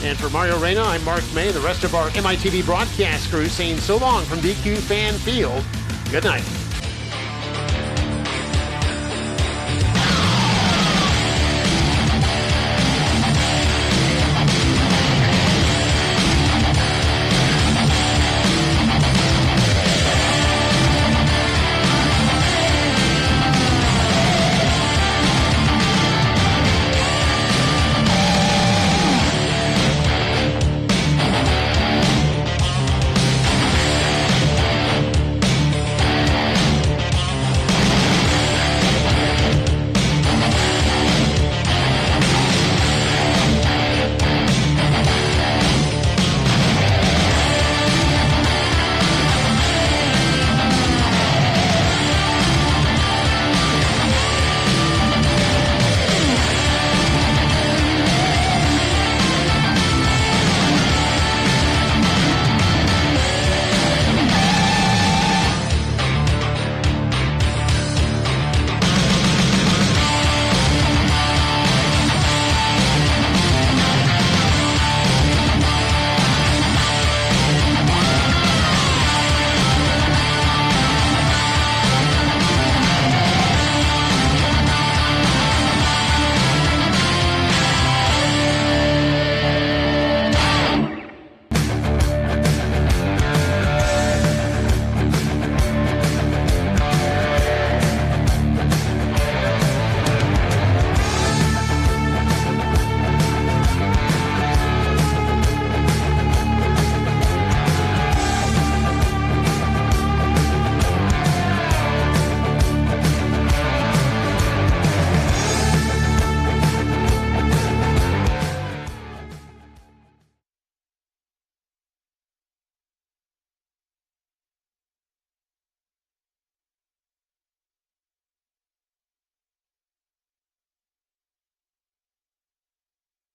And for Mario Reyna, I'm Mark May, the rest of our MITV broadcast crew saying so long from DQ Fan Field. Good night.